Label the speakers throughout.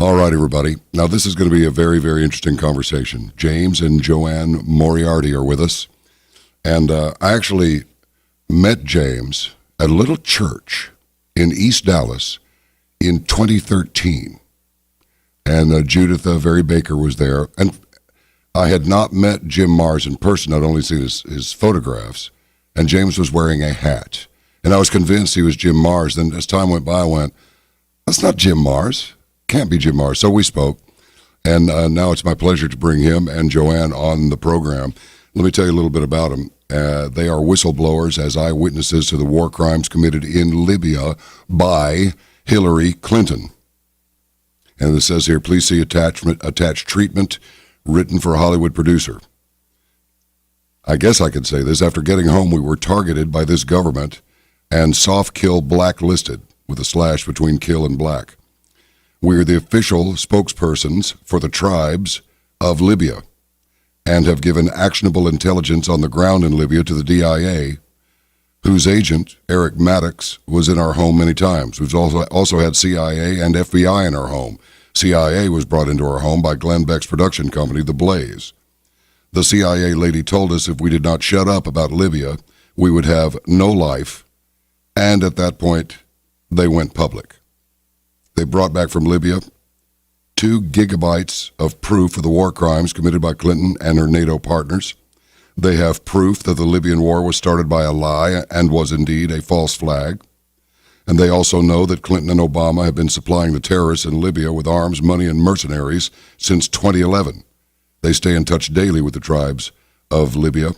Speaker 1: All right, everybody. Now, this is going to be a very, very interesting conversation. James and Joanne Moriarty are with us. And I actually met James at a little church in East Dallas in 2013. And Judith Very Baker was there. And I had not met Jim Mars in person. I'd only seen his photographs. And James was wearing a hat. And I was convinced he was Jim Mars. Then as time went by, I went, that's not Jim Mars. Can't be Jim Mars. So we spoke. And now it's my pleasure to bring him and Joanne on the program. Let me tell you a little bit about them. They are whistleblowers as eyewitnesses to the war crimes committed in Libya by Hillary Clinton. And it says here, please see attached treatment written for a Hollywood producer. I guess I could say this. After getting home, we were targeted by this government and soft kill blacklisted with a slash between kill and black. We are the official spokespersons for the tribes of Libya and have given actionable intelligence on the ground in Libya to the DIA, whose agent, Eric Maddox, was in our home many times. We've also had CIA and FBI in our home. CIA was brought into our home by Glenn Beck's production company, The Blaze. The CIA lady told us if we did not shut up about Libya, we would have no life, and at that point, they went public. They brought back from Libya 2 gigabytes of proof of the war crimes committed by Clinton and her NATO partners. They have proof that the Libyan war was started by a lie and was indeed a false flag. And they also know that Clinton and Obama have been supplying the terrorists in Libya with arms, money, and mercenaries since 2011. They stay in touch daily with the tribes of Libya.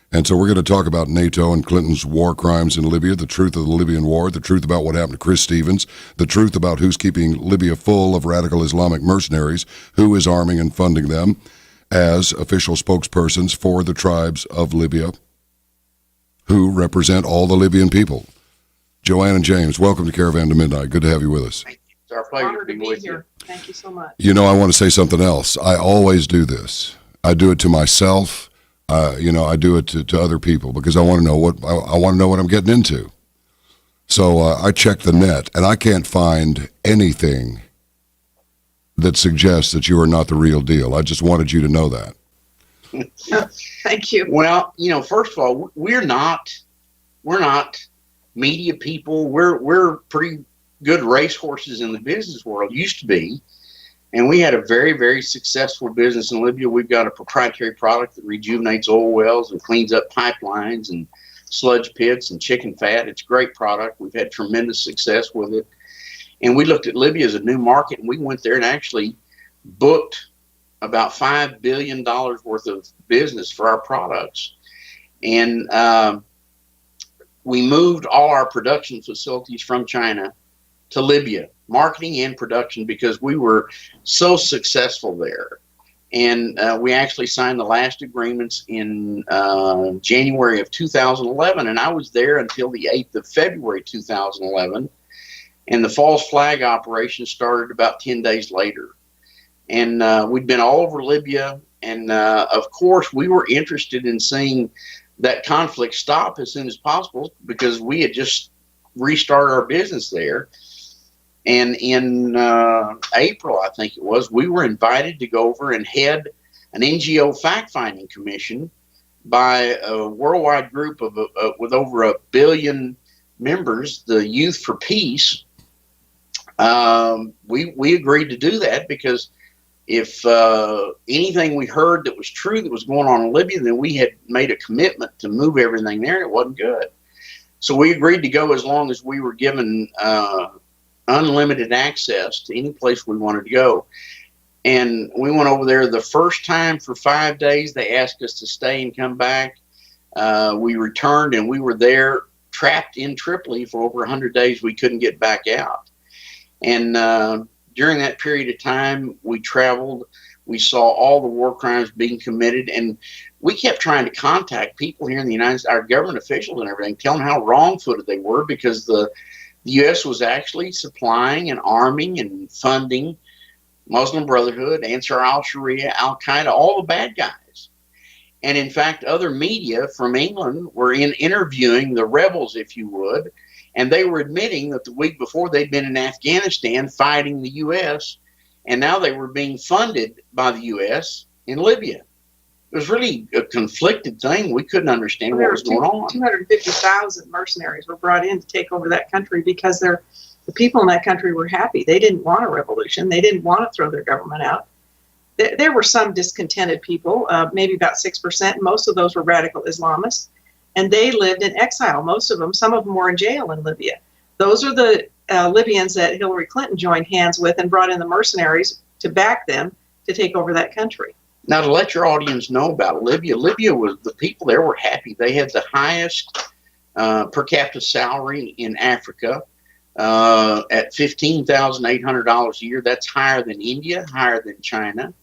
Speaker 1: And so we're going to talk about NATO and Clinton's war crimes in Libya, the truth of the Libyan war, the truth about what happened to Chris Stevens, the truth about who's keeping Libya full of radical Islamic mercenaries, who is arming and funding them as official spokespersons for the tribes of Libya, who represent all the Libyan people. Joanne and James, welcome to Caravan to Midnight. Good to have you with us.
Speaker 2: Thank you. It's our pleasure to be with you.
Speaker 3: Thank you so much.
Speaker 1: You know, I want to say something else. I always do this. I do it to myself. I do it to other people because I want to know what I'm getting into. So I checked the net, and I can't find anything that suggests that you are not the real deal. I just wanted you to know that.
Speaker 3: Thank you.
Speaker 2: Well, first of all, we're not media people. We're pretty good racehorses in the business world, used to be. And we had a very, very successful business in Libya. We've got a proprietary product that rejuvenates oil wells and cleans up pipelines and sludge pits and chicken fat. It's a great product. We've had tremendous success with it. And we looked at Libya as a new market, and we went there and actually booked about $5 billion worth of business for our products. And we moved all our production facilities from China to Libya, marketing and production, because we were so successful there. And we actually signed the last agreements in January of 2011, and I was there until the 8th of February 2011, and the false flag operation started about 10 days later. And we'd been all over Libya, and of course we were interested in seeing that conflict stop as soon as possible because we had just restarted our business there. And in April, I think it was, we were invited to go over and head an NGO fact-finding commission by a worldwide group of with over 1 billion members, the Youth for Peace. We agreed to do that because if anything we heard that was true that was going on in Libya, then we had made a commitment to move everything there, and it wasn't good. So we agreed to go as long as we were given unlimited access to any place we wanted to go. And we went over there the first time for 5 days. They asked us to stay and come back. We returned, and we were there trapped in Tripoli for over 100 days. We couldn't get back out. And during that period of time, we traveled. We saw all the war crimes being committed, and we kept trying to contact people here in the United States, our government officials and everything, tell them how wrong-footed they were, because the U.S. was actually supplying and arming and funding Muslim Brotherhood, Ansar al-Sharia, Al-Qaeda, all the bad guys. And in fact, other media from England were interviewing the rebels, if you would, and they were admitting that the week before they'd been in Afghanistan fighting the U.S., and now they were being funded by the U.S. in Libya. It was really a conflicted thing. We couldn't understand what was going on.
Speaker 3: 250,000 mercenaries were brought in to take over that country because the people in that country were happy. They didn't want a revolution. They didn't want to throw their government out. There were some discontented people, maybe about 6%. Most of those were radical Islamists, and they lived in exile. Most of them, some of them were in jail in Libya. Those are the Libyans that Hillary Clinton joined hands with and brought in the mercenaries to back them to take over that country.
Speaker 2: Now, to let your audience know about Libya, the people there were happy. They had the highest per capita salary in Africa at $15,800 a year. That's higher than India, higher than China.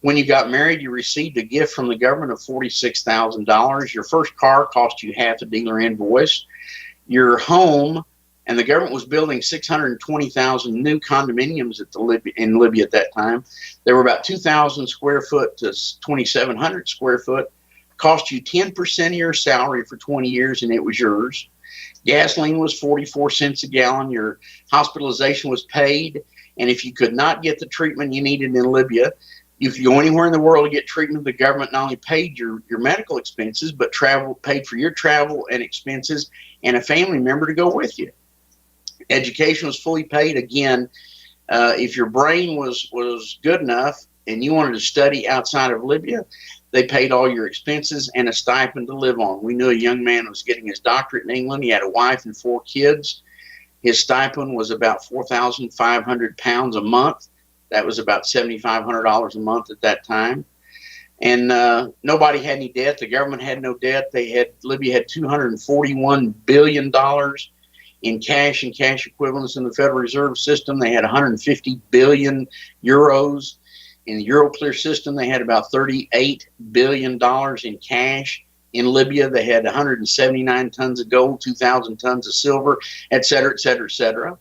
Speaker 2: When you got married, you received a gift from the government of $46,000. Your first car cost you half a dealer invoice. Your home, and the government was building 620,000 new condominiums in Libya at that time. They were about 2,000 square foot to 2,700 square foot. Cost you 10% of your salary for 20 years, and it was yours. Gasoline was 44 cents a gallon. Your hospitalization was paid. And if you could not get the treatment you needed in Libya, if you go anywhere in the world to get treatment, the government not only paid your medical expenses, but paid for your travel and expenses and a family member to go with you. Education was fully paid. Again, if your brain was good enough and you wanted to study outside of Libya, they paid all your expenses and a stipend to live on. We knew a young man was getting his doctorate in England. He had a wife and 4 kids. His stipend was about 4,500 pounds a month. That was about $7,500 a month at that time. And nobody had any debt. The government had no debt. Libya had $241 billion in cash and cash equivalents in the Federal Reserve System. They had 150 billion euros. In the Euroclear system, they had about $38 billion in cash. In Libya, they had 179 tons of gold, 2,000 tons of silver, et cetera, et cetera, et cetera.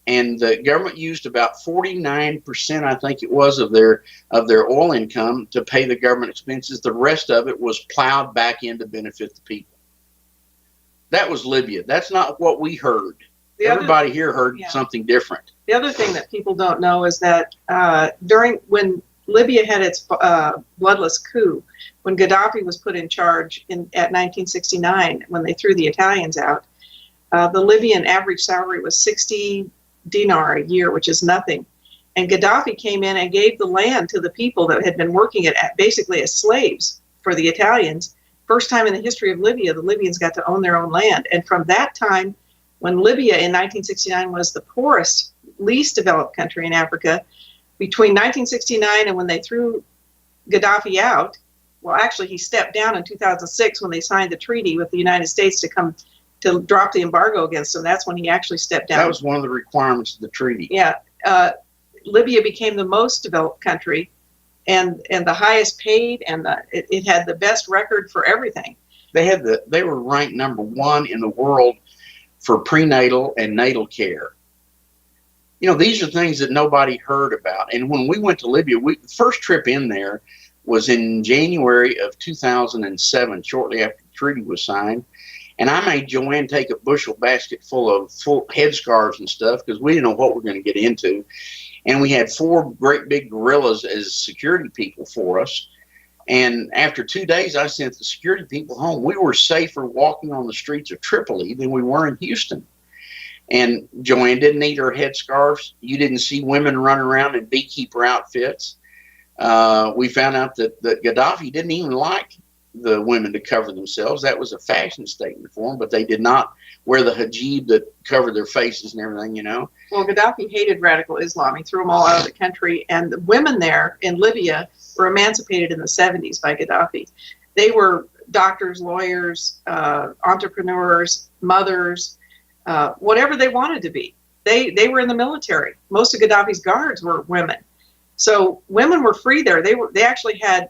Speaker 2: And the government used about 49%, I think it was, of their oil income to pay the government expenses. The rest of it was plowed back in to benefit the people. That was Libya. That's not what we heard. Everybody here heard something different.
Speaker 3: The other thing that people don't know is that when Libya had its bloodless coup, when Gaddafi was put in charge at 1969, when they threw the Italians out, the Libyan average salary was 60 dinar a year, which is nothing. And Gaddafi came in and gave the land to the people that had been working it basically as slaves for the Italians. First time in the history of Libya, the Libyans got to own their own land. And from that time, when Libya in 1969 was the poorest, least developed country in Africa, between 1969 and when they threw Gaddafi out, well, actually he stepped down in 2006 when they signed the treaty with the United States to drop the embargo against him. That's when he actually stepped down.
Speaker 2: That was one of the requirements of the treaty.
Speaker 3: Yeah. Libya became the most developed country and the highest paid, and it had the best record for everything.
Speaker 2: They were ranked number 1 in the world for prenatal and natal care. You know, these are things that nobody heard about. And when we went to Libya, the first trip in there was in January of 2007, shortly after the treaty was signed. And I made Joanne take a bushel basket full of headscarves and stuff because we didn't know what we were going to get into. And we had 4 great big gorillas as security people for us. And after 2 days, I sent the security people home. We were safer walking on the streets of Tripoli than we were in Houston. And Joanne didn't need her headscarves. You didn't see women running around in beekeeper outfits. We found out that Gaddafi didn't even like the women to cover themselves. That was a fashion statement for them, but they did not wear the hijab that covered their faces and everything, you know.
Speaker 3: Well, Gaddafi hated radical Islam. He threw them all out of the country, and the women there in Libya were emancipated in the 70s by Gaddafi. They were doctors, lawyers, entrepreneurs, mothers, whatever they wanted to be. They were in the military. Most of Gaddafi's guards were women. So women were free there. They actually had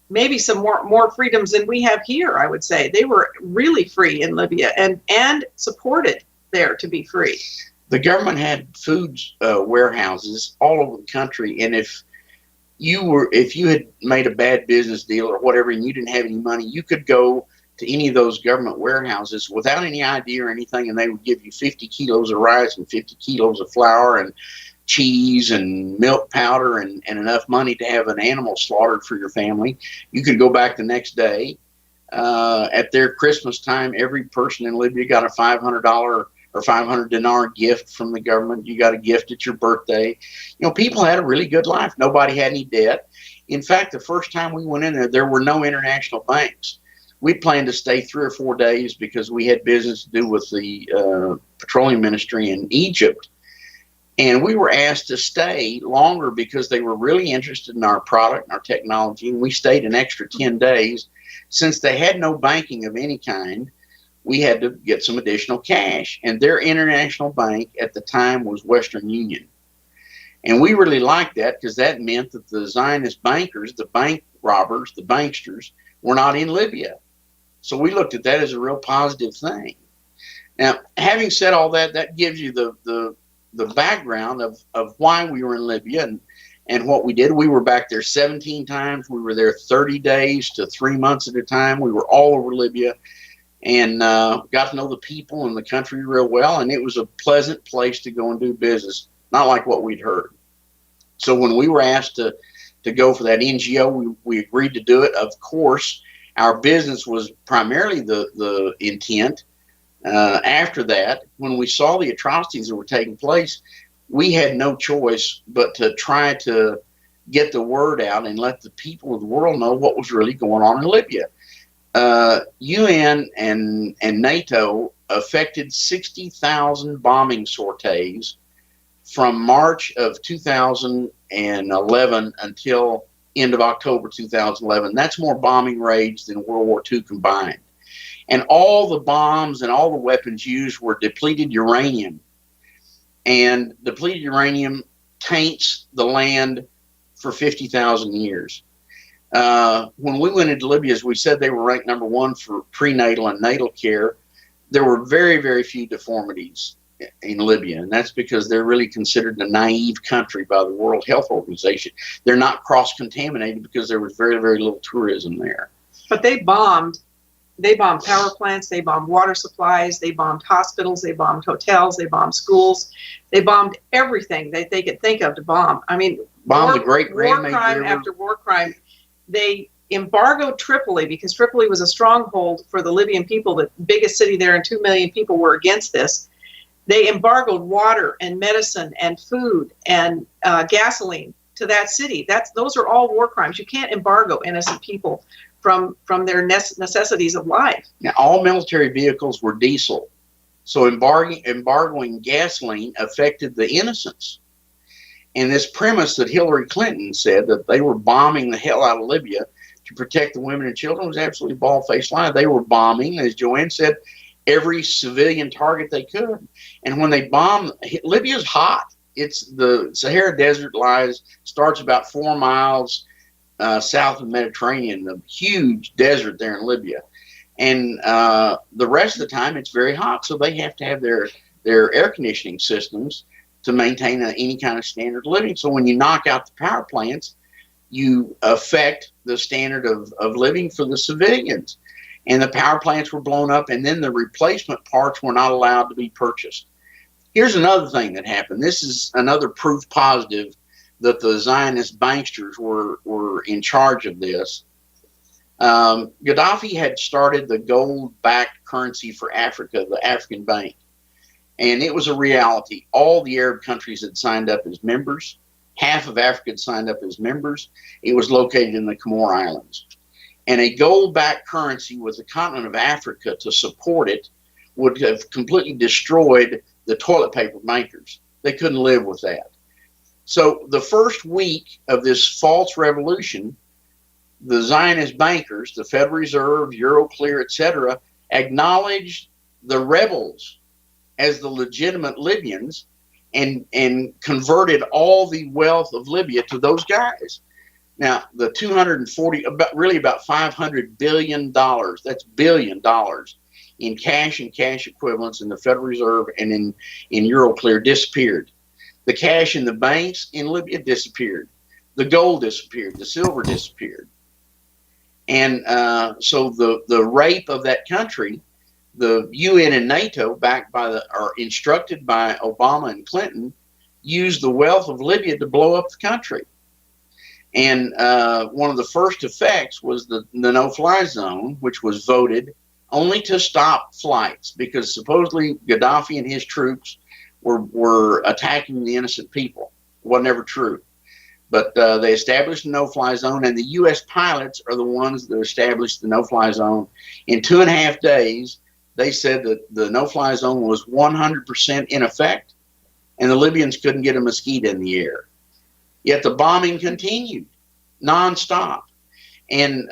Speaker 3: maybe some more freedoms than we have here, I would say. They were really free in Libya and supported there to be free.
Speaker 2: The government had food warehouses all over the country, and if you had made a bad business deal or whatever and you didn't have any money, you could go to any of those government warehouses without any ID or anything, and they would give you 50 kilos of rice and 50 kilos of flour and cheese and milk powder and enough money to have an animal slaughtered for your family. You could go back the next day. At their Christmas time, every person in Libya got a $500 or 500 dinar gift from the government. You got a gift at your birthday. People had a really good life. Nobody had any debt. In fact, the first time we went in there were no international banks. We planned to stay 3 or 4 days because we had business to do with the petroleum ministry in Egypt. And we were asked to stay longer because they were really interested in our product and our technology. And we stayed an extra 10 days. Since they had no banking of any kind, we had to get some additional cash. And their international bank at the time was Western Union. And we really liked that because that meant that the Zionist bankers, the bank robbers, the banksters, were not in Libya. So we looked at that as a real positive thing. Now, having said all that, that gives you the background of why we were in Libya and what we did. We were back there 17 times. We were there 30 days to 3 months at a time. We were all over Libya and got to know the people and the country real well. And it was a pleasant place to go and do business, not like what we'd heard. So when we were asked to go for that NGO, we agreed to do it. Of course, our business was primarily the intent. After that, when we saw the atrocities that were taking place, we had no choice but to try to get the word out and let the people of the world know what was really going on in Libya. UN and NATO affected 60,000 bombing sorties from March of 2011 until end of October 2011. That's more bombing raids than World War II combined. And all the bombs and all the weapons used were depleted uranium. And depleted uranium taints the land for 50,000 years. When we went into Libya, as we said, they were ranked number 1 for prenatal and natal care. There were very, very few deformities in Libya, and that's because they're really considered a naive country by the World Health Organization. They're not cross-contaminated because there was very, very little tourism there.
Speaker 3: But they bombed power plants, they bombed water supplies, they bombed hospitals, they bombed hotels, they bombed schools, they bombed everything that they could think of to bomb. I mean,
Speaker 2: the great
Speaker 3: war crime after war crime. They embargoed Tripoli because Tripoli was a stronghold for the Libyan people, the biggest city there, and 2 million people were against this. They embargoed water and medicine and food and gasoline to that city. Those are all war crimes. You can't embargo innocent people from their necessities of life.
Speaker 2: Now, all military vehicles were diesel, so embargoing gasoline affected the innocents. And this premise that Hillary Clinton said that they were bombing the hell out of Libya to protect the women and children was absolutely bald-faced lie. They were bombing, as Joanne said, every civilian target they could. And when they bombed, Libya's hot. It's the Sahara Desert starts about 4 miles south of the Mediterranean, the huge desert there in Libya. And the rest of the time it's very hot, so they have to have their air conditioning systems to maintain any kind of standard of living. So when you knock out the power plants, you affect the standard of living for the civilians. And the power plants were blown up, and then the replacement parts were not allowed to be purchased. Here's another thing that happened. This is another proof positive that the Zionist banksters were in charge of this. Gaddafi had started the gold-backed currency for Africa, the African Bank, and it was a reality. All the Arab countries had signed up as members. Half of Africa had signed up as members. It was located in the Comore Islands. And a gold-backed currency with the continent of Africa to support it would have completely destroyed the toilet paper makers. They couldn't live with that. So the first week of this false revolution, the Zionist bankers, the Federal Reserve, Euroclear, etc., acknowledged the rebels as the legitimate Libyans and converted all the wealth of Libya to those guys. Now, the 240, about $500 billion, that's $1 billion in cash and cash equivalents in the Federal Reserve and in Euroclear disappeared. The cash in the banks in Libya disappeared. The gold disappeared. The silver disappeared. And so the rape of that country, the UN and NATO, instructed by Obama and Clinton, used the wealth of Libya to blow up the country. And one of the first effects was the no-fly zone, which was voted only to stop flights because supposedly Gaddafi and his troops were attacking the innocent people. It wasn't ever true. But they established a no-fly zone, and the U.S. pilots are the ones that established the no-fly zone. In 2.5 days, they said that the no-fly zone was 100% in effect, and the Libyans couldn't get a mosquito in the air. Yet the bombing continued nonstop. And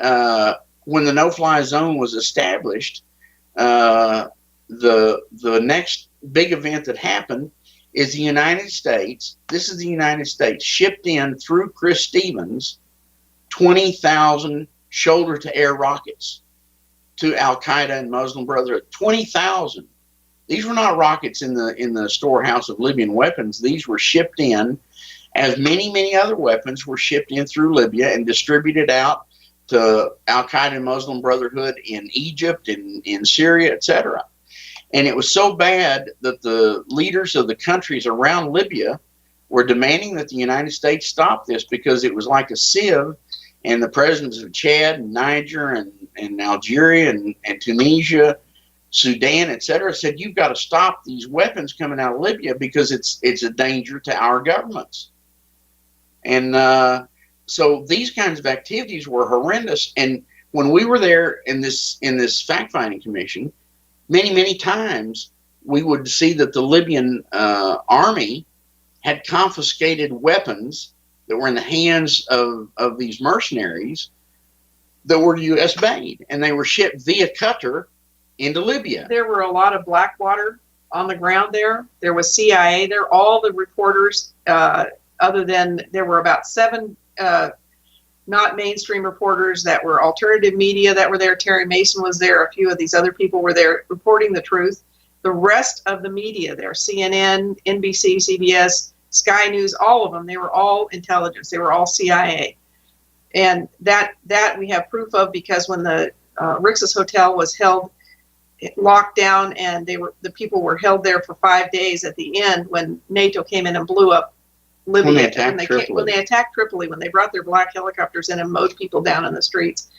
Speaker 2: when the no-fly zone was established, the next big event that happened is the United States, this is the United States, shipped in through Chris Stevens 20,000 shoulder-to-air rockets to Al-Qaeda and Muslim Brotherhood. 20,000. These were not rockets in the storehouse of Libyan weapons. These were shipped in, as many other weapons were shipped in through Libya and distributed out to Al-Qaeda and Muslim Brotherhood in Egypt, in Syria, etc. And it was so bad that the leaders of the countries around Libya were demanding that the United States stop this because it was like a sieve, and the presidents of Chad and Niger and Algeria and Tunisia, Sudan, etc., said, you've got to stop these weapons coming out of Libya because it's a danger to our governments. And so these kinds of activities were horrendous. And when we were there in this fact-finding commission, many times we would see that the Libyan army had confiscated weapons that were in the hands of these mercenaries that were U.S. made, and they were shipped via Qatar into Libya.
Speaker 3: There were a lot of Blackwater on the ground there. There was CIA there. All the reporters, other than there were about 7 not mainstream reporters that were alternative media that were there. Terry Mason was there. A few of these other people were there reporting the truth. The rest of the media there, CNN, NBC, CBS, Sky News, all of them, they were all intelligence. They were all CIA. And that we have proof of because when the Rixos Hotel was held locked down and the people were held there for 5 days at the end when NATO came in and blew up Libya, when they attacked Tripoli, when they brought their black helicopters in and mowed people down in the streets,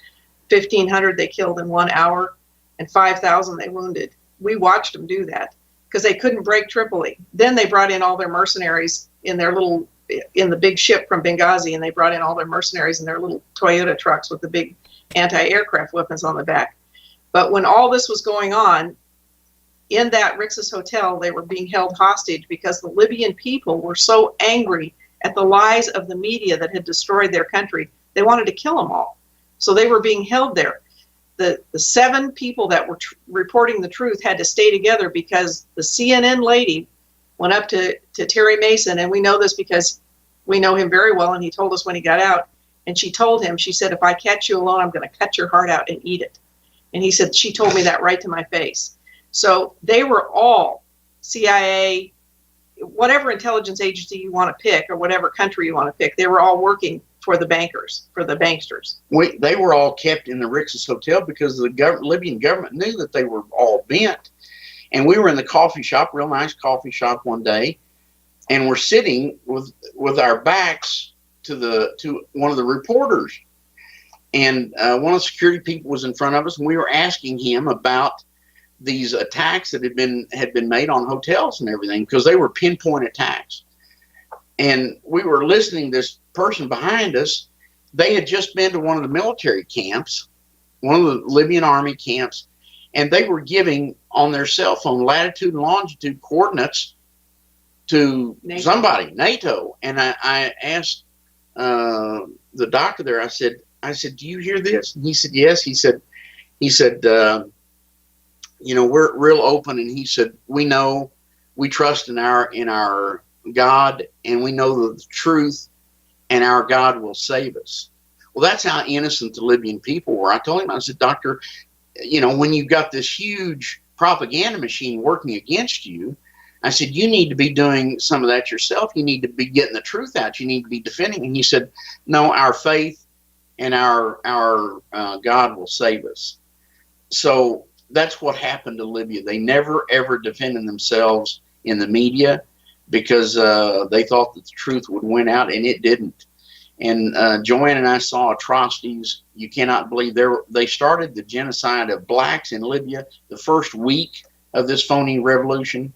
Speaker 3: 1,500 they killed in 1 hour, and 5,000 they wounded. We watched them do that because they couldn't break Tripoli. Then they brought in all their mercenaries in the big ship from Benghazi, and they brought in all their mercenaries in their little Toyota trucks with the big anti-aircraft weapons on the back. But when all this was going on, in that Rixos Hotel, they were being held hostage because the Libyan people were so angry at the lies of the media that had destroyed their country. They wanted to kill them all. So they were being held there. The 7 people that were reporting the truth had to stay together because the CNN lady went up to Terry Mason, and we know this because we know him very well, and he told us when he got out, and she told him, she said, if I catch you alone, I'm going to cut your heart out and eat it. And he said, she told me that right to my face. So they were all CIA, whatever intelligence agency you want to pick or whatever country you want to pick, they were all working for the bankers, for the banksters.
Speaker 2: They were all kept in the Rixos Hotel because the Libyan government knew that they were all bent. And we were in the coffee shop, real nice coffee shop one day, and we're sitting with our backs to one of the reporters. And one of the security people was in front of us, and we were asking him about these attacks that had been made on hotels and everything because they were pinpoint attacks. And we were listening to this person behind us. They had just been to one of the military camps, one of the Libyan army camps, and they were giving on their cell phone latitude and longitude coordinates to somebody, NATO. And I asked the doctor there, I said, do you hear this? And he said, yes. He said, we're real open. And he said, we trust in our God, and we know the truth, and our God will save us. Well, that's how innocent the Libyan people were. I told him, I said, doctor, when you've got this huge propaganda machine working against you, I said, you need to be doing some of that yourself. You need to be getting the truth out. You need to be defending. And he said, no, our faith and our God will save us. So that's what happened to Libya. They never, ever defended themselves in the media. because they thought that the truth would win out, and it didn't. And Joanne and I saw atrocities you cannot believe. They started the genocide of blacks in Libya the first week of this phony revolution.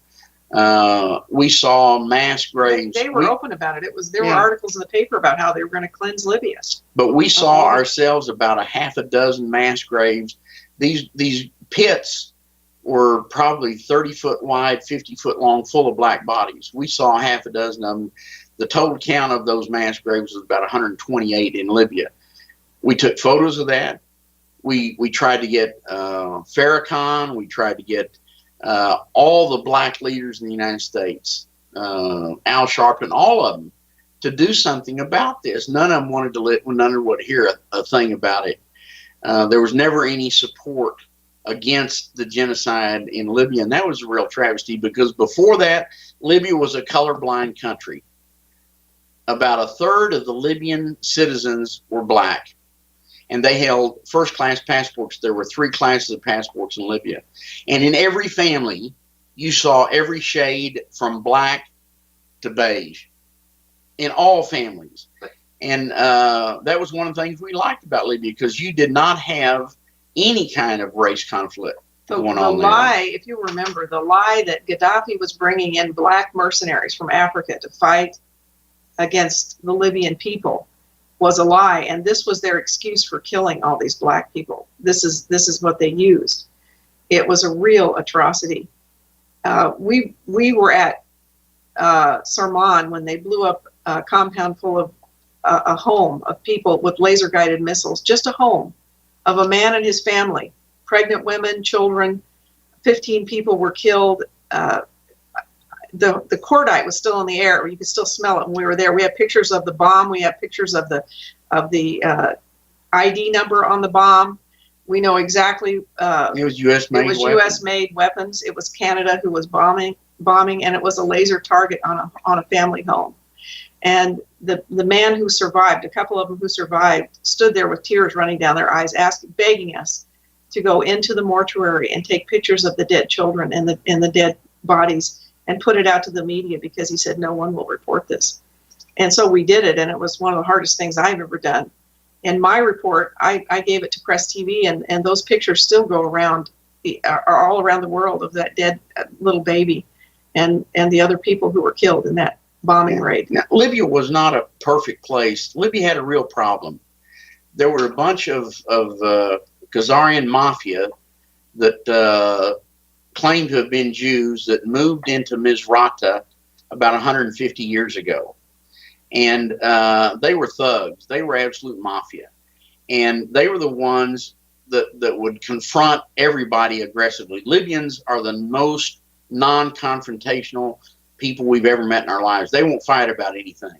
Speaker 2: We saw mass graves.
Speaker 3: They were open about it. There were articles in the paper about how they were going to cleanse Libya.
Speaker 2: But we saw ourselves about a half a dozen mass graves. These pits were probably 30-foot wide, 50-foot long, full of black bodies. We saw half a dozen of them. The total count of those mass graves was about 128 in Libya. We took photos of that. We tried to get Farrakhan. We tried to get all the black leaders in the United States, Al Sharpton, all of them, to do something about this. None of them wanted to none of them would hear a thing about it. There was never any support against the genocide in Libya, and that was a real travesty, because before that, Libya was a colorblind country. About a third of the Libyan citizens were black, and they held first-class passports. There were 3 classes of passports in Libya, and in every family, you saw every shade from black to beige in all families. And that was one of the things we liked about Libya, because you did not have any kind of race conflict going on there. The
Speaker 3: lie, if you remember, the lie that Gaddafi was bringing in black mercenaries from Africa to fight against the Libyan people was a lie, and this was their excuse for killing all these black people. This is what they used. It was a real atrocity. We were at Sarman when they blew up a compound full of a home of people with laser guided missiles, just a home of a man and his family, pregnant women, children. 15 people were killed. The cordite was still in the air. You could still smell it when we were there. We have pictures of the bomb. We have pictures of the ID number on the bomb. We know exactly.
Speaker 2: It was U.S. made.
Speaker 3: It was U.S. made weapons. It was Canada who was bombing, and it was a laser target on a family home. And the man who survived, a couple of them who survived, stood there with tears running down their eyes, begging us to go into the mortuary and take pictures of the dead children and the dead bodies and put it out to the media, because he said no one will report this. And so we did it, and it was one of the hardest things I've ever done. In my report, I gave it to Press TV, and those pictures still go around, are all around the world, of that dead little baby and the other people who were killed in that bombing raid.
Speaker 2: Now, Libya was not a perfect place. Libya had a real problem. There were a bunch of Khazarian mafia that claimed to have been Jews that moved into Misrata about 150 years ago. And they were thugs. They were absolute mafia. And they were the ones that would confront everybody aggressively. Libyans are the most non-confrontational people we've ever met in our lives. They won't fight about anything.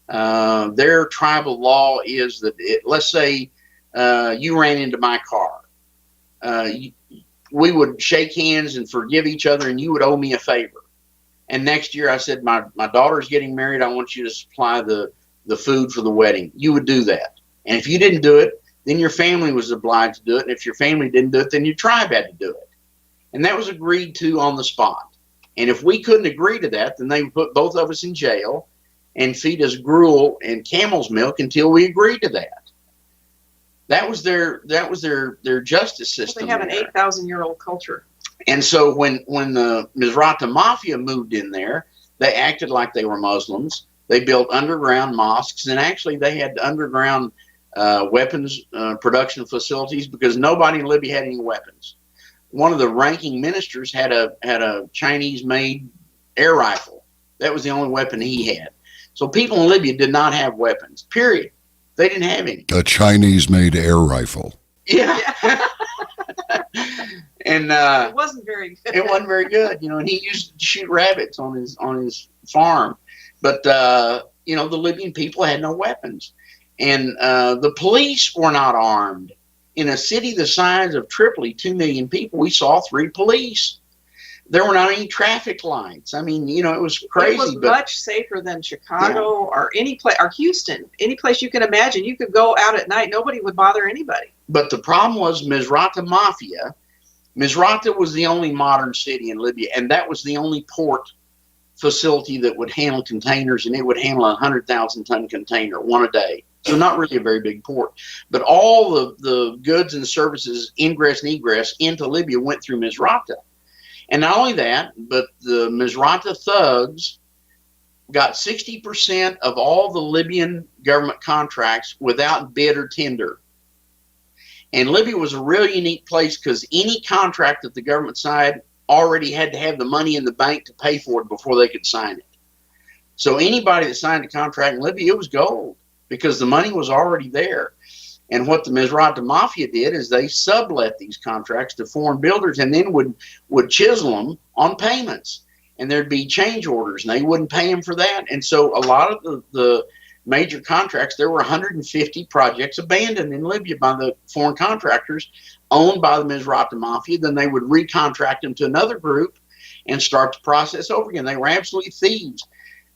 Speaker 2: Their tribal law is that, let's say you ran into my car. We would shake hands and forgive each other, and you would owe me a favor. And next year I said, my daughter's getting married. I want you to supply the food for the wedding. You would do that. And if you didn't do it, then your family was obliged to do it. And if your family didn't do it, then your tribe had to do it. And that was agreed to on the spot. And if we couldn't agree to that, then they would put both of us in jail and feed us gruel and camel's milk until we agreed to that. That was their justice system.
Speaker 3: Well, they have an 8,000-year-old culture.
Speaker 2: And so when the Misrata Mafia moved in there, they acted like they were Muslims. They built underground mosques, and actually they had underground weapons production facilities, because nobody in Libya had any weapons. One of the ranking ministers had a Chinese-made air rifle. That was the only weapon he had. So people in Libya did not have weapons, period. They didn't have any.
Speaker 1: A Chinese-made air rifle.
Speaker 2: Yeah. And
Speaker 3: it wasn't very good.
Speaker 2: It wasn't very good, and he used to shoot rabbits on his farm. But the Libyan people had no weapons. And the police were not armed. In a city the size of Tripoli, 2 million people, we saw 3 police. There were not any traffic lights. I mean, it was crazy.
Speaker 3: It was much safer than Chicago or any place, or Houston, any place you can imagine. You could go out at night. Nobody would bother anybody.
Speaker 2: But the problem was Misrata Mafia. Misrata was the only modern city in Libya, and that was the only port facility that would handle containers, and it would handle 100,000-ton container, one a day. So not really a very big port. But all the goods and services, ingress and egress into Libya went through Misrata. And not only that, but the Misrata thugs got 60% of all the Libyan government contracts without bid or tender. And Libya was a real unique place because any contract that the government signed already had to have the money in the bank to pay for it before they could sign it. So anybody that signed a contract in Libya, it was gold because the money was already there. And what the Misrata Mafia did is they sublet these contracts to foreign builders and then would chisel them on payments. And there'd be change orders, and they wouldn't pay them for that. And so a lot of the major contracts, there were 150 projects abandoned in Libya by the foreign contractors owned by the Misrata Mafia. Then they would recontract them to another group and start the process over again. They were absolutely thieves.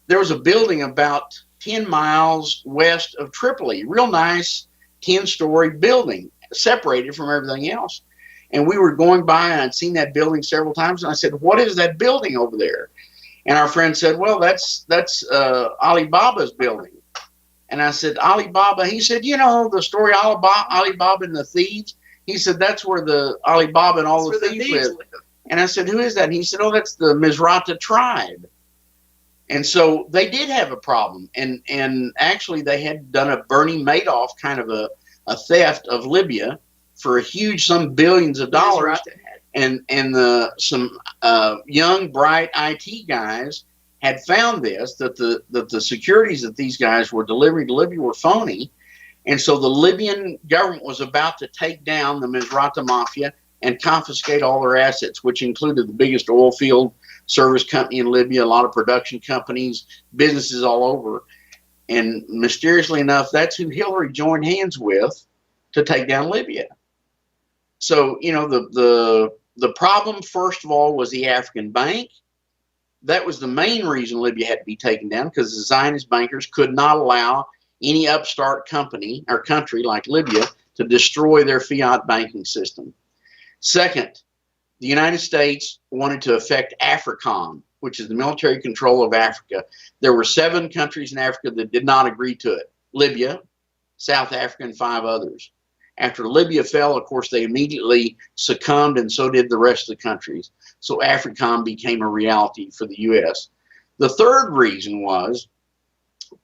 Speaker 2: There was a building about 10 miles west of Tripoli, real nice 10-story building, separated from everything else. And we were going by, and I'd seen that building several times, and I said, "What is that building over there?" And our friend said, "Well, that's Alibaba's building." And I said, "Alibaba?" He said, "You know the story Alibaba and the thieves?" He said, "That's where the Alibaba and all the thieves live." And I said, "Who is that?" And he said, "Oh, that's the Misrata tribe." And so they did have a problem. And actually they had done a Bernie Madoff kind of a theft of Libya for a huge some billions of dollars. And some young, bright IT guys had found this, that the securities that these guys were delivering to Libya were phony. And so the Libyan government was about to take down the Misrata Mafia and confiscate all their assets, which included the biggest oil field service company in Libya, a lot of production companies, businesses all over. And mysteriously enough, that's who Hillary joined hands with to take down Libya. So, you know, the problem, first of all, was the African bank. That was the main reason Libya had to be taken down, because the Zionist bankers could not allow any upstart company or country like Libya to destroy their fiat banking system. Second, the United States wanted to affect AFRICOM, which is the military control of Africa. There were 7 countries in Africa that did not agree to it: Libya, South Africa, and 5 others. After Libya fell, of course, they immediately succumbed, and so did the rest of the countries. So AFRICOM became a reality for the U.S. The third reason was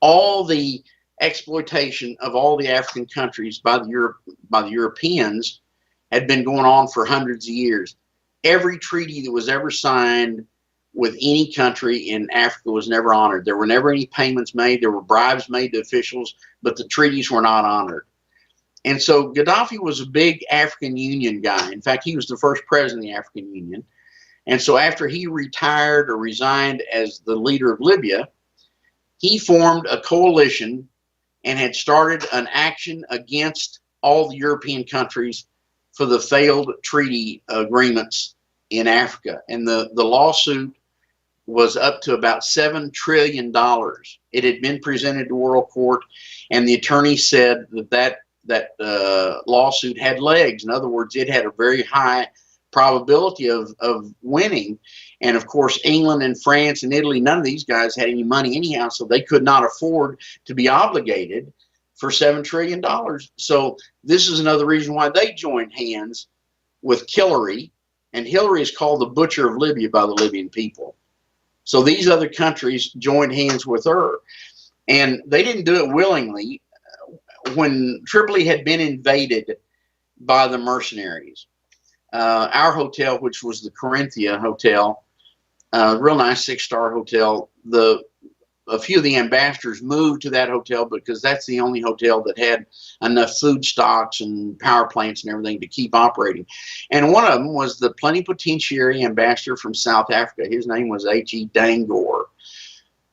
Speaker 2: all the exploitation of all the African countries by the Europeans had been going on for hundreds of years. Every treaty that was ever signed with any country in Africa was never honored. There were never any payments made. There were bribes made to officials, but the treaties were not honored. And so Gaddafi was a big African Union guy. In fact, he was the first president of the African Union. And so after he retired or resigned as the leader of Libya, he formed a coalition and had started an action against all the European countries for the failed treaty agreements in Africa. And the lawsuit was up to about $7 trillion. It had been presented to World Court, and the attorney said that lawsuit had legs. In other words, it had a very high probability of winning. And of course, England and France and Italy, none of these guys had any money anyhow, so they could not afford to be obligated for $7 trillion. So this is another reason why they joined hands with Hillary, and Hillary is called the butcher of Libya by the Libyan people. So these other countries joined hands with her, and they didn't do it willingly. When Tripoli had been invaded by the mercenaries, our hotel, which was the Corinthia Hotel, real nice 6-star hotel, a few of the ambassadors moved to that hotel because that's the only hotel that had enough food stocks and power plants and everything to keep operating. And one of them was the plenipotentiary ambassador from South Africa. His name was H.E. Dangor.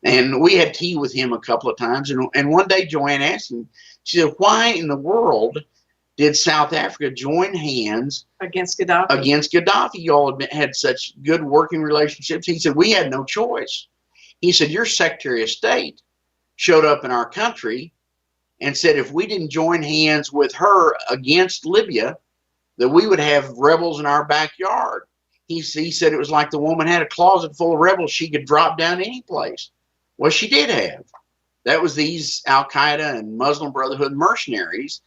Speaker 2: And we had tea with him a couple of times. And one day Joanne asked him, she said, "Why in the world did South Africa join hands
Speaker 3: against Gaddafi?
Speaker 2: You all had such good working relationships." He said, "We had no choice." He said, "Your Secretary of State showed up in our country and said if we didn't join hands with her against Libya, that we would have rebels in our backyard." he said it was like the woman had a closet full of rebels she could drop down any place. Well, she did have. That was these Al Qaeda and Muslim Brotherhood mercenaries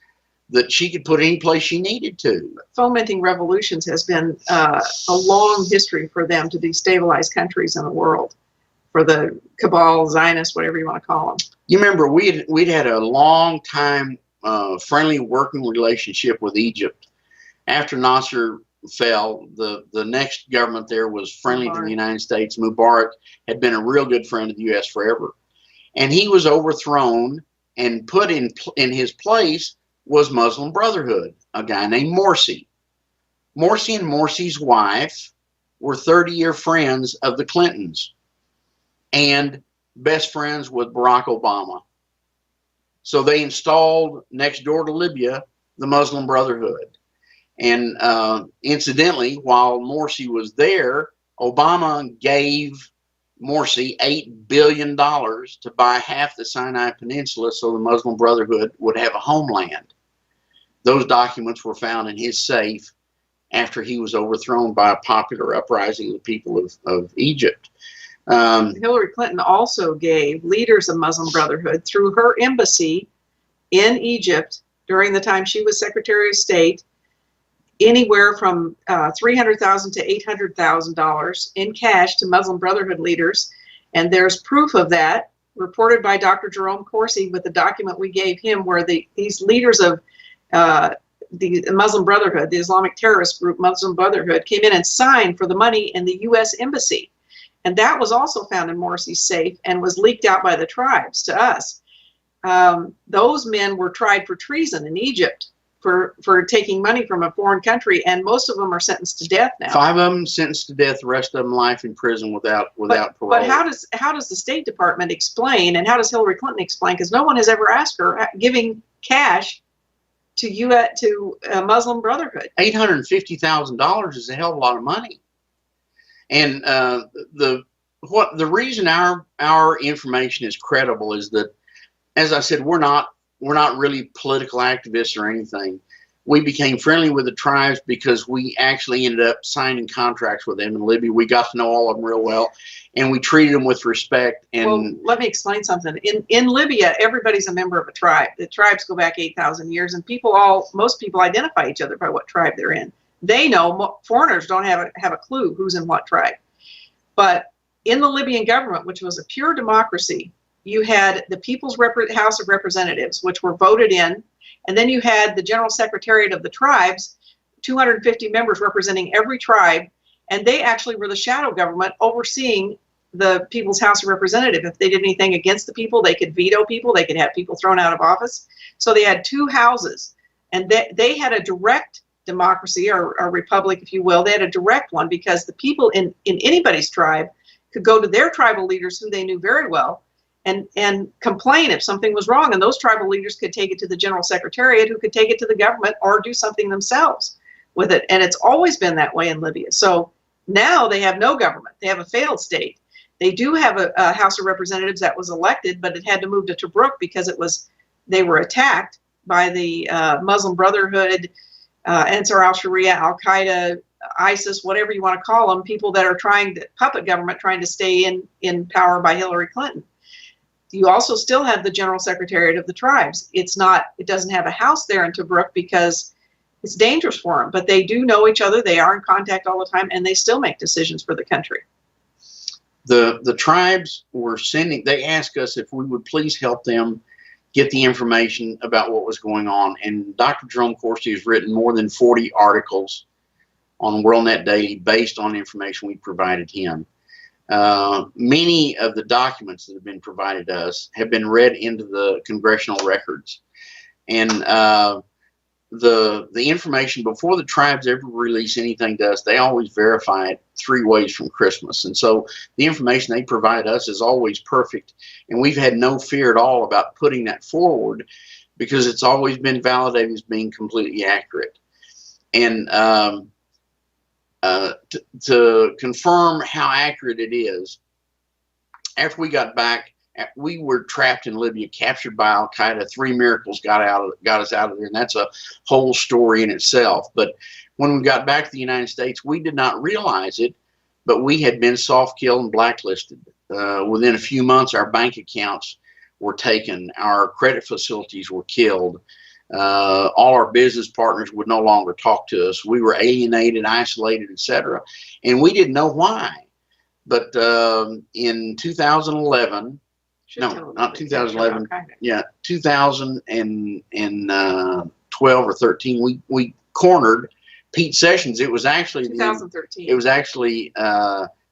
Speaker 2: that she could put any place she needed to.
Speaker 3: Fomenting revolutions has been a long history for them to destabilize countries in the world, for the cabal, Zionists, whatever you want to call them.
Speaker 2: You remember we'd had a long time friendly working relationship with Egypt. After Nasser fell, the next government there was friendly to the United States. Mubarak had been a real good friend of the U.S. forever. And he was overthrown, and put in his place was Muslim Brotherhood, a guy named Morsi. Morsi and Morsi's wife were 30-year friends of the Clintons and best friends with Barack Obama. So they installed next door to Libya the Muslim Brotherhood. And incidentally, while Morsi was there, Obama gave Morsi $8 billion to buy half the Sinai Peninsula so the Muslim Brotherhood would have a homeland. Those documents were found in his safe after he was overthrown by a popular uprising of the people of Egypt.
Speaker 3: Hillary Clinton also gave leaders of Muslim Brotherhood through her embassy in Egypt during the time she was Secretary of State anywhere from $300,000 to $800,000 in cash to Muslim Brotherhood leaders. And there's proof of that reported by Dr. Jerome Corsi with the document we gave him where these leaders of the Muslim Brotherhood, the Islamic terrorist group Muslim Brotherhood, came in and signed for the money in the U.S. Embassy. And that was also found in Morsi's safe and was leaked out by the tribes to us. Those men were tried for treason in Egypt for taking money from a foreign country, and most of them are sentenced to death now.
Speaker 2: 5 of them sentenced to death, the rest of them life in prison without parole.
Speaker 3: But how does the State Department explain, and how does Hillary Clinton explain? Because no one has ever asked her giving cash to Muslim Brotherhood.
Speaker 2: $850,000 is a hell of a lot of money, and the reason our information is credible is that, as I said, we're not really political activists or anything. We became friendly with the tribes because we actually ended up signing contracts with them in Libya. We got to know all of them real well, and we treated them with respect. And
Speaker 3: well, let me explain something. In Libya, everybody's a member of a tribe. The tribes go back 8,000 years, and most people identify each other by what tribe they're in. They know. Foreigners don't have a clue who's in what tribe. But in the Libyan government, which was a pure democracy, you had the People's House of Representatives, which were voted in, and then you had the General Secretariat of the tribes, 250 members representing every tribe, and they actually were the shadow government overseeing the People's House of Representatives. If they did anything against the people, they could veto people, they could have people thrown out of office. So they had two houses, and they had a direct democracy, or a republic, if you will. They had a direct one because the people in anybody's tribe could go to their tribal leaders, who they knew very well, and complain if something was wrong. And those tribal leaders could take it to the General Secretariat, who could take it to the government or do something themselves with it. And it's always been that way in Libya. So now they have no government. They have a failed state. They do have a House of Representatives that was elected, but it had to move to Tobruk because they were attacked by the Muslim Brotherhood, Ansar al-Sharia, Al-Qaeda, ISIS, whatever you want to call them, people that are puppet government trying to stay in power by Hillary Clinton. You also still have the General Secretariat of the tribes. It doesn't have a house there in Tobruk because it's dangerous for them, but they do know each other. They are in contact all the time, and they still make decisions for the country.
Speaker 2: The tribes they asked us if we would please help them get the information about what was going on. And Dr. Jerome Corsi has written more than 40 articles on WorldNet Daily based on information we provided him. Many of the documents that have been provided to us have been read into the congressional records, and the information, before the tribes ever release anything to us, they always verify it 3 ways from Christmas. And so the information they provide us is always perfect, and we've had no fear at all about putting that forward because it's always been validated as being completely accurate. And to confirm how accurate it is, after we got back we were trapped in Libya, captured by Al Qaeda. 3 miracles got us out of there, and that's a whole story in itself. But when we got back to the United States, we did not realize it, but we had been soft killed and blacklisted. Within a few months, our bank accounts were taken, our credit facilities were killed. All our business partners would no longer talk to us. We were alienated, isolated, etc., and we didn't know why. But in 2011, no, not 2011, yeah, 2012 or 13, we cornered Pete Sessions. It was actually
Speaker 3: 2013.
Speaker 2: It was actually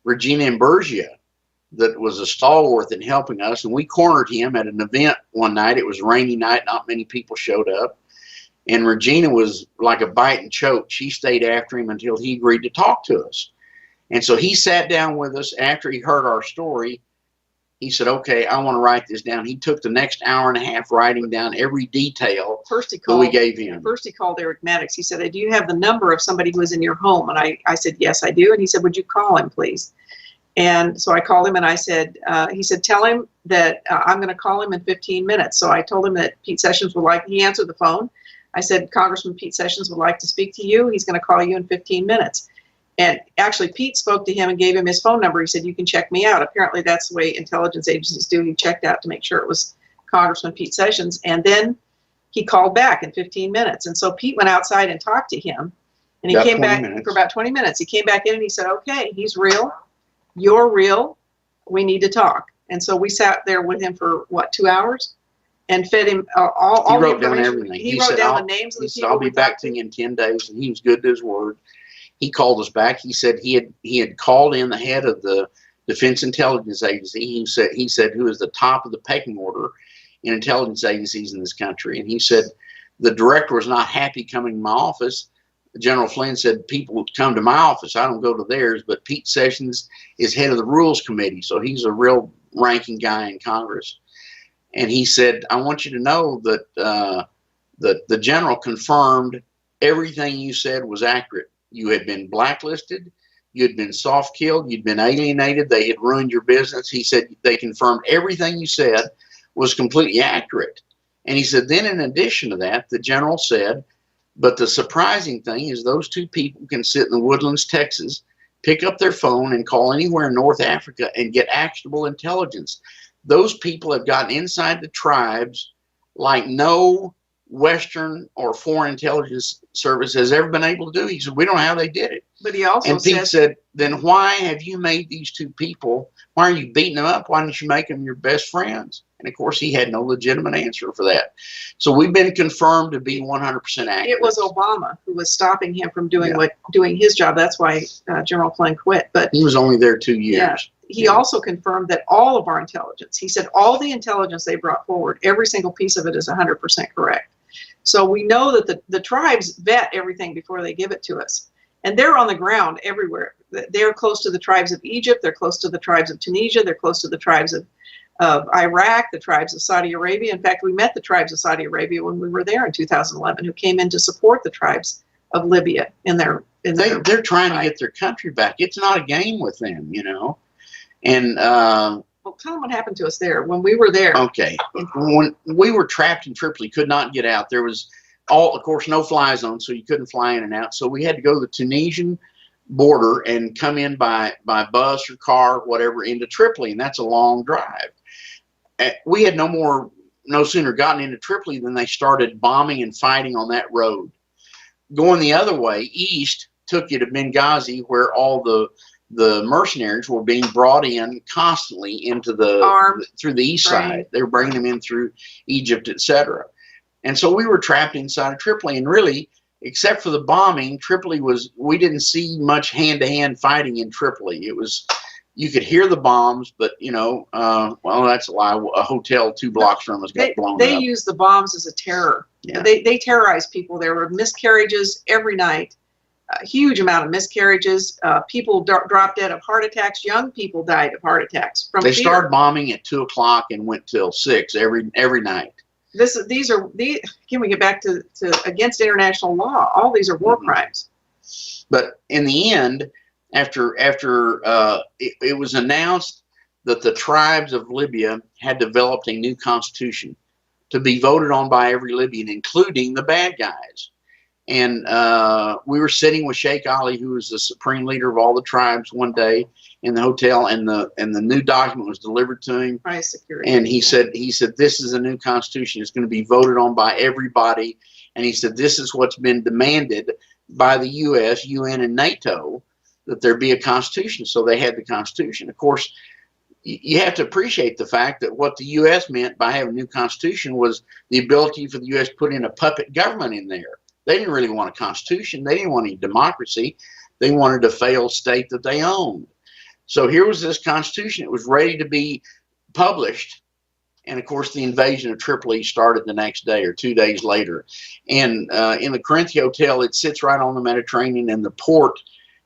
Speaker 2: Regina Imburgia that was a stalwart in helping us, and we cornered him at an event one night. It was a rainy night, not many people showed up, and Regina was like a bite and choke. She stayed after him until he agreed to talk to us. And so he sat down with us after he heard our story. He said, okay, I want to write this down. He took the next hour and a half writing down every detail that we gave him.
Speaker 3: First he called Eric Maddox. He said, do you have the number of somebody who was in your home? And I said, yes, I do. And he said, would you call him, please? And so I called him, and I said, he said, tell him that I'm going to call him in 15 minutes. So I told him that Pete Sessions would he answered the phone. I said, Congressman Pete Sessions would like to speak to you. He's going to call you in 15 minutes. And actually, Pete spoke to him and gave him his phone number. He said, you can check me out. Apparently, that's the way intelligence agencies do. He checked out to make sure it was Congressman Pete Sessions. And then he called back in 15 minutes. And so Pete went outside and talked to him. And he came back for about 20 minutes. He came back in and he said, okay, he's real. You're real. We need to talk. And so we sat there with him for, 2 hours? And fed him all
Speaker 2: he
Speaker 3: the
Speaker 2: wrote down
Speaker 3: information.
Speaker 2: everything.
Speaker 3: He wrote down the names of the people.
Speaker 2: I'll be back to you in 10 days. And he was good to his word. He called us back. He said he had called in the head of the Defense Intelligence Agency. He said who is the top of the pecking order in intelligence agencies in this country. And he said the director was not happy coming to my office. General Flynn said people would come to my office. I don't go to theirs. But Pete Sessions is head of the Rules Committee, so he's a real ranking guy in Congress. And he said, I want you to know that the general confirmed everything you said was accurate. You had been blacklisted. You had been soft killed. You'd been alienated. They had ruined your business. He said they confirmed everything you said was completely accurate. And he said, then in addition to that, the general said, but the surprising thing is those 2 people can sit in the Woodlands, Texas, pick up their phone and call anywhere in North Africa and get actionable intelligence. Those people have gotten inside the tribes like no Western or foreign intelligence service has ever been able to do. He said, we don't know how they did it.
Speaker 3: But he also
Speaker 2: Pete said, then why have you made these 2 people? Why are you beating them up? Why didn't you make them your best friends? And of course, he had no legitimate answer for that. So we've been confirmed to be 100% accurate.
Speaker 3: It was Obama who was stopping him from doing doing his job. That's why General Flynn quit. But
Speaker 2: he was only there 2 years.
Speaker 3: Yeah. He also confirmed that all of our intelligence, he said all the intelligence they brought forward, every single piece of it is 100% correct. So we know that the tribes vet everything before they give it to us. And they're on the ground everywhere. They're close to the tribes of Egypt. They're close to the tribes of Tunisia. They're close to the tribes of Iraq, the tribes of Saudi Arabia. In fact, we met the tribes of Saudi Arabia when we were there in 2011, who came in to support the tribes of Libya in their.
Speaker 2: They're trying to get their country back. It's not a game with them, you know. And
Speaker 3: well, tell them what happened to us there when we were there.
Speaker 2: Okay, when we were trapped in Tripoli, could not get out. There was of course, no fly zone, so you couldn't fly in and out. So we had to go to the Tunisian border and come in by bus or car, whatever, into Tripoli, and that's a long drive. We had no sooner gotten into Tripoli than they started bombing and fighting on that road. Going the other way, east, took you to Benghazi, where all the mercenaries were being brought in constantly into through the east side. They were bringing them in through Egypt, etc. And so we were trapped inside of Tripoli, and really, except for the bombing, we didn't see much hand-to-hand fighting in Tripoli. It was, you could hear the bombs, but, well, that's a lie. A hotel 2 blocks from us got blown up.
Speaker 3: They used the bombs as a terror. Yeah. They terrorized people. There were miscarriages every night, a huge amount of miscarriages. People dropped dead of heart attacks. Young people died of heart attacks from fear.
Speaker 2: They started bombing at 2 o'clock and went till 6 every night.
Speaker 3: Can we get back to against international law? All these are war crimes.
Speaker 2: But in the end, after it was announced that the tribes of Libya had developed a new constitution to be voted on by every Libyan, including the bad guys. And we were sitting with Sheikh Ali, who was the supreme leader of all the tribes, one day in the hotel, and the new document was delivered to him.
Speaker 3: Security.
Speaker 2: And he said, this is a new constitution. It's going to be voted on by everybody. And he said, this is what's been demanded by the U.S., UN, and NATO, that there be a constitution. So they had the constitution. Of course, you have to appreciate the fact that what the U.S. meant by having a new constitution was the ability for the U.S. to put in a puppet government in there. They didn't really want a constitution. They didn't want any democracy. They wanted a failed state that they owned. So here was this constitution. It was ready to be published. And of course, the invasion of Tripoli started the next day or 2 days later. And in the Corinthia Hotel, it sits right on the Mediterranean, and the port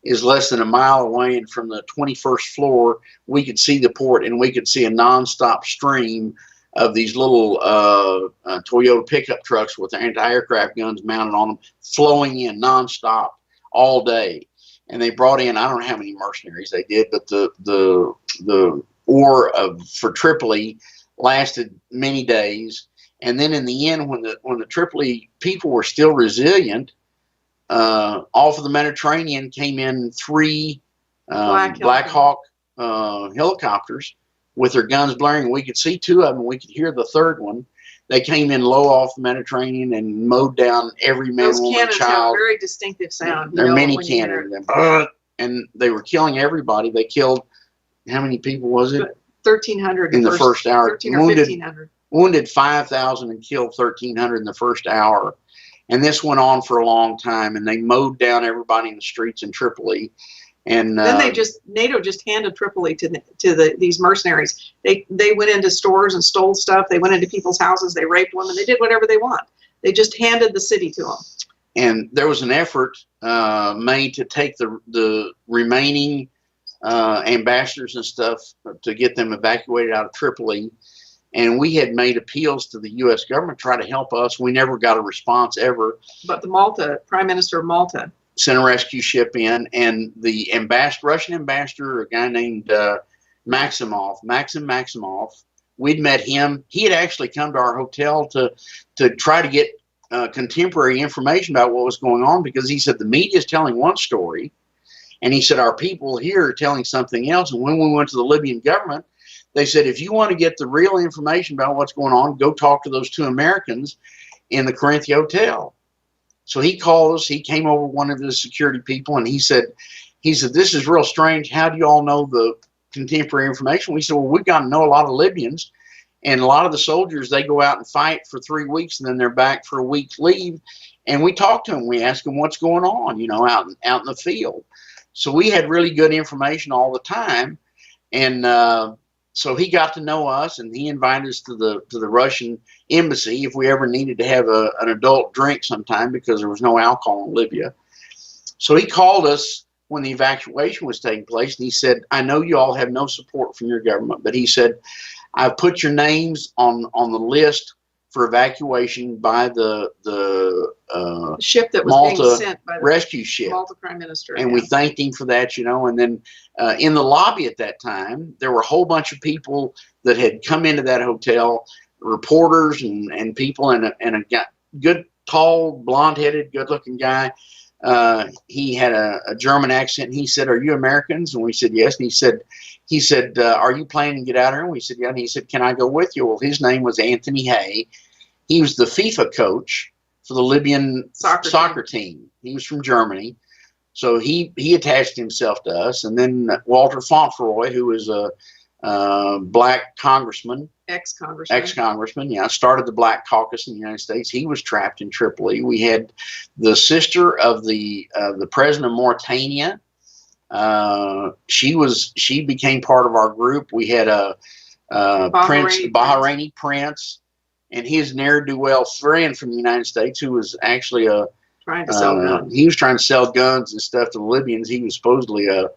Speaker 2: is less than a mile away. And from the 21st floor, we could see the port, and we could see a nonstop stream of these little Toyota pickup trucks with anti-aircraft guns mounted on them, flowing in nonstop all day. And they brought in, I don't know how many mercenaries they did, but the war for Tripoli lasted many days. And then in the end, when the Tripoli people were still resilient, off of the Mediterranean came in 3 Black Hawk helicopters with their guns blaring. We could see 2 of them. We could hear the 3rd one. They came in low off the Mediterranean and mowed down every man, woman, child.
Speaker 3: Those cannons have a very distinctive sound.
Speaker 2: There are many cannons. And they were killing everybody. They killed, how many people was it?
Speaker 3: 1,300
Speaker 2: in the first hour.
Speaker 3: 13 or 1,500.
Speaker 2: Wounded 5,000 and killed 1,300 in the first hour. And this went on for a long time, and they mowed down everybody in the streets in Tripoli. And
Speaker 3: then NATO just handed Tripoli to these mercenaries. They went into stores and stole stuff. They went into people's houses. They raped women. They did whatever they want. They just handed the city to them.
Speaker 2: And there was an effort made to take the remaining ambassadors and stuff to get them evacuated out of Tripoli. And we had made appeals to the U.S. government to try to help us. We never got a response ever.
Speaker 3: But the Prime Minister of Malta
Speaker 2: sent a rescue ship in, and the Russian ambassador, a guy named Maxim Maximov, we'd met him. He had actually come to our hotel to try to get contemporary information about what was going on, because he said the media is telling one story, and he said our people here are telling something else. And when we went to the Libyan government, they said, if you want to get the real information about what's going on, go talk to those 2 Americans in the Corinthia Hotel. So he called us. He came over, one of the security people, and he said, this is real strange. How do you all know the contemporary information? We said, well, we've got to know a lot of Libyans, and a lot of the soldiers, they go out and fight for 3 weeks, and then they're back for a week's leave. And we talk to them. We ask them what's going on, out in the field. So we had really good information all the time. And so he got to know us, and he invited us to the Russian embassy if we ever needed to have an adult drink sometime, because there was no alcohol in Libya. So he called us when the evacuation was taking place, and he said, I know you all have no support from your government, but he said, I've put your names on the list for evacuation by the
Speaker 3: ship that was
Speaker 2: Malta
Speaker 3: being sent by the
Speaker 2: rescue ship.
Speaker 3: Malta Prime Minister.
Speaker 2: And we thanked him for that, And then in the lobby at that time, there were a whole bunch of people that had come into that hotel, reporters and people, and a good, tall, blonde-headed, good-looking guy. He had a German accent. And he said, "Are you Americans?" And we said, "Yes." And he said, "Are you planning to get out here?" And we said, "Yeah." And he said, "Can I go with you?" Well, his name was Anthony Hay. He was the FIFA coach for the Libyan soccer team. He was from Germany. So he attached himself to us. And then Walter Fauntleroy, who was a black congressman, ex-congressman, started the Black Caucus in the United States. He was trapped in Tripoli. We had the sister of the president of Mauritania. She became part of our group. We had a Bahraini prince, and his ne'er-do-well friend from the United States, who was actually
Speaker 3: trying to sell guns.
Speaker 2: He was trying to sell guns and stuff to the Libyans. He was supposedly a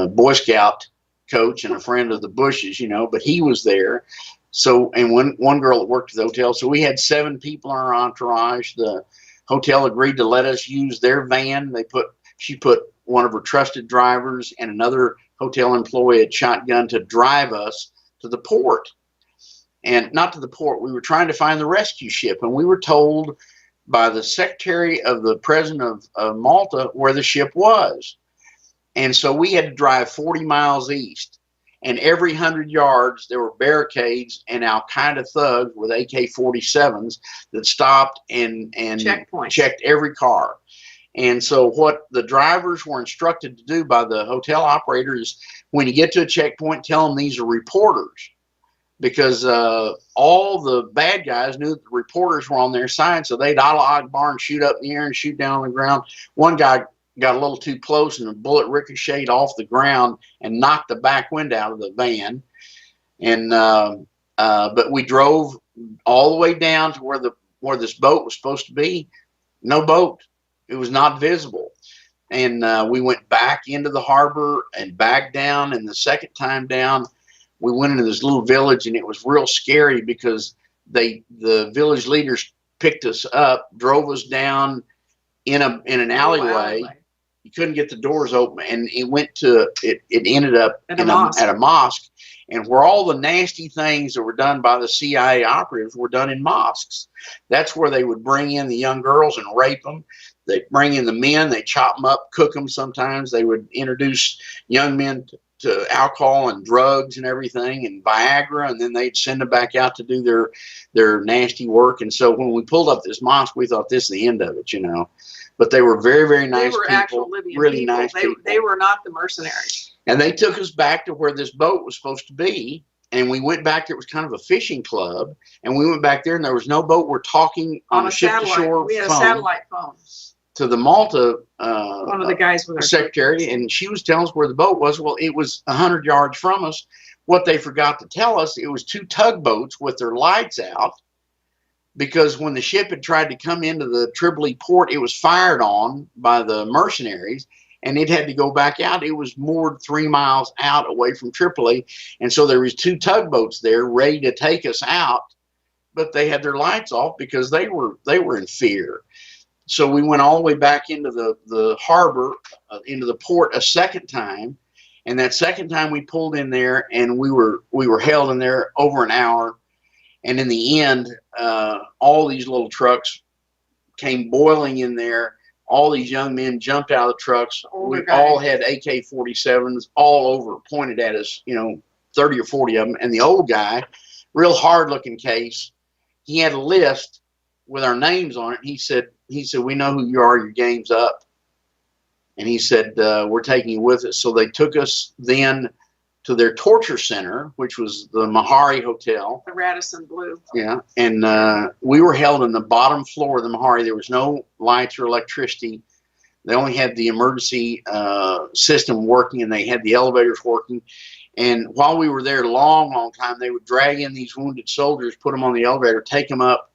Speaker 2: Boy Scout coach and a friend of the Bushes, but he was there. So, and one girl that worked at the hotel. So we had 7 people in our entourage. The hotel agreed to let us use their van. She put one of her trusted drivers and another hotel employee had shotgun to drive us to the port. And not to the port, we were trying to find the rescue ship, and we were told by the secretary of the president of Malta where the ship was. And so we had to drive 40 miles east, and every 100 yards there were barricades and Al-Qaeda thugs with AK-47s that stopped and checked every car. And so what the drivers were instructed to do by the hotel operator is, when you get to a checkpoint, tell them these are reporters, because all the bad guys knew that the reporters were on their side, so they'd Allah Akbar and shoot up in the air and shoot down on the ground. One guy got a little too close, and a bullet ricocheted off the ground and knocked the back window out of the van. And but we drove all the way down to where this boat was supposed to be. No boat. It was not visible. And we went back into the harbor and back down. And the second time down, we went into this little village, and it was real scary because the village leaders picked us up, drove us down in an alleyway. You couldn't get the doors open, and it ended up at a mosque. And where all the nasty things that were done by the CIA operatives were done in mosques. That's where they would bring in the young girls and rape them. They'd bring in the men, they chop them up, cook them sometimes. They would introduce young men to alcohol and drugs and everything and Viagra, and then they'd send them back out to do their nasty work. And so when we pulled up this mosque, we thought this is the end of it, you know. But they were very, very nice people. They were actual Libyan really people. Nice people.
Speaker 3: They were not the mercenaries.
Speaker 2: And they took us back to where this boat was supposed to be. And we went back there. It was kind of a fishing club. And we went back there, and there was no boat. We're talking on a ship-to-shore phone.
Speaker 3: We had a satellite phone.
Speaker 2: To the Malta
Speaker 3: one of the guys with
Speaker 2: secretary, and she was telling us where the boat was. Well, it was 100 yards from us. What they forgot to tell us, it was two tugboats with their lights out, because when the ship had tried to come into the Tripoli port, it was fired on by the mercenaries, and it had to go back out. It was moored 3 miles out away from Tripoli, and so there was two tugboats there ready to take us out, but they had their lights off because they were in fear. So we went all the way back into the harbor, into the port a second time, and that second time we pulled in there, and we were held in there over an hour. And in the end, all these little trucks came boiling in there. All these young men jumped out of the trucks. We all had AK-47s all over, pointed at us, 30 or 40 of them. And the old guy, real hard-looking case, he had a list with our names on it. He said, we know who you are. Your game's up. And he said, we're taking you with us. So they took us then to their torture center, which was the Mahari Hotel.
Speaker 3: The Radisson Blue.
Speaker 2: Yeah. And we were held in the bottom floor of the Mahari. There was no lights or electricity. They only had the emergency system working, and they had the elevators working. And while we were there a long, long time, they would drag in these wounded soldiers, put them on the elevator, take them up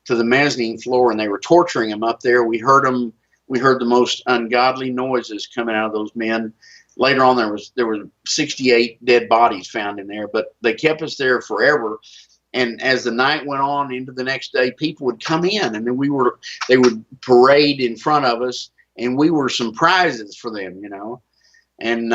Speaker 2: to the mezzanine floor, and they were torturing them up there. We heard them. We heard the most ungodly noises coming out of those men. Later on, there were 68 dead bodies found in there, but they kept us there forever. And as the night went on into the next day, people would come in, and then they would parade in front of us, and we were some prizes for them, And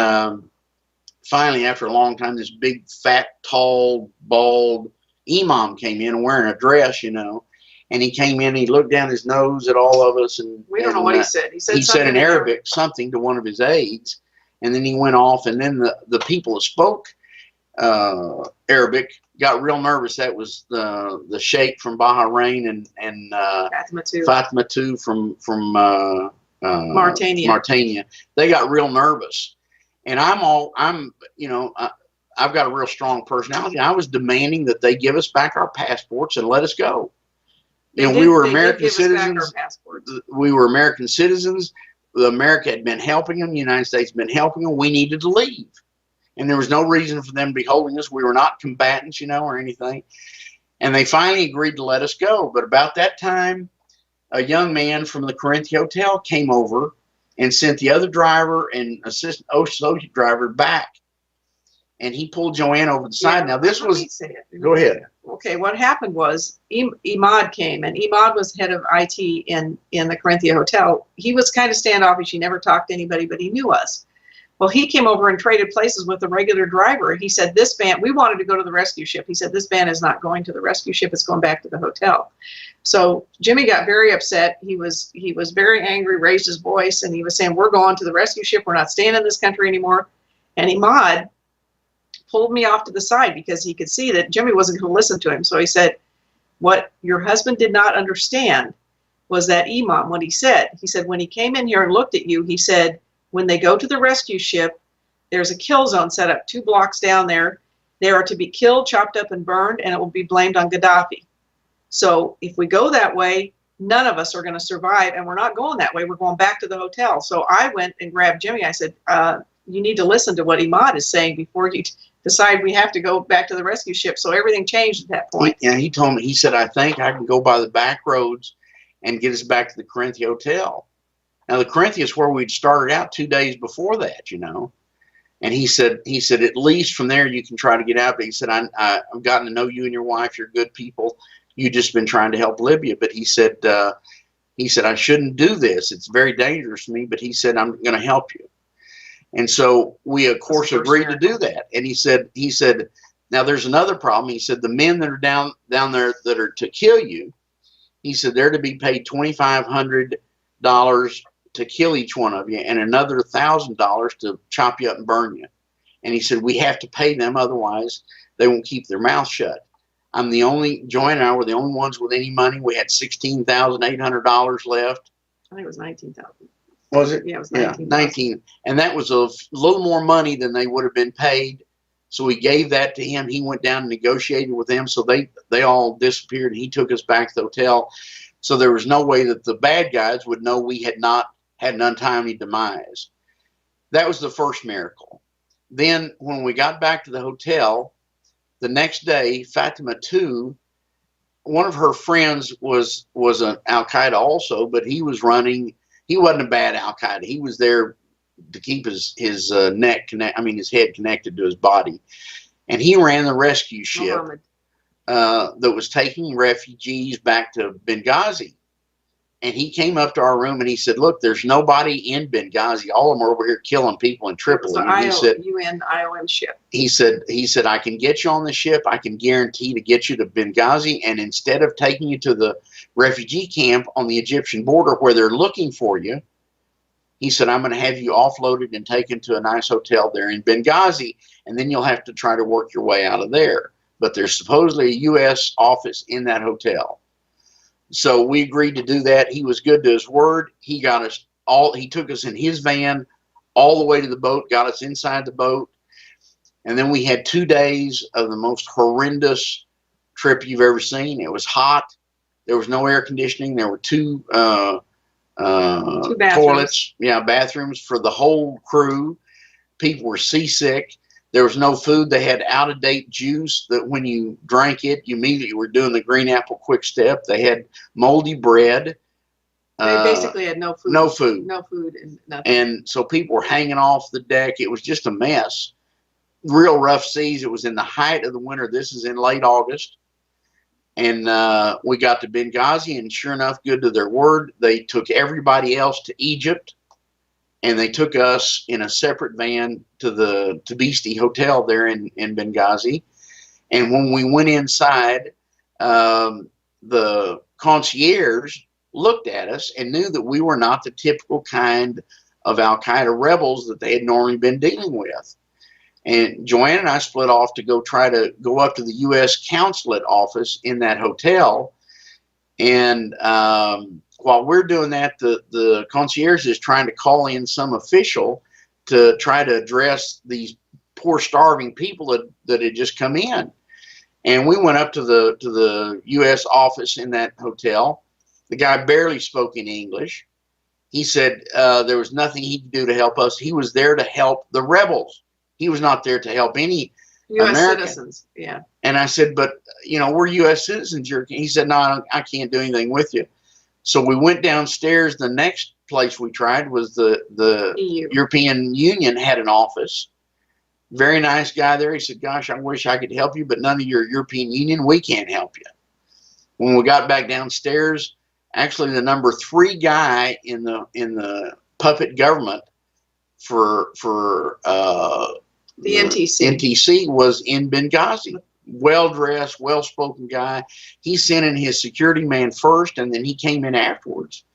Speaker 2: finally, after a long time, this big, fat, tall, bald imam came in wearing a dress, And he came in, he looked down his nose at all of us. And
Speaker 3: we don't know what he said. He
Speaker 2: said in Arabic something to one of his aides. And then he went off, and then the people that spoke Arabic got real nervous. That was the Sheikh from Bahrain and Fatima too from Mauritania. They got real nervous, and I've got a real strong personality. I was demanding that they give us back our passports and let us go. We were American citizens. We were American citizens. America had been helping them. The United States had been helping them. We needed to leave. And there was no reason for them to be holding us. We were not combatants, or anything. And they finally agreed to let us go. But about that time, a young man from the Corinthia Hotel came over and sent the other driver and associate driver back. And he pulled Joanne over the side. Now, this was... Go ahead.
Speaker 3: Okay, what happened was Imad came, and Imad was head of IT in the Corinthia Hotel. He was kind of standoffish. He never talked to anybody, but he knew us. Well, he came over and traded places with the regular driver. He said, this van, we wanted to go to the rescue ship. He said, this van is not going to the rescue ship. It's going back to the hotel. So Jimmy got very upset. He was very angry, raised his voice, and he was saying, we're going to the rescue ship. We're not staying in this country anymore. And Imad pulled me off to the side because he could see that Jimmy wasn't going to listen to him. So he said, what your husband did not understand was that Imam, what he said, when he came in here and looked at you, he said, when they go to the rescue ship, there's a kill zone set up 2 blocks down there. They are to be killed, chopped up, and burned, and it will be blamed on Gaddafi. So if we go that way, none of us are going to survive, and we're not going that way. We're going back to the hotel. So I went and grabbed Jimmy. I said, you need to listen to what Imad is saying before you decide we have to go back to the rescue ship. So everything changed at that point.
Speaker 2: Yeah, he told me, he said, I think I can go by the back roads and get us back to the Corinthia Hotel. Now, the Corinthia is where we'd started out 2 days before that, you know. And he said, at least from there you can try to get out. But he said, I've gotten to know you and your wife. You're good people. You've just been trying to help Libya. But he said, I shouldn't do this. It's very dangerous for me. But he said, I'm going to help you. And so we, of course, agreed to do that. And he said, now there's another problem. He said, the men that are down there that are to kill you, he said, they're to be paid $2,500 to kill each one of you and another $1,000 to chop you up and burn you. And he said, we have to pay them. Otherwise, they won't keep their mouth shut. Joanne and I were the only ones with any money. We had $16,800 left.
Speaker 3: I think it was 19,000.
Speaker 2: Was it?
Speaker 3: Yeah, it was 19.
Speaker 2: Yeah, 19. And that was a little more money than they would have been paid. So we gave that to him. He went down and negotiated with them. So they all disappeared. And he took us back to the hotel. So there was no way that the bad guys would know we had not had an untimely demise. That was the first miracle. Then when we got back to the hotel, the next day, Fatima too, one of her friends was an Al-Qaeda also, but he was running. He wasn't a bad Al-Qaeda. He was there to keep his head connected to his body. And he ran the rescue ship that was taking refugees back to Benghazi. And he came up to our room and he said, look, there's nobody in Benghazi. All of them are over here killing people in Tripoli.
Speaker 3: And he said, UN IOM ship.
Speaker 2: He said, I can get you on the ship. I can guarantee to get you to Benghazi. And instead of taking you to the refugee camp on the Egyptian border where they're looking for you, he said, I'm going to have you offloaded and taken to a nice hotel there in Benghazi. And then you'll have to try to work your way out of there. But there's supposedly a U.S. office in that hotel. So we agreed to do that. He was good to his word. He got us all. He took us in his van all the way to the boat, got us inside the boat. And then we had 2 days of the most horrendous trip you've ever seen. It was hot. There was no air conditioning. There were two toilets, bathrooms for the whole crew. People were seasick. There was no food. They had out-of-date juice that when you drank it, you immediately were doing the green apple quick step. They had moldy bread.
Speaker 3: They basically had no food.
Speaker 2: No food.
Speaker 3: No food and nothing.
Speaker 2: And so people were hanging off the deck. It was just a mess. Real rough seas. It was in the height of the winter. This is in late August. And we got to Benghazi, and sure enough, good to their word, they took everybody else to Egypt. And they took us in a separate van to the Tabisi Hotel there in Benghazi. And when we went inside, the concierge looked at us and knew that we were not the typical kind of Al-Qaeda rebels that they had normally been dealing with. And Joanne and I split off to go try to go up to the U.S. consulate office in that hotel. And while we're doing that, the concierge is trying to call in some official to try to address these poor starving people that had just come in. And we went up to the U.S. office in that hotel. The guy barely spoke in English. He said there was nothing he could do to help us. He was there to help the rebels. He was not there to help any
Speaker 3: U.S.
Speaker 2: American.
Speaker 3: citizens. Yeah.
Speaker 2: And I said, but, we're U.S. citizens. He said, no, I can't do anything with you. So we went downstairs. The next place we tried was the
Speaker 3: EU.
Speaker 2: European Union had an office. Very nice guy there. He said, gosh, I wish I could help you, but none of your European Union, we can't help you. When we got back downstairs, actually the number 3 guy in the puppet government
Speaker 3: the NTC.
Speaker 2: NTC was in Benghazi. Well-dressed, well-spoken guy. He sent in his security man first, and then he came in afterwards.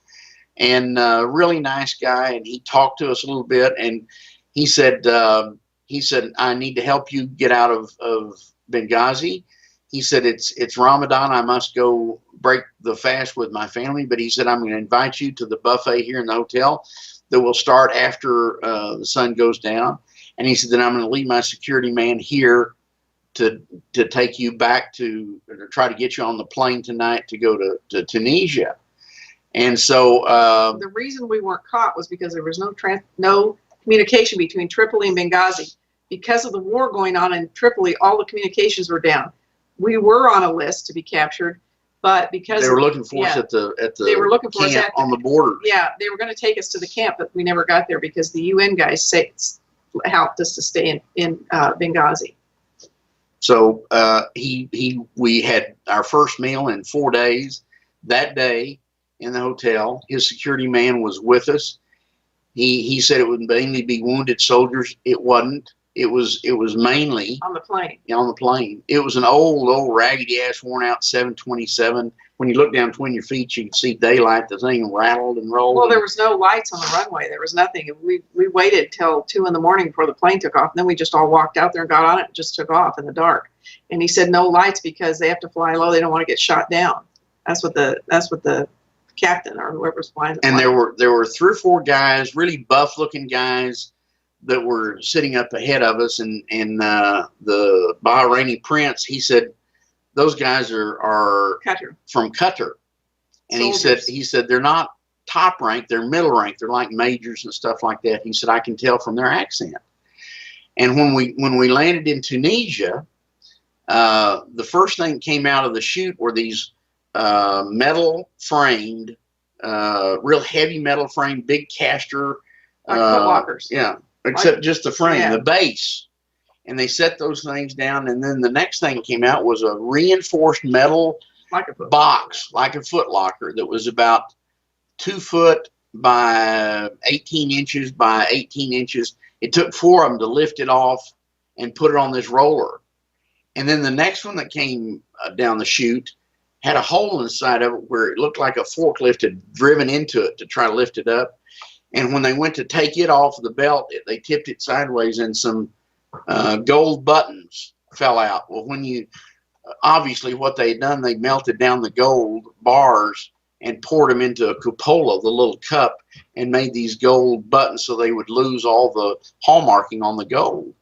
Speaker 2: And really nice guy, and he talked to us a little bit, and he said, I need to help you get out of Benghazi. He said, it's Ramadan. I must go break the fast with my family. But he said, I'm going to invite you to the buffet here in the hotel that will start after the sun goes down. And he said, then I'm going to leave my security man here to take you back to try to get you on the plane tonight to go to Tunisia. And so
Speaker 3: the reason we weren't caught was because there was no communication between Tripoli and Benghazi. Because of the war going on in Tripoli, all the communications were down. We were on a list to be captured, but because
Speaker 2: they were looking for us at the
Speaker 3: they were looking for
Speaker 2: camp
Speaker 3: us
Speaker 2: on the border.
Speaker 3: Yeah, they were going to take us to the camp, but we never got there because the UN guys helped us to stay in Benghazi.
Speaker 2: So we had our first meal in 4 days. That day in the hotel, his security man was with us. He said it would mainly be wounded soldiers. It wasn't. It was mainly
Speaker 3: on the plane.
Speaker 2: On the plane. It was an old raggedy ass, worn out 727. When you look down between your feet, you could see daylight. The thing rattled and rolled.
Speaker 3: Well, there was no lights on the runway. There was nothing. We waited till 2 in the morning before the plane took off. And then we just all walked out there and got on it and just took off in the dark. And he said no lights because they have to fly low. They don't want to get shot down. That's what the captain or whoever's flying the plane.
Speaker 2: And there were 3 or 4 guys, really buff looking guys, that were sitting up ahead of us, and the Bahraini prince, he said, those guys are
Speaker 3: Qatar.
Speaker 2: From Qatar. And
Speaker 3: Soldiers.
Speaker 2: he said they're not top rank, they're middle rank, they're like majors and stuff like that. He said, I can tell from their accent. And when we landed in Tunisia, the first thing that came out of the chute were these metal framed, real heavy metal framed, big caster,
Speaker 3: Like footlockers.
Speaker 2: Yeah. Except just the frame,
Speaker 3: Yeah.
Speaker 2: the base. And they set those things down. And then the next thing that came out was a reinforced metal box, like a footlocker, that was about 2 foot by 18 inches by 18 inches. It took 4 of them to lift it off and put it on this roller. And then the next one that came down the chute had a hole inside of it where it looked like a forklift had driven into it to try to lift it up. And when they went to take it off the belt, they tipped it sideways, and some gold buttons fell out. Well, obviously what they had done, they melted down the gold bars and poured them into a cupola, the little cup, and made these gold buttons so they would lose all the hallmarking on the gold.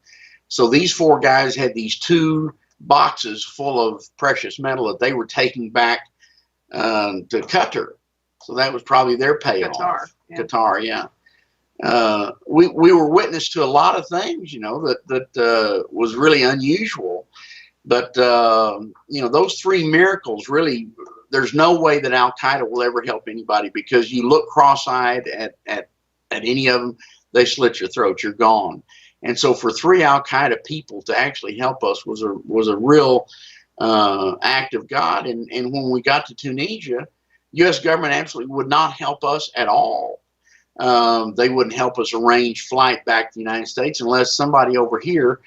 Speaker 2: So these 4 guys had these 2 boxes full of precious metal that they were taking back to Qatar. So that was probably their payoff. Qatar, yeah. We were witness to a lot of things, that was really unusual. But, those 3 miracles really, there's no way that Al-Qaeda will ever help anybody, because you look cross-eyed at any of them, they slit your throat, you're gone. And so for 3 Al-Qaeda people to actually help us was a real act of God. And when we got to Tunisia, U.S. government absolutely would not help us at all. They wouldn't help us arrange flight back to the United States unless somebody over here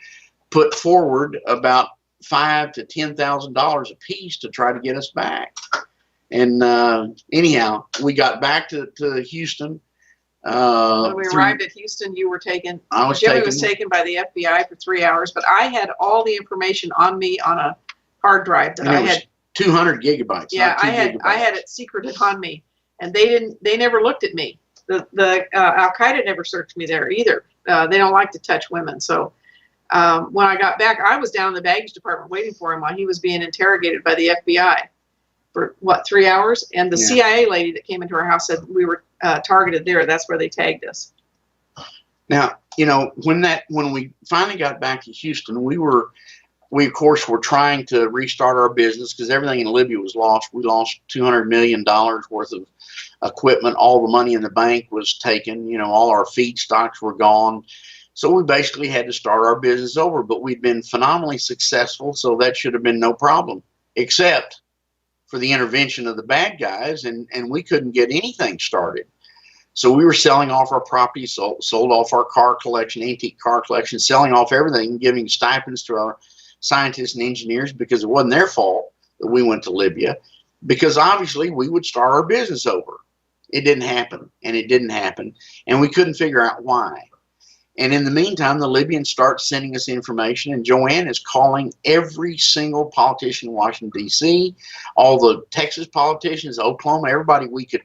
Speaker 2: put forward about $5,000 to $10,000 a piece to try to get us back. And anyhow, we got back to Houston.
Speaker 3: When we arrived at Houston, you were taken. Jimmy was taken by the FBI for 3 hours, but I had all the information on me on a hard drive that I had. 200
Speaker 2: gigabytes.
Speaker 3: Yeah, I had it secreted on me, and they never looked at me. The Al-Qaeda never searched me there either. They don't like to touch women. So when I got back, I was down in the baggage department waiting for him while he was being interrogated by the FBI for 3 hours. And the CIA lady that came into our house said we were targeted there. That's where they tagged us.
Speaker 2: Now, when we finally got back to Houston, we of course were trying to restart our business because everything in Libya was lost. We lost $200 million worth of equipment. All the money in the bank was taken. All our feedstocks were gone. So we basically had to start our business over, but we'd been phenomenally successful. So that should have been no problem, except for the intervention of the bad guys. And we couldn't get anything started. So we were selling off our property, sold off our car collection, antique car collection, selling off everything, giving stipends to our scientists and engineers because it wasn't their fault that we went to Libya, because obviously we would start our business over. It didn't happen, and it didn't happen, and we couldn't figure out why. And in the meantime, the Libyans start sending us information, and Joanne is calling every single politician in Washington, D.C., all the Texas politicians, Oklahoma, everybody we could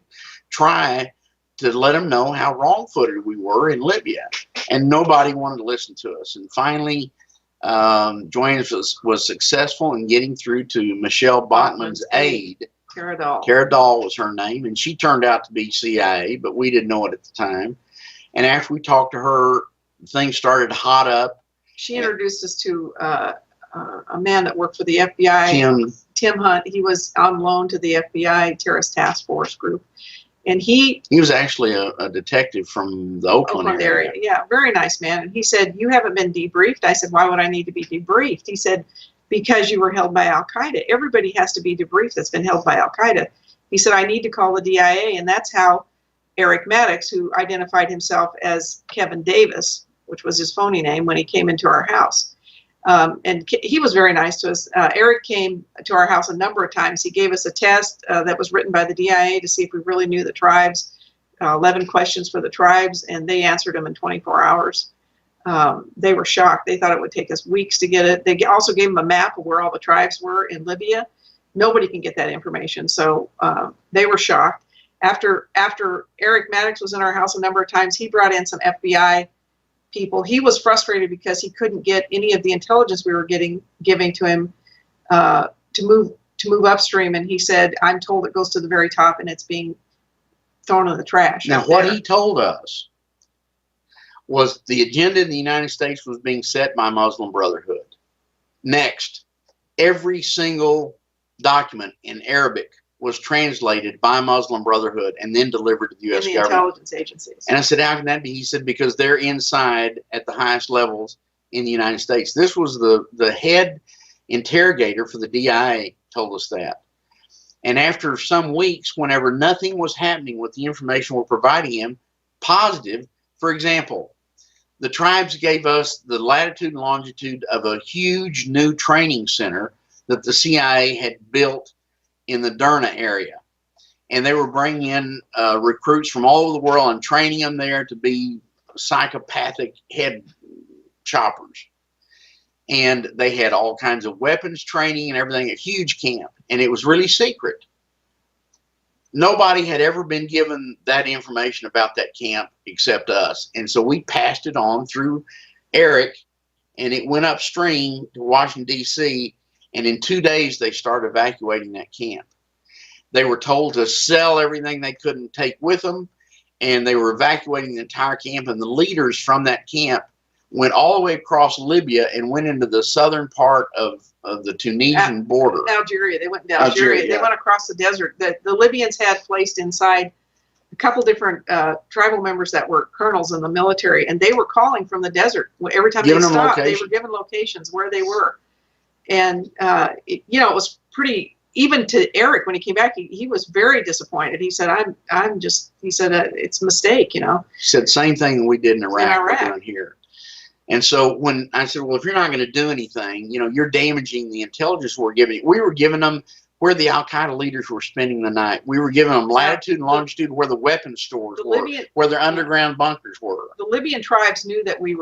Speaker 2: try to let them know how wrong-footed we were in Libya. And nobody wanted to listen to us. And finally, Joanne was successful in getting through to Michelle Bachmann's aide.
Speaker 3: Tara Dahl.
Speaker 2: Tara Dahl was her name, and she turned out to be CIA, but we didn't know it at the time. And after we talked to her, things started to hot up.
Speaker 3: She introduced us to a man that worked for the FBI, Tim Hunt. He was on loan to the FBI Terrorist Task Force Group. And he
Speaker 2: was actually a detective from the Oakland area.
Speaker 3: Yeah, very nice man. And he said, "You haven't been debriefed." I said, "Why would I need to be debriefed?" He said, "Because you were held by Al-Qaeda. Everybody has to be debriefed that's been held by Al-Qaeda." He said, "I need to call the DIA." And that's how Eric Maddox, who identified himself as Kevin Davis, which was his phony name, when he came into our house. And he was very nice to us. Eric came to our house a number of times. He gave us a test that was written by the DIA to see if we really knew the tribes, 11 questions for the tribes, and they answered them in 24 hours. They were shocked. They thought it would take us weeks to get it. They also gave them a map of where all the tribes were in Libya. Nobody can get that information. So they were shocked. After Eric Maddox was in our house a number of times, he brought in some FBI people. He was frustrated because he couldn't get any of the intelligence we were giving to him to move upstream. And he said, "I'm told it goes to the very top and it's being thrown in the trash."
Speaker 2: Now, what he told us was the agenda in the United States was being set by Muslim Brotherhood. Next, every single document in Arabic was translated by Muslim Brotherhood and then delivered to the U.S. government.
Speaker 3: Intelligence agencies.
Speaker 2: And I said, "How can that be?" He said, "Because they're inside at the highest levels in the United States." This was the head interrogator for the DIA told us that. And after some weeks, whenever nothing was happening with the information we're providing him, positive, for example, the tribes gave us the latitude and longitude of a huge new training center that the CIA had built in the Derna area. And they were bringing in recruits from all over the world and training them there to be psychopathic head choppers. And they had all kinds of weapons training and everything, a huge camp. And it was really secret. Nobody had ever been given that information about that camp except us. And so we passed it on through Eric, and it went upstream to Washington, D.C., and in 2 days, they started evacuating that camp. They were told to sell everything they couldn't take with them, and they were evacuating the entire camp. And the leaders from that camp went all the way across Libya and went into the southern part of the Tunisian border.
Speaker 3: Algeria. They went into Algeria. They went across the desert. The Libyans had placed inside a couple different tribal members that were colonels in the military, and they were calling from the desert. Every time they stopped, they were given locations where they were. And, it was pretty, even to Eric, when he came back, he was very disappointed. He said, it's a mistake, He
Speaker 2: said, same thing we did in Iraq. We're doing here. And so when I said, well, if you're not going to do anything, you're damaging the intelligence we're giving. We were giving them where the Al-Qaeda leaders were spending the night. We were giving them latitude and longitude where the weapons stores were, where their underground bunkers were.
Speaker 3: The Libyan tribes knew that we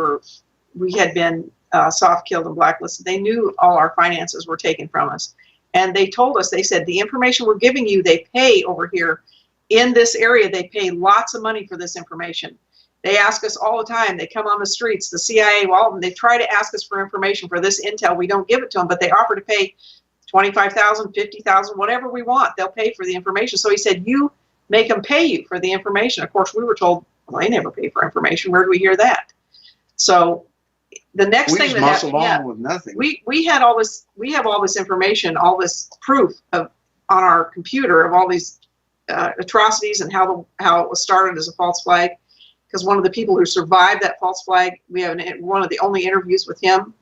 Speaker 3: had been soft killed and blacklisted. They knew all our finances were taken from us. And they told us, they said, the information we're giving you, they pay over here in this area. They pay lots of money for this information. They ask us all the time. They come on the streets, the CIA, all of them, they try to ask us for information for this intel. We don't give it to them, but they offer to pay $25,000, $50,000, whatever we want. They'll pay for the information. So he said, you make them pay you for the information. Of course, we were told, well, they never pay for information. Where do we hear that? So the next thing that happened,
Speaker 2: with nothing.
Speaker 3: We have all this information, all this proof on our computer of all these atrocities and how it was started as a false flag. Because one of the people who survived that false flag, we have one of the only interviews with him.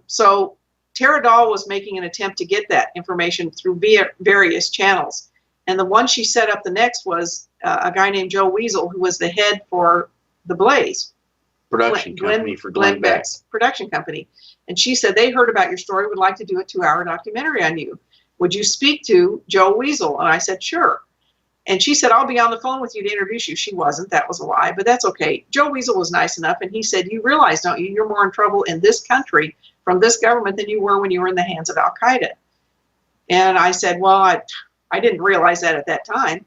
Speaker 3: So Tara Dahl was making an attempt to get that information through via various channels. And the one she set up the next was a guy named Joe Weasel, who was the head for the Blaze
Speaker 2: Production company for Glenn Beck.
Speaker 3: Beck's production company. And she said, they heard about your story, would like to do a 2-hour documentary on you. Would you speak to Joe Weasel? And I said, sure. And she said, I'll be on the phone with you to introduce you. She wasn't. That was a lie, but that's okay. Joe Weasel was nice enough. And he said, you realize, don't you, you're more in trouble in this country from this government than you were when you were in the hands of Al-Qaeda. And I said, well, I didn't realize that at that time.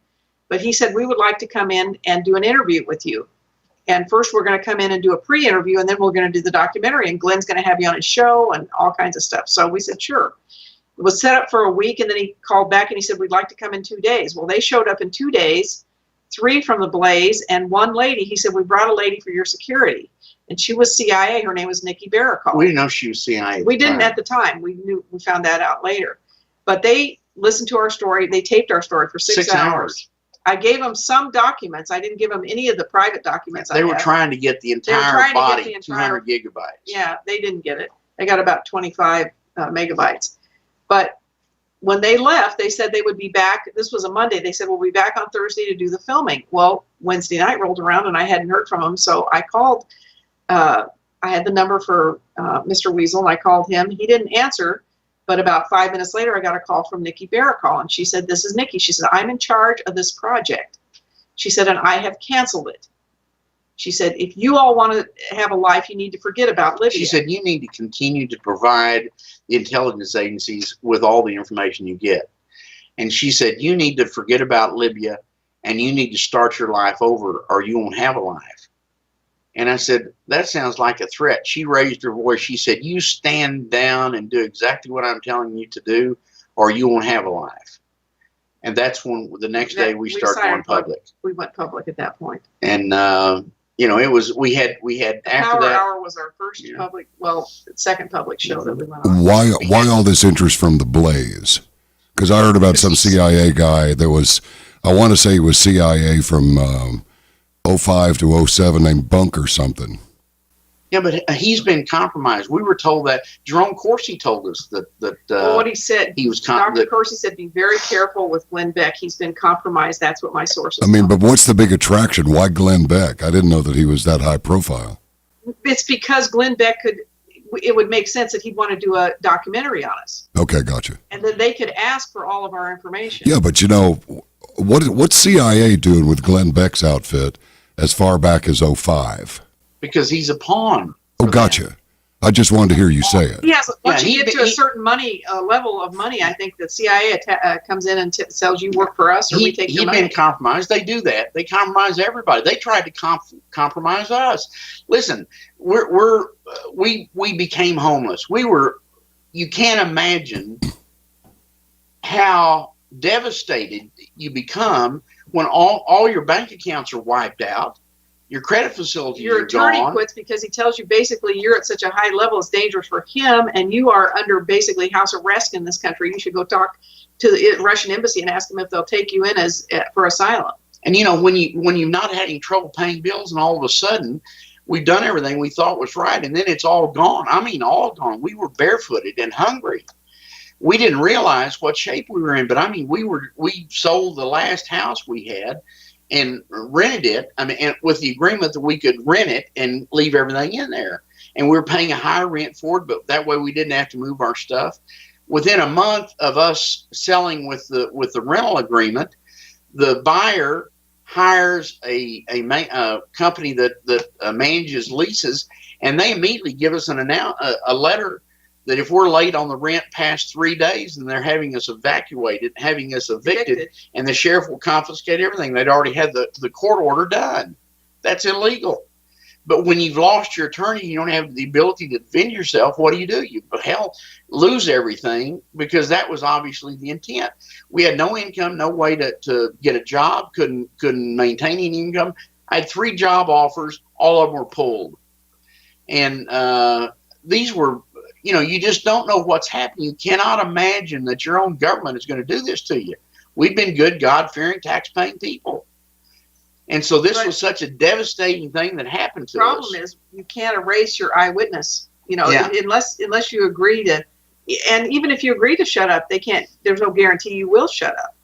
Speaker 3: But he said, we would like to come in and do an interview with you. And first we're going to come in and do a pre-interview, and then we're going to do the documentary, and Glenn's going to have you on his show and all kinds of stuff. So we said, sure. It was set up for a week, and then he called back and he said, we'd like to come in 2 days. Well, they showed up in 2 days, 3 from the Blaze and 1 lady. He said, we brought a lady for your security. And she was CIA. Her name was Nikki Barracol.
Speaker 2: We didn't know she was CIA.
Speaker 3: We didn't at the time. We found that out later. But they listened to our story. They taped our story for 6 hours. I gave them some documents. I didn't give them any of the private documents.
Speaker 2: They were trying to get the entire body, 200 gigabytes.
Speaker 3: Yeah, they didn't get it. They got about 25 megabytes. But when they left, they said they would be back. This was a Monday. They said, we'll be back on Thursday to do the filming. Well, Wednesday night rolled around and I hadn't heard from them. So I called. I had the number for Mr. Weasel, and I called him. He didn't answer. But about 5 minutes later, I got a call from Nikki Barracol, and she said, this is Nikki. She said, I'm in charge of this project. She said, and I have canceled it. She said, if you all want to have a life, you need to forget about Libya.
Speaker 2: She said, you need to continue to provide the intelligence agencies with all the information you get. And she said, you need to forget about Libya, and you need to start your life over, or you won't have a life. And I said, that sounds like a threat. She raised her voice. She said, you stand down and do exactly what I'm telling you to do, or you won't have a life. And that's when the next day we started going public.
Speaker 3: We went public at that point.
Speaker 2: And, it was, we had after
Speaker 3: Power
Speaker 2: that.
Speaker 3: Hour was our first public, second public show that we went on.
Speaker 1: Why all this interest from the Blaze? Because I heard about some CIA guy that was, I want to say he was CIA from 05 to 07 named Bunk or something.
Speaker 2: Yeah, but he's been compromised. We were told that. Jerome Corsi told us that
Speaker 3: what he said,
Speaker 2: he was
Speaker 3: Dr. Corsi said, be very careful with Glenn Beck. He's been compromised. That's what my sources
Speaker 1: but what's the big attraction? Why Glenn Beck? I didn't know that he was that high profile.
Speaker 3: It's because Glenn Beck it would make sense that he'd want to do a documentary on us.
Speaker 1: Okay, gotcha.
Speaker 3: And then they could ask for all of our information.
Speaker 1: Yeah, but what's CIA doing with Glenn Beck's outfit as far back as 05?
Speaker 2: Because he's a pawn.
Speaker 1: Oh, gotcha. I just wanted to hear you say it.
Speaker 3: Yes, once you get to a certain level of money, I think the CIA comes in and tells you work for us, or we take your money.
Speaker 2: He'd been compromised. They do that. They compromise everybody. They tried to compromise us. Listen, we became homeless. You can't imagine how devastated you become when all your bank accounts are wiped out. Your credit facility,
Speaker 3: your attorney quits because he tells you basically you're at such a high level, it's dangerous for him, and you are under basically house arrest in this country. You should go talk to the Russian embassy and ask them if they'll take you in for asylum.
Speaker 2: And when you're not having trouble paying bills, and all of a sudden we've done everything we thought was right, and then it's all gone. I mean, all gone. We were barefooted and hungry. We didn't realize what shape we were in, but I mean, we sold the last house we had and rented it. I mean, and with the agreement that we could rent it and leave everything in there. And we were paying a higher rent for it, but that way we didn't have to move our stuff. Within a month of us selling with the rental agreement, the buyer hires a company that manages leases, and they immediately give us a letter that if we're late on the rent past 3 days, then they're having us evicted, and the sheriff will confiscate everything. They'd already had the court order done. That's illegal. But when you've lost your attorney, you don't have the ability to defend yourself. What do? You lose everything, because that was obviously the intent. We had no income, no way to get a job, couldn't maintain any income. I had 3 job offers, all of them were pulled. And these were, you just don't know what's happening. You cannot imagine that your own government is going to do this to you. We've been good, God-fearing, tax-paying people. And so this was such a devastating thing that happened to us.
Speaker 3: The problem is you can't erase your eyewitness, unless you agree to and even if you agree to shut up, they can't. There's no guarantee you will shut up.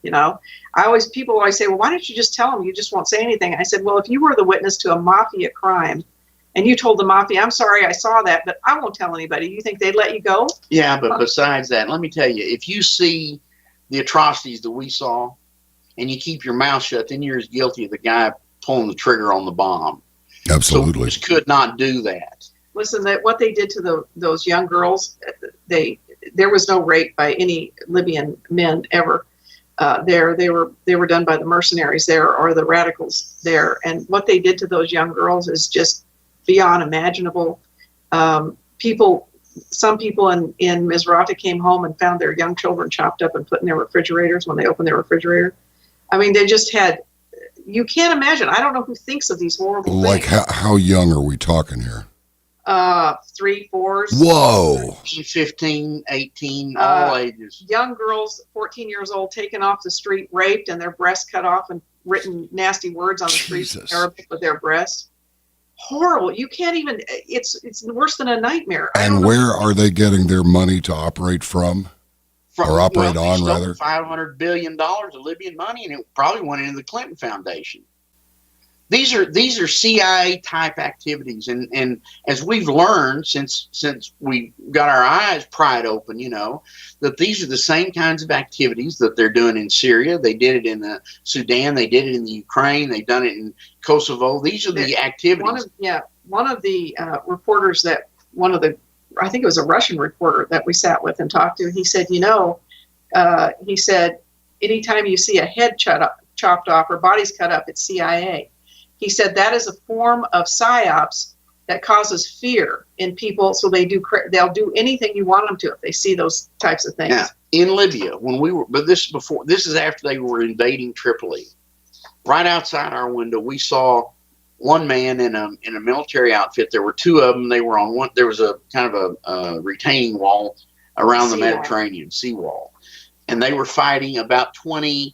Speaker 3: People always say, well, why don't you just tell them? You just won't say anything. And I said, well, if you were the witness to a mafia crime, and you told the mafia, I'm sorry, I saw that, but I won't tell anybody, you think they'd let you go?
Speaker 2: Yeah, but besides that, let me tell you, if you see the atrocities that we saw, and you keep your mouth shut, then you're as guilty of the guy pulling the trigger on the bomb.
Speaker 1: Absolutely.
Speaker 2: So we just could not do that.
Speaker 3: Listen, what they did to those young girls, there was no rape by any Libyan men ever. They were done by the mercenaries there or the radicals there, and what they did to those young girls is just beyond imaginable. Some people in Misrata came home and found their young children chopped up and put in their refrigerators when they opened their refrigerator. I mean, they just had. You can't imagine. I don't know who thinks of these horrible things.
Speaker 1: Like how young are we talking here?
Speaker 3: 3, 4s.
Speaker 1: Whoa.
Speaker 2: 15, 18, all ages.
Speaker 3: Young girls, 14 years old, taken off the street, raped, and their breasts cut off and written nasty words on the street in Arabic with their breasts. Horrible. You can't even. It's worse than a nightmare.
Speaker 1: And where are they getting their money to operate from? Or operate on, rather?
Speaker 2: $500 billion of Libyan money, and it probably went into the Clinton Foundation. These are CIA type activities, and as we've learned since we got our eyes pried open, that these are the same kinds of activities that they're doing in Syria. They did it in the Sudan. They did it in the Ukraine. They've done it in Kosovo. These are the activities.
Speaker 3: One of the reporters I think it was a Russian reporter that we sat with and talked to. He said, anytime you see a head chopped off or bodies cut up, it's CIA. He said that is a form of psyops that causes fear in people, so they'll do anything you want them to if they see those types of things.
Speaker 2: Yeah. In Libya, this is after they were invading Tripoli. Right outside our window, we saw one man in a military outfit. There were two of them. They were on one. There was a kind of a retaining wall around the Mediterranean seawall, and they were fighting about 20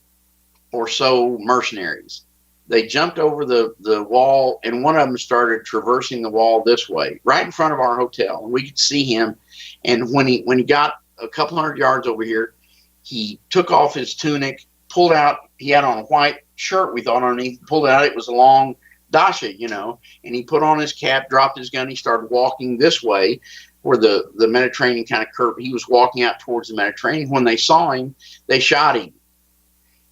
Speaker 2: or so mercenaries. They jumped over the wall, and one of them started traversing the wall this way, right in front of our hotel, and we could see him. And when he got a couple hundred yards over here, he took off his tunic, pulled out. He had on a white shirt, we thought, underneath. Pulled it out. It was a long dasha, and he put on his cap, dropped his gun. He started walking this way where the Mediterranean kind of curved. He was walking out towards the Mediterranean. When they saw him, they shot him.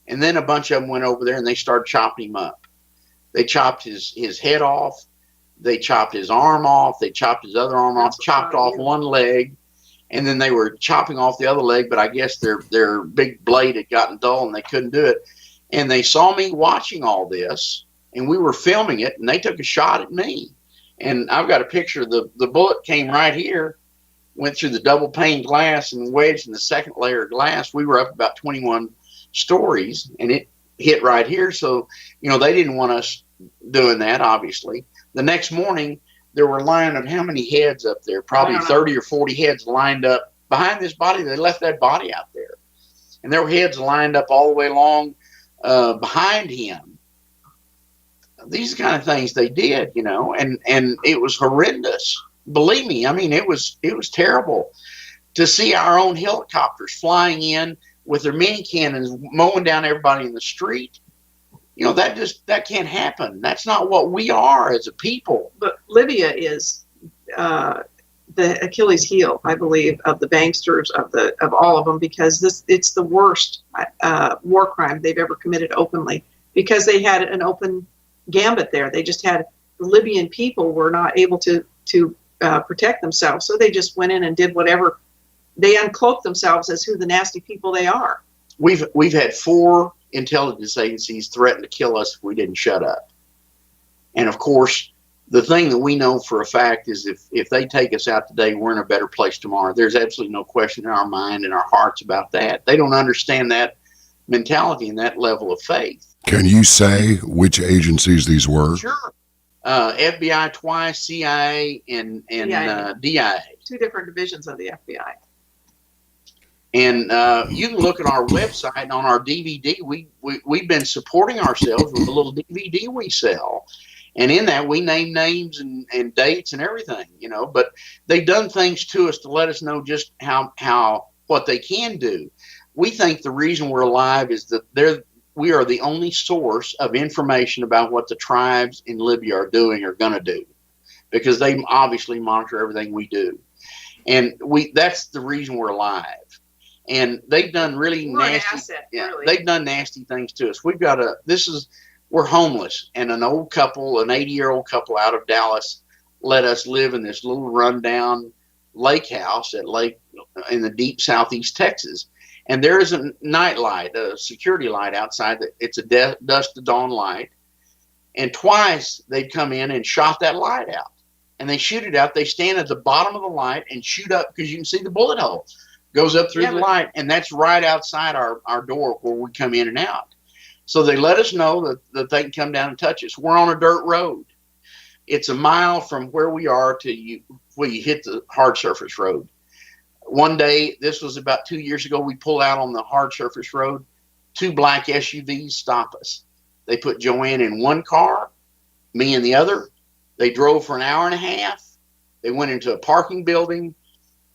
Speaker 2: And then a bunch of them went over there and they started chopping him up. They chopped his head off. They chopped his arm off. They chopped his other arm off, chopped off one leg. And then they were chopping off the other leg, but I guess their big blade had gotten dull and they couldn't do it. And they saw me watching all this, and we were filming it, and they took a shot at me. And I've got a picture. The bullet came right here, went through the double pane glass and wedged in the second layer of glass. We were up about 21 stories, and it hit right here. So, they didn't want us doing that, obviously. The next morning, there were a line of how many heads up there? Probably 30 or 40 heads lined up behind this body. They left that body out there. And there were heads lined up all the way along behind him. These kind of things they did, and it was horrendous. Believe me, I mean, it was terrible to see our own helicopters flying in with their mini cannons mowing down everybody in the street. That can't happen. That's not what we are as a people.
Speaker 3: But Libya is the Achilles heel, I believe, of the banksters, of all of them, because it's the worst war crime they've ever committed openly, because they had an open gambit there. They just had the Libyan people were not able to protect themselves, so they just went in and did whatever. They uncloaked themselves as who the nasty people they are.
Speaker 2: We've had 4 intelligence agencies threaten to kill us if we didn't shut up. And of course, the thing that we know for a fact is if they take us out today, we're in a better place tomorrow. There's absolutely no question in our mind and our hearts about that. They don't understand that mentality and that level of faith.
Speaker 1: Can you say which agencies these were?
Speaker 2: Sure. FBI twice, CIA, and DIA.
Speaker 3: 2 different divisions of the FBI.
Speaker 2: And you can look at our website and on our DVD. We've been supporting ourselves with a little DVD we sell. And in that, we name names and dates and everything, but they've done things to us to let us know just what they can do. We think the reason we're alive is that we are the only source of information about what the tribes in Libya are doing or going to do, because they obviously monitor everything we do. And that's the reason we're alive. And they've done really nasty, really. They've done nasty things to us. We're homeless, and an 80-year-old couple out of Dallas let us live in this little rundown lake house in the deep southeast Texas. And there is a night light, a security light outside. It's a dusk to dawn light. And twice they'd come in and shot that light out. And they shoot it out. They stand at the bottom of the light and shoot up, because you can see the bullet hole goes up through the light. And that's right outside our door where we come in and out. So they let us know that they can come down and touch us. We're on a dirt road. It's a mile from where we are to where you hit the hard surface road. One day, this was about 2 years ago, we pulled out on the hard surface road. 2 black SUVs stop us. They put Joanne in one car, me in the other. They drove for an hour and a half. They went into a parking building,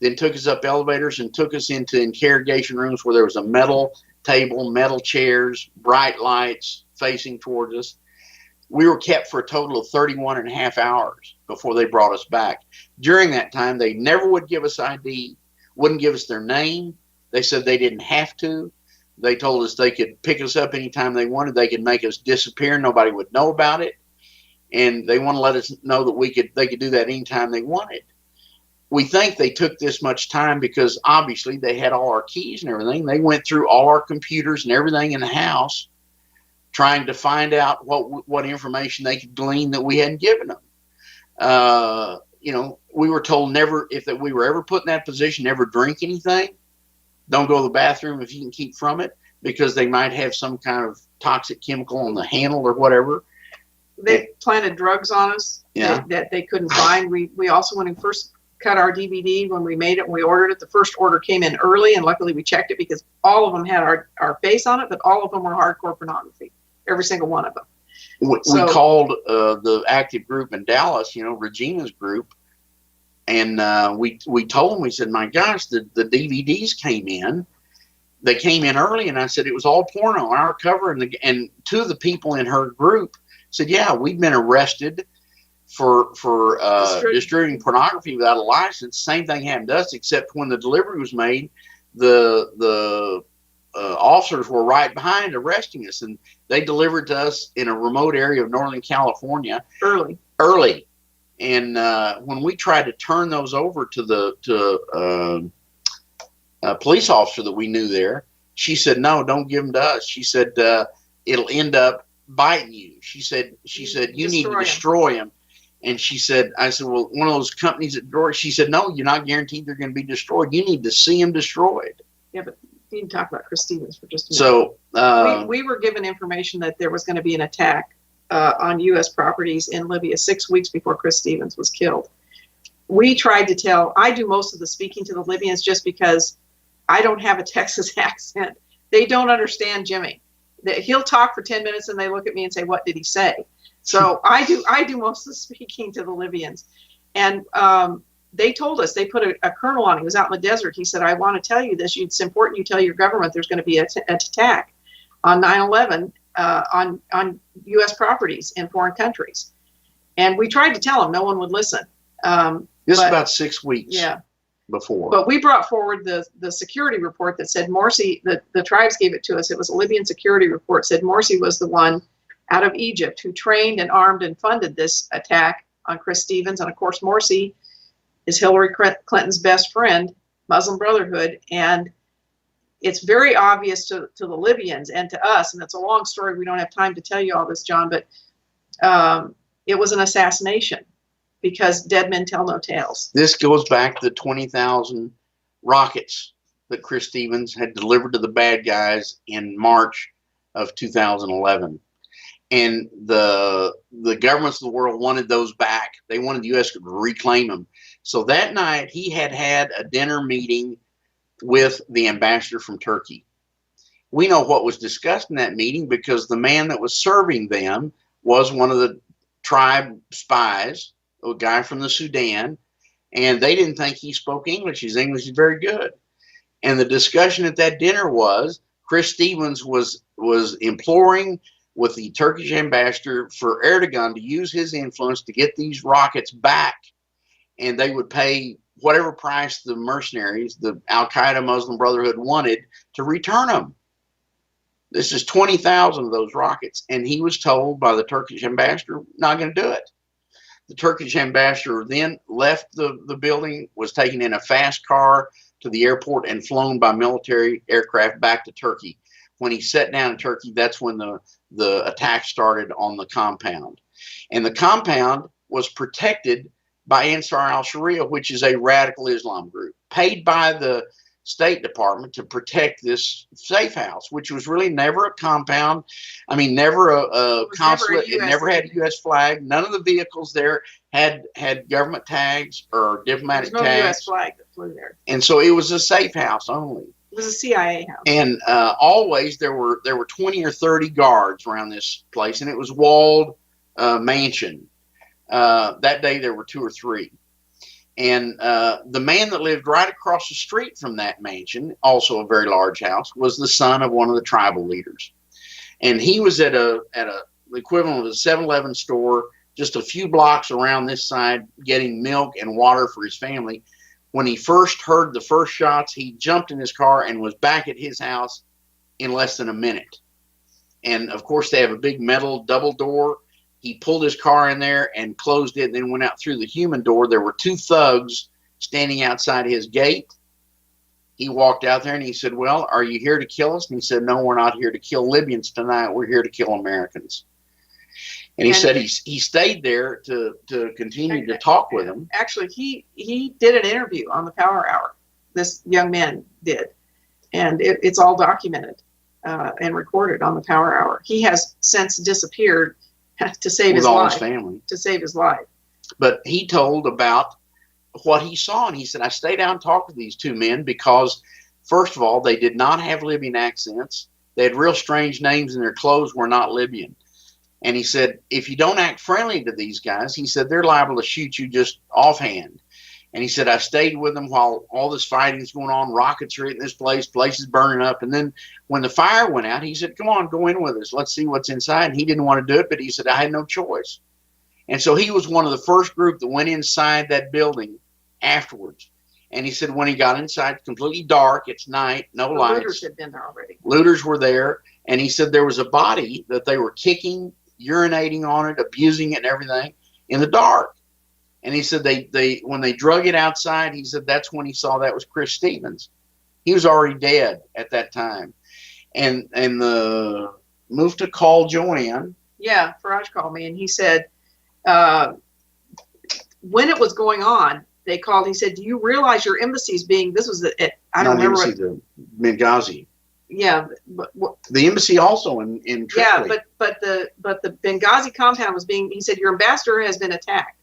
Speaker 2: then took us up elevators and took us into interrogation rooms where there was a metal table, metal chairs, bright lights facing towards us. We were kept for a total of 31 and a half hours before they brought us back. During that time, they never would give us ID, wouldn't give us their name. They said they didn't have to. They told us they could pick us up anytime they wanted. They could make us disappear. Nobody would know about it. And they want to let us know that they could do that anytime they wanted. We think they took this much time because obviously they had all our keys and everything. They went through all our computers and everything in the house, trying to find out what information they could glean that we hadn't given them. We were told never, if we were ever put in that position, never drink anything. Don't go to the bathroom if you can keep from it, because they might have some kind of toxic chemical on the handle or whatever.
Speaker 3: They planted drugs on us that they couldn't find. We also, when we first cut our DVD, when we made it and we ordered it, the first order came in early, and luckily we checked it because all of them had our face on it, but all of them were hardcore pornography, every single one of them.
Speaker 2: We called the active group in Dallas, Regina's group, and we told them, we said, my gosh, the DVDs came in. They came in early, and I said it was all porno on our cover, and 2 of the people in her group said, yeah, we've been arrested for distributing pornography without a license. Same thing happened to us, except when the delivery was made, the officers were right behind arresting us, and they delivered to us in a remote area of Northern California early. And when we tried to turn those over to a police officer that we knew there, she said, no, don't give them to us. She said, it'll end up biting you. She said you need to destroy them. And I said, well, one of those companies that destroy. She said, no, you're not guaranteed they're going to be destroyed. You need to see them destroyed.
Speaker 3: Yeah, but you can talk about Chris Stevens for just a minute. So we were given information that there was going to be an attack on U.S. properties in Libya 6 weeks before Chris Stevens was killed. We tried to I do most of the speaking to the Libyans just because I don't have a Texas accent. They don't understand Jimmy. He'll talk for 10 minutes and they look at me and say, what did he say? So I do most of the speaking to the Libyans. And they told us, they put a colonel on. He was out in the desert. He said, I want to tell you this. It's important you tell your government there's going to be an attack on 9/11 on U.S. properties in foreign countries. And we tried to tell them. No one would listen.
Speaker 2: This is about 6 weeks before.
Speaker 3: But we brought forward the security report that said Morsi, the tribes gave it to us. It was a Libyan security report, said Morsi was the one out of Egypt who trained and armed and funded this attack on Chris Stevens. And of course, Morsi is Hillary Clinton's best friend, Muslim Brotherhood. And it's very obvious to the Libyans and to us, and it's a long story. We don't have time to tell you all this, John, but it was an assassination because dead men tell no tales.
Speaker 2: This goes back to the 20,000 rockets that Chris Stevens had delivered to the bad guys in March of 2011. And the governments of the world wanted those back. They wanted the U.S. to reclaim them. So that night he had a dinner meeting with the ambassador from Turkey. We know what was discussed in that meeting because the man that was serving them was one of the tribe spies, a guy from the Sudan, and they didn't think he spoke English. His English is very good. And the discussion at that dinner was Chris Stevens was imploring with the Turkish ambassador for Erdogan to use his influence to get these rockets back, and they would pay whatever price the mercenaries, the Al-Qaeda Muslim Brotherhood, wanted to return them. This is 20,000 of those rockets, and he was told by the Turkish ambassador, not going to do it. The Turkish ambassador then left the building, was taken in a fast car to the airport and flown by military aircraft back to Turkey. When he sat down in Turkey, that's when the attack started on the compound. And the compound was protected by Ansar al-Sharia, which is a radical Islam group, paid by the State Department to protect this safe house, which was really never a compound. I mean, never a consulate. It never had a U.S. flag. None of the vehicles there had government tags or diplomatic tags.
Speaker 3: There's no U.S. flag that flew there.
Speaker 2: And so it was a safe house only.
Speaker 3: It was a CIA house.
Speaker 2: And always there were 20 or 30 guards around this place, and it was walled mansion. That day there were 2 or 3. And the man that lived right across the street from that mansion, also a very large house, was the son of one of the tribal leaders. And he was at the equivalent of a 7-Eleven store just a few blocks around this side getting milk and water for his family. When he first heard the first shots, he jumped in his car and was back at his house in less than a minute. And, of course, they have a big metal double door. He pulled his car in there and closed it and then went out through the human door. There were 2 thugs standing outside his gate. He walked out there and he said, "Well, are you here to kill us?" And he said, "No, we're not here to kill Libyans tonight. We're here to kill Americans." And he said he stayed there to continue to talk with them.
Speaker 3: Actually, he did an interview on the Power Hour. This young man did. And it's all documented and recorded on the Power Hour. He has since disappeared to save his life. His family. To save his life.
Speaker 2: But he told about what he saw, and he said, "I stayed out and talked to these 2 men because, first of all, they did not have Libyan accents. They had real strange names, and their clothes were not Libyan." And he said, "If you don't act friendly to these guys," he said, "they're liable to shoot you just offhand." And he said, "I stayed with them while all this fighting is going on. Rockets are hitting this place. Place is burning up. And then when the fire went out, he said, 'Come on, go in with us. Let's see what's inside.' And he didn't want to do it, but he said, 'I had no choice.' And so he was one of the first group that went inside that building afterwards. And he said when he got inside, completely dark, it's night, no lights.
Speaker 3: Looters had been there already.
Speaker 2: Looters were there. And he said there was a body that they were kicking, urinating on it, abusing it and everything in the dark. And he said they when they drug it outside, he said that's when he saw that was Chris Stevens. He was already dead at that time. And the Mufti called Joanne.
Speaker 3: Yeah, Faraj called me, and he said when it was going on, they called. He said, "Do you realize your embassy's being?" This was I don't remember.
Speaker 2: The Benghazi.
Speaker 3: Yeah, but
Speaker 2: the embassy also in Tripoli.
Speaker 3: Yeah, but the Benghazi compound was being. He said your ambassador has been attacked.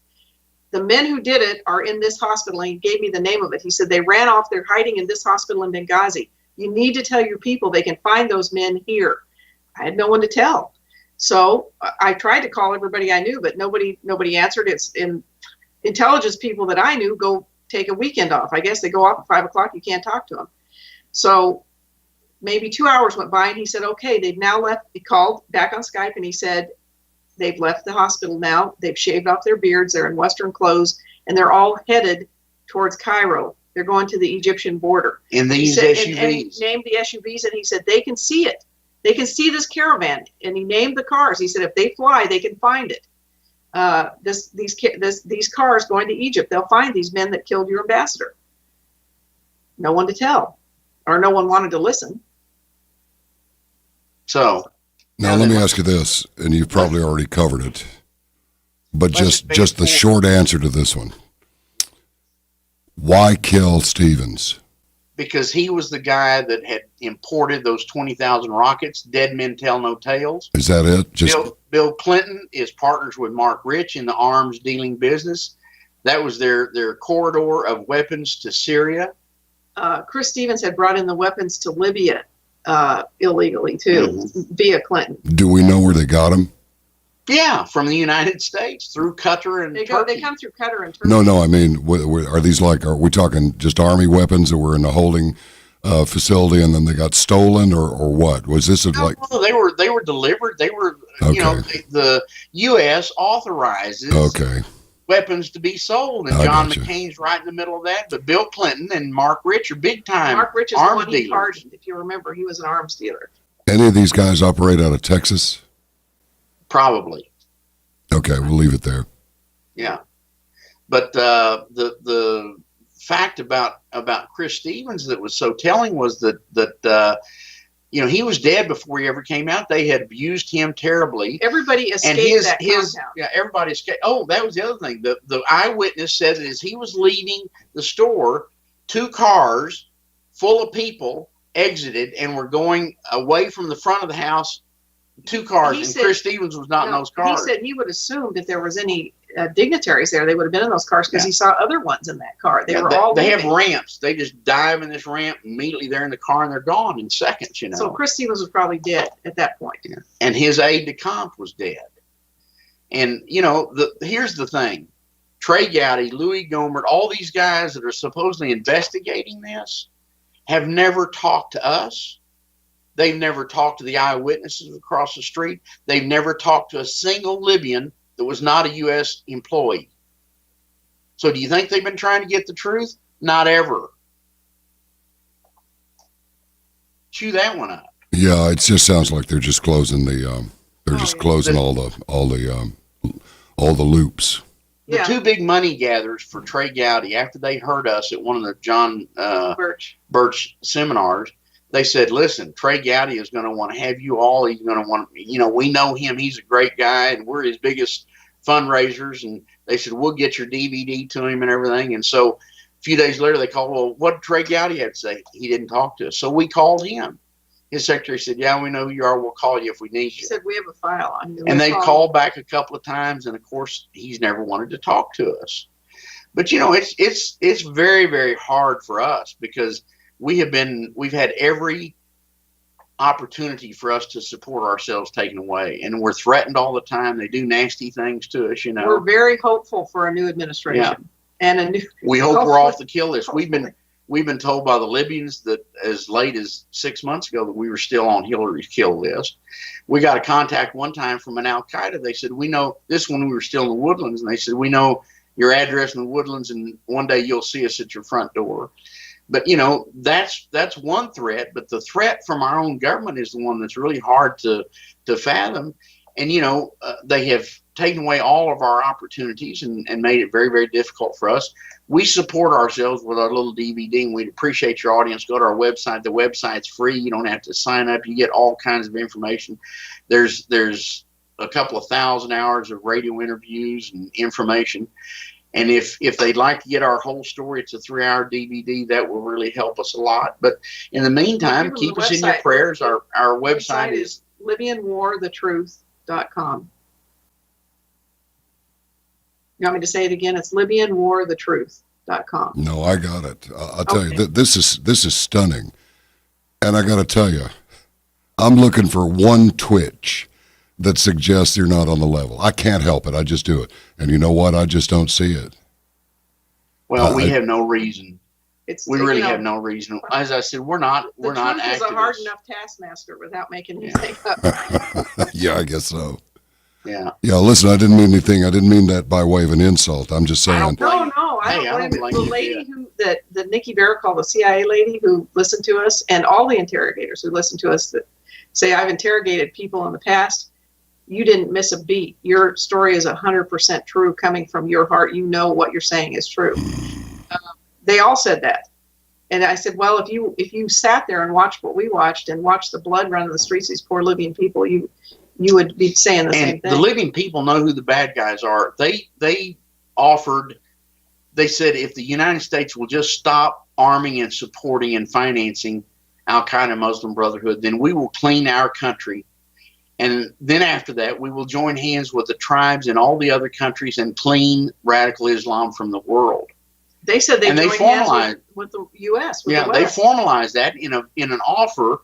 Speaker 3: The men who did it are in this hospital, and he gave me the name of it. He said they ran off. They're hiding in this hospital in Benghazi. You need to tell your people they can find those men here. I had no one to tell, so I tried to call everybody I knew, but nobody answered. It's in intelligence people that I knew go take a weekend off. I guess they go off at 5 o'clock. You can't talk to them. So maybe 2 hours went by, and he said, "Okay, they've now left." He called back on Skype, and he said, "They've left the hospital now. They've shaved off their beards. They're in Western clothes, and they're all headed towards Cairo. They're going to the Egyptian border."
Speaker 2: In these SUVs.
Speaker 3: And he named the SUVs, and he said they can see it. They can see this caravan, and he named the cars. He said if they fly, they can find it. These cars going to Egypt, they'll find these men that killed your ambassador. No one to tell, or no one wanted to listen.
Speaker 2: So
Speaker 1: now let me ask you this, and you've probably already covered it, but just the short answer to this one. Why kill Stevens?
Speaker 2: Because he was the guy that had imported those 20,000 rockets. Dead men tell no tales.
Speaker 1: Is that it?
Speaker 2: Bill Clinton is partners with Mark Rich in the arms dealing business. That was their corridor of weapons to Syria.
Speaker 3: Chris Stevens had brought in the weapons to Libya illegally too, via Clinton.
Speaker 1: Do we know where they got them?
Speaker 2: Yeah, from the United States through Qatar and Turkey.
Speaker 3: They come through Qatar and Turkey.
Speaker 1: No, I mean, are these like, are we talking just Army weapons that were in a holding facility and then they got stolen, or what? Was this like?
Speaker 2: No, they were delivered. They were, the U.S. authorizes weapons to be sold, and John McCain's right in the middle of that. But Bill Clinton and Mark Rich are big time.
Speaker 3: Mark Rich is
Speaker 2: arms
Speaker 3: the one he
Speaker 2: dealers.
Speaker 3: pardoned. If you remember, he was an arms dealer.
Speaker 1: Any of these guys operate out of Texas?
Speaker 2: Probably.
Speaker 1: Okay, we'll leave it there.
Speaker 2: Yeah, but the fact about Chris Stevens that was so telling was that he was dead before he ever came out. They had abused him terribly.
Speaker 3: Everybody escaped that compound.
Speaker 2: Yeah, everybody escaped. Oh, that was the other thing. The eyewitness said that as he was leaving the store, 2 cars full of people exited and were going away from the front of the house. 2 cars, Chris Stevens was not in those cars.
Speaker 3: He said he would assume if there was any dignitaries there, they would have been in those cars because he saw other ones in that car. They
Speaker 2: have ramps. They just dive in this ramp, immediately they're in the car and they're gone in seconds.
Speaker 3: So Chris Stevens was probably dead at that point.
Speaker 2: Yeah. And his aide de camp was dead. And here's the thing: Trey Gowdy, Louis Gohmert, all these guys that are supposedly investigating this have never talked to us. They've never talked to the eyewitnesses across the street. They've never talked to a single Libyan that was not a U.S. employee. So do you think they've been trying to get the truth? Not ever. Chew that one up.
Speaker 1: Yeah, it just sounds like they're just closing closing all the loops.
Speaker 2: The 2 big money gatherers for Trey Gowdy, after they heard us at one of the John Birch seminars, they said, listen, Trey Gowdy is going to want to have you all. He's going to want, we know him. He's a great guy, and we're his biggest fundraisers. And they said, we'll get your DVD to him and everything. And so a few days later, they called, well, what did Trey Gowdy have to say? He didn't talk to us. So we called him. His secretary said, yeah, we know who you are. We'll call you if we need you.
Speaker 3: He said, we have a file on you.
Speaker 2: And they called back a couple of times. And, of course, he's never wanted to talk to us. But, it's very, very hard for us because we've had every opportunity for us to support ourselves taken away, and we're threatened all the time. They do nasty things to us,
Speaker 3: We're very hopeful for a new administration and
Speaker 2: we hope we're off the kill list. We've been told by the Libyans that as late as 6 months ago that we were still on Hillary's kill list. We got a contact one time from an Al-Qaeda. They said, we know this when we were still in the Woodlands, and they said, we know your address in the Woodlands, and one day you'll see us at your front door. But, that's one threat. But the threat from our own government is the one that's really hard to fathom. And, they have taken away all of our opportunities and made it very, very difficult for us. We support ourselves with our little DVD, and we'd appreciate your audience. Go to our website. The website's free. You don't have to sign up. You get all kinds of information. There's a couple of 1,000 hours of radio interviews and information. And if they'd like to get our whole story, it's a 3-hour DVD. That will really help us a lot. But in the meantime, keep us in your prayers. Our website is
Speaker 3: LibyanWarTheTruth.com. You want me to say it again? It's LibyanWarTheTruth.com.
Speaker 1: No, I got it. I'll tell you, this is stunning. And I got to tell you, I'm looking for one twitch that suggests you're not on the level. I can't help it. I just do it. And you know what? I just don't see it.
Speaker 2: Well, we have no reason. We really have no reason. As I said, we're not activists. The truth is
Speaker 3: a hard enough taskmaster without making anything up.
Speaker 1: Yeah, I guess so.
Speaker 2: Yeah.
Speaker 1: Yeah, listen, I didn't mean anything. I didn't mean that by way of an insult. I'm just saying.
Speaker 3: I don't blame the lady the Nikki Barracall, the CIA lady who listened to us, and all the interrogators who listened to us that say, I've interrogated people in the past. You didn't miss a beat. Your story is 100% true coming from your heart. You know what you're saying is true. They all said that. And I said, well, if you sat there and watched what we watched and watched the blood run in the streets, these poor Libyan people, you would be saying the same thing.
Speaker 2: The Libyan people know who the bad guys are. They said if the United States will just stop arming and supporting and financing Al-Qaeda Muslim Brotherhood, then we will clean our country. And then after that, we will join hands with the tribes in all the other countries and clean radical Islam from the world.
Speaker 3: They said they joined hands with the U.S.
Speaker 2: They formalized that in an offer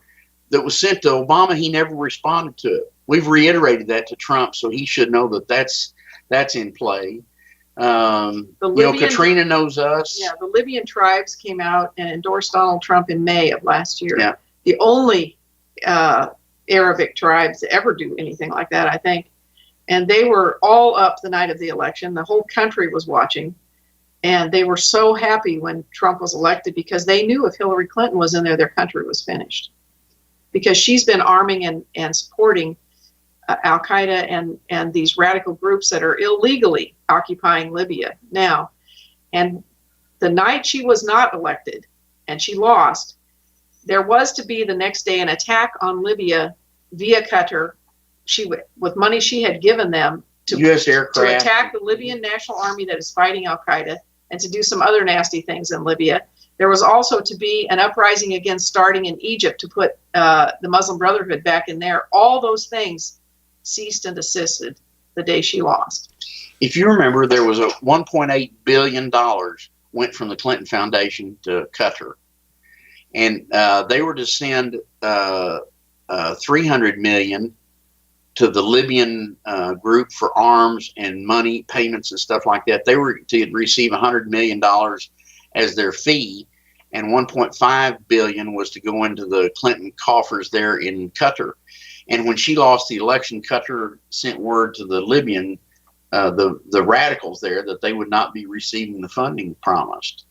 Speaker 2: that was sent to Obama. He never responded to it. we've reiterated that to Trump, so he should know that that's in play. Katrina knows us.
Speaker 3: Yeah, the Libyan tribes came out and endorsed Donald Trump in May of last year.
Speaker 2: Yeah.
Speaker 3: The only Arabic tribes to ever do anything like that, I think. And they were all up the night of the election. The whole country was watching. And they were so happy when Trump was elected because they knew if Hillary Clinton was in there, their country was finished. Because she's been arming and supporting Al-Qaeda and these radical groups that are illegally occupying Libya now. And the night she was not elected and she lost, there was to be the next day an attack on Libya via Qatar. With money she had given them to
Speaker 2: U.S. aircraft
Speaker 3: to attack the Libyan National Army that is fighting Al-Qaeda and to do some other nasty things in Libya. There was also to be an uprising against starting in Egypt to put the Muslim Brotherhood back in there. All those things ceased and desisted the day she lost.
Speaker 2: If you remember, there was a $1.8 billion went from the Clinton Foundation to Qatar. And they were to send $300 million to the Libyan group for arms and money payments and stuff like that. They were to receive $100 million as their fee, and $1.5 billion was to go into the Clinton coffers there in Qatar. And when she lost the election, Qatar sent word to the Libyan, the radicals there, that they would not be receiving the funding promised.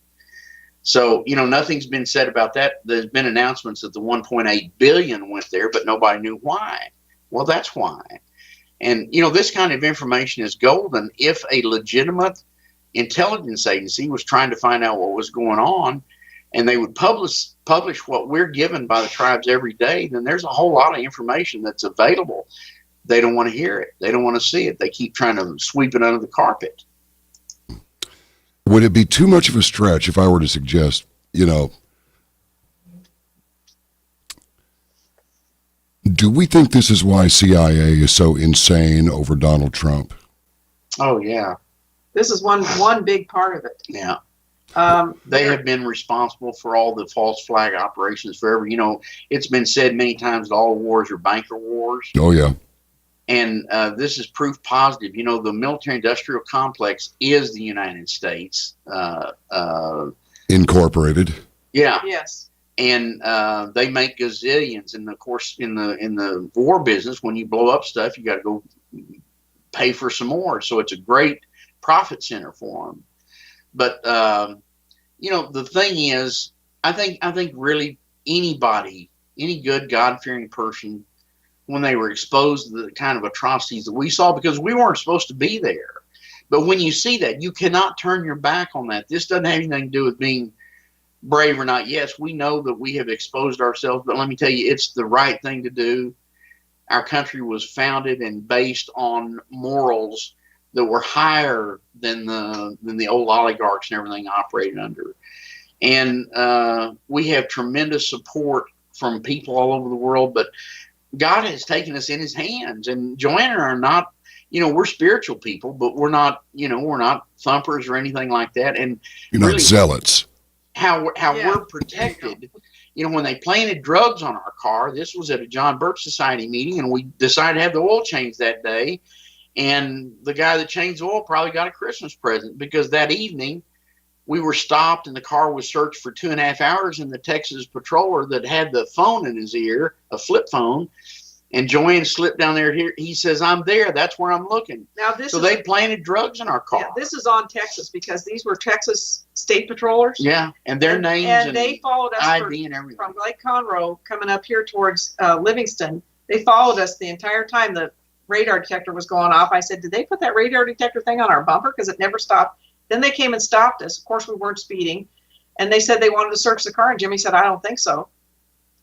Speaker 2: So, nothing's been said about that. There's been announcements that the $1.8 billion went there, but nobody knew why. Well, that's why. And, this kind of information is golden. If a legitimate intelligence agency was trying to find out what was going on, and they would publish what we're given by the tribes every day, then there's a whole lot of information that's available. They don't want to hear it. They don't want to see it. They keep trying to sweep it under the carpet.
Speaker 1: Would it be too much of a stretch if I were to suggest, do we think this is why CIA is so insane over Donald Trump?
Speaker 2: Oh, yeah.
Speaker 3: This is one big part of it.
Speaker 2: Yeah. They have been responsible for all the false flag operations forever. It's been said many times that all wars are banker wars.
Speaker 1: Oh, yeah.
Speaker 2: And this is proof positive. The military-industrial complex is the United States.
Speaker 1: Incorporated.
Speaker 2: Yeah.
Speaker 3: Yes.
Speaker 2: And they make gazillions. And, of course, in the war business, when you blow up stuff, you got to go pay for some more. So it's a great profit center for them. But, the thing is, I think really anybody, any good God-fearing person, when they were exposed to the kind of atrocities that we saw, because we weren't supposed to be there. But when you see that, you cannot turn your back on that. This doesn't have anything to do with being brave or not. Yes, we know that we have exposed ourselves, but let me tell you, it's the right thing to do. Our country was founded and based on morals that were higher than the old oligarchs and everything operated under. And we have tremendous support from people all over the world, but God has taken us in his hands. And Joanna and I are not, we're spiritual people, but we're not thumpers or anything like that. And
Speaker 1: you're not zealots.
Speaker 2: How we're protected, when they planted drugs on our car, this was at a John Birch Society meeting, and we decided to have the oil changed that day. And the guy that changed the oil probably got a Christmas present, because that evening we were stopped and the car was searched for 2.5 hours, and the Texas patroller that had the phone in his ear, a flip phone, and Joanne slipped down there. Here, he says, "I'm there. That's where I'm looking."
Speaker 3: Now
Speaker 2: they planted drugs in our car.
Speaker 3: Yeah, this is on Texas, because these were Texas state patrollers.
Speaker 2: Yeah, and their names
Speaker 3: and they followed us
Speaker 2: ID and everything
Speaker 3: from Lake Conroe coming up here towards Livingston. They followed us the entire time the radar detector was going off. I said, "Did they put that radar detector thing on our bumper? Because it never stopped." Then they came and stopped us. Of course, we weren't speeding. And they said they wanted to search the car. And Jimmy said, "I don't think so."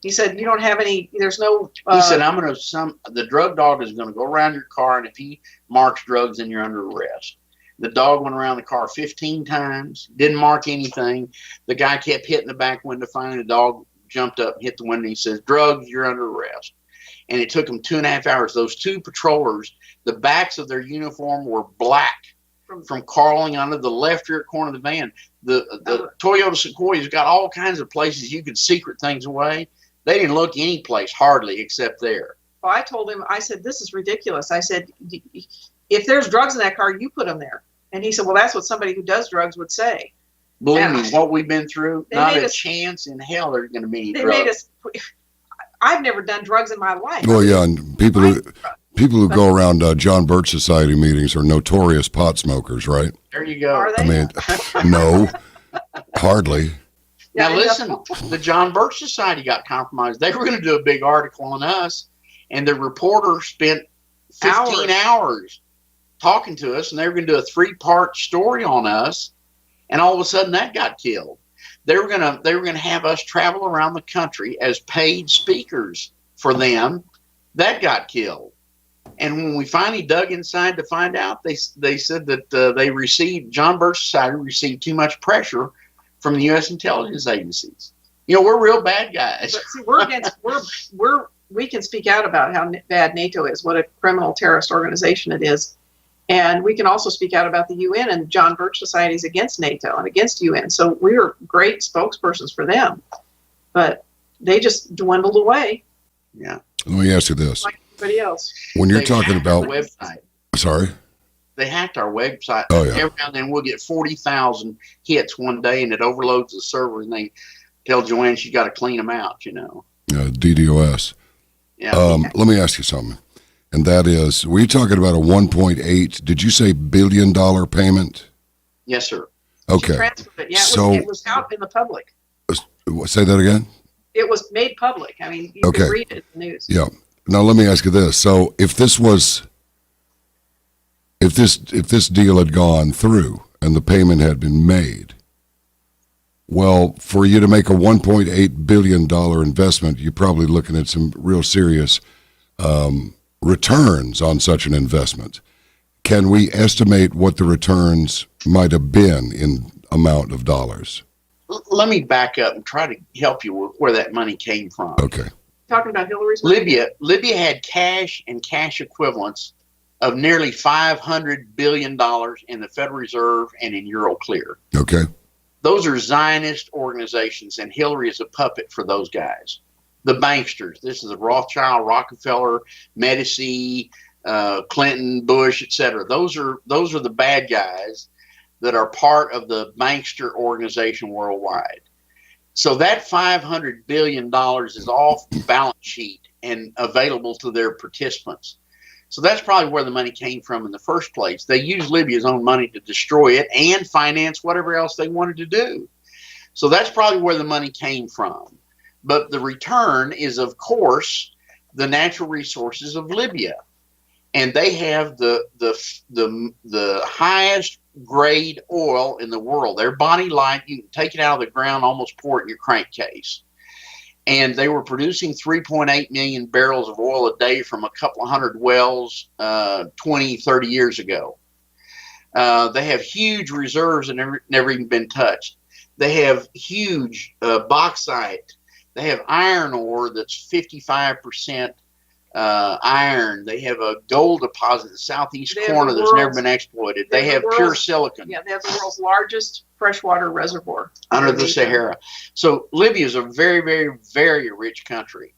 Speaker 3: He said, "You don't have any, there's no."
Speaker 2: He said, the drug dog is going to go around your car, and if he marks drugs, then you're under arrest. The dog went around the car 15 times, didn't mark anything. The guy kept hitting the back window. Finally, the dog jumped up and hit the window. And he says, "Drugs, you're under arrest." And it took them 2.5 hours. Those two patrollers, the backs of their uniform were black from crawling under the left rear corner of the van. The Toyota Sequoia's got all kinds of places you could secret things away. They didn't look any place hardly except there.
Speaker 3: Well, I told him, I said, this is ridiculous. I said, if there's drugs in that car, you put them there. And he said, well, that's what somebody who does drugs would say.
Speaker 2: Believe me, what we've been through, not a
Speaker 3: us,
Speaker 2: chance in hell there's going to be any
Speaker 3: they
Speaker 2: drugs.
Speaker 3: Made us, I've never done drugs in my life.
Speaker 1: Well, yeah, and people who go around John Birch Society meetings are notorious pot smokers, right?
Speaker 2: There you go.
Speaker 3: Are they?
Speaker 1: I mean, no, hardly.
Speaker 2: Now listen, the John Birch Society got compromised. They were going to do a big article on us, and the reporter spent 15 hours talking to us, and they were going to do a 3-part story on us, and all of a sudden that got killed. They were going to have us travel around the country as paid speakers for them. That got killed. And when we finally dug inside to find out, they said that John Birch Society received too much pressure from the U.S. intelligence agencies. You know, we're real bad guys.
Speaker 3: But see, we can speak out about how bad NATO is, what a criminal terrorist organization it is. And we can also speak out about the UN, and John Birch Society is against NATO and against UN. So we are great spokespersons for them. But they just dwindled away.
Speaker 2: Yeah.
Speaker 1: Let me ask you this.
Speaker 3: Like everybody else.
Speaker 1: When you're talking about...
Speaker 2: website.
Speaker 1: Sorry?
Speaker 2: They hacked our website.
Speaker 1: Oh, yeah.
Speaker 2: Every now and then we'll get 40,000 hits one day, and it overloads the server, and they tell Joanne she's got to clean them out, you know.
Speaker 1: DDoS.
Speaker 2: Yeah.
Speaker 1: Let me ask you something. And that is, were you talking about a 1.8, did you say $1 billion payment?
Speaker 2: Yes, sir.
Speaker 3: She
Speaker 1: Okay.
Speaker 3: transferred it. Yeah, it was out in the public.
Speaker 1: Say that again?
Speaker 3: It was made public. I mean, you can read it in the news.
Speaker 1: Yeah. Now let me ask you this. So if this deal had gone through and the payment had been made, well, for you to make a $1.8 billion investment, you're probably looking at some real serious returns on such an investment. Can we estimate what the returns might have been in amount of dollars?
Speaker 2: Let me back up and try to help you with where that money came from.
Speaker 1: Okay.
Speaker 3: Talking about Hillary's money?
Speaker 2: Libya had cash and cash equivalents of nearly $500 billion in the Federal Reserve and in Euroclear.
Speaker 1: Okay.
Speaker 2: Those are Zionist organizations, and Hillary is a puppet for those guys. The banksters. This is the Rothschild, Rockefeller, Medici, Clinton, Bush, etc. Those are the bad guys that are part of the bankster organization worldwide. So that $500 billion is off the balance sheet and available to their participants. So that's probably where the money came from in the first place. They used Libya's own money to destroy it and finance whatever else they wanted to do. So that's probably where the money came from. But the return is, of course, the natural resources of Libya. And they have the highest grade oil in the world. They're Bonnie Light. You can take it out of the ground, almost pour it in your crankcase. And they were producing 3.8 million barrels of oil a day from a couple of hundred wells 20, 30 years ago. They have huge reserves that never even been touched. They have huge bauxite. They have iron ore that's 55% iron. They have a gold deposit in the southeast corner that's never been exploited. They have pure silicon.
Speaker 3: Yeah, they have the world's largest freshwater reservoir
Speaker 2: under the Sahara. So Libya is a very, very, very rich country.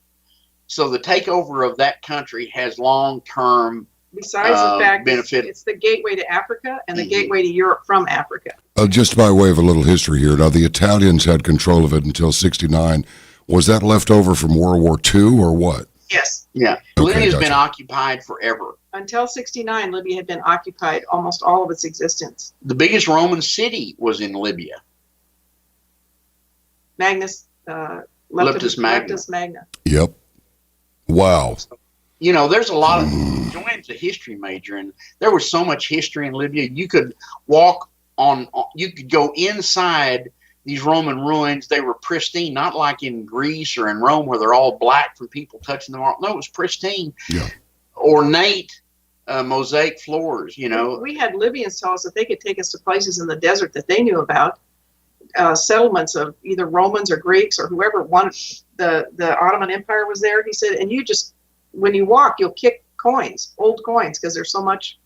Speaker 2: So the takeover of that country has long-term
Speaker 3: besides the fact
Speaker 2: benefit.
Speaker 3: It's the gateway to Africa and the gateway to Europe from Africa.
Speaker 1: Just by way of a little history here, now the Italians had control of it until '69. Was that left over from World War II or what?
Speaker 3: Yes.
Speaker 2: Yeah.
Speaker 1: Okay,
Speaker 2: Libya's
Speaker 1: gotcha.
Speaker 2: been occupied forever.
Speaker 3: Until '69, Libya had been occupied almost all of its existence.
Speaker 2: The biggest Roman city was in Libya.
Speaker 3: Leptis Magna.
Speaker 1: Yep. Wow.
Speaker 2: You know, there's a lot of Joanne's a history major, and there was so much history in Libya. You could walk on, you could go inside these Roman ruins. They were pristine, not like in Greece or in Rome where they're all black from people touching them. No, it was pristine.
Speaker 1: Yeah.
Speaker 2: Ornate mosaic floors, you know.
Speaker 3: We had Libyans tell us that they could take us to places in the desert that they knew about, settlements of either Romans or Greeks or whoever wanted. The Ottoman Empire was there, he said, and you just, when you walk, you'll kick coins, old coins, because there's so much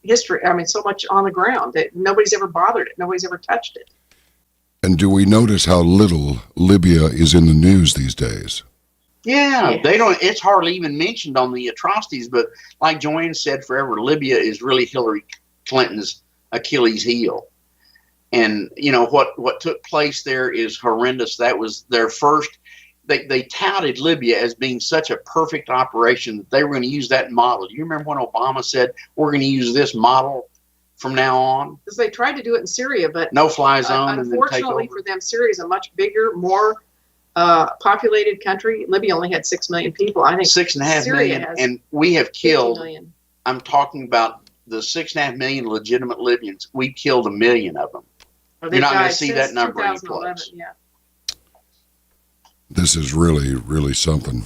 Speaker 3: history, so much on the ground that nobody's ever bothered it. Nobody's ever touched it.
Speaker 1: And do we notice how little Libya is in the news these days?
Speaker 2: Yeah,
Speaker 3: Yes.
Speaker 2: they don't. It's hardly even mentioned on the atrocities. But like Joanne said, forever, Libya is really Hillary Clinton's Achilles heel. And what took place there is horrendous. That was their first. They touted Libya as being such a perfect operation that they were going to use that model. You remember when Obama said we're going to use this model from now on?
Speaker 3: Because they tried to do it in Syria, but
Speaker 2: No fly zone, and then take
Speaker 3: unfortunately
Speaker 2: over.
Speaker 3: for them, Syria is a much bigger, more populated country. Libya only had 6 million people. I think
Speaker 2: 6.5
Speaker 3: Syria
Speaker 2: million,
Speaker 3: has
Speaker 2: and we have
Speaker 3: 50
Speaker 2: killed.
Speaker 3: million.
Speaker 2: I'm talking about the 6.5 million legitimate Libyans. We killed 1 million of them.
Speaker 3: Or
Speaker 2: You're
Speaker 3: they've
Speaker 2: not going to
Speaker 3: died
Speaker 2: see
Speaker 3: since
Speaker 2: that number
Speaker 3: 2011.
Speaker 2: anyplace.
Speaker 3: Yeah.
Speaker 1: This is really, really something.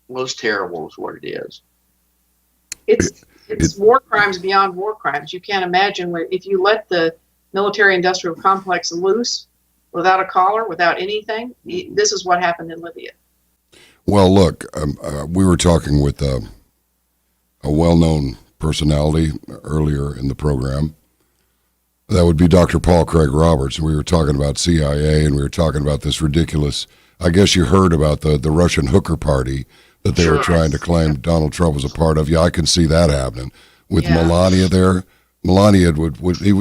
Speaker 2: Well, it's terrible, is what it is.
Speaker 3: It's war crimes beyond war crimes. You can't imagine if you let the military-industrial complex loose without a collar, without anything. This is what happened in Libya.
Speaker 1: Well, look, we were talking with a well-known personality earlier in the program. That would be Dr. Paul Craig Roberts. And we were talking about CIA, and we were talking about this ridiculous, I guess you heard about the Russian hooker party that they were trying to claim Donald Trump was a part of. Yeah, I can see that happening with Melania there. Melania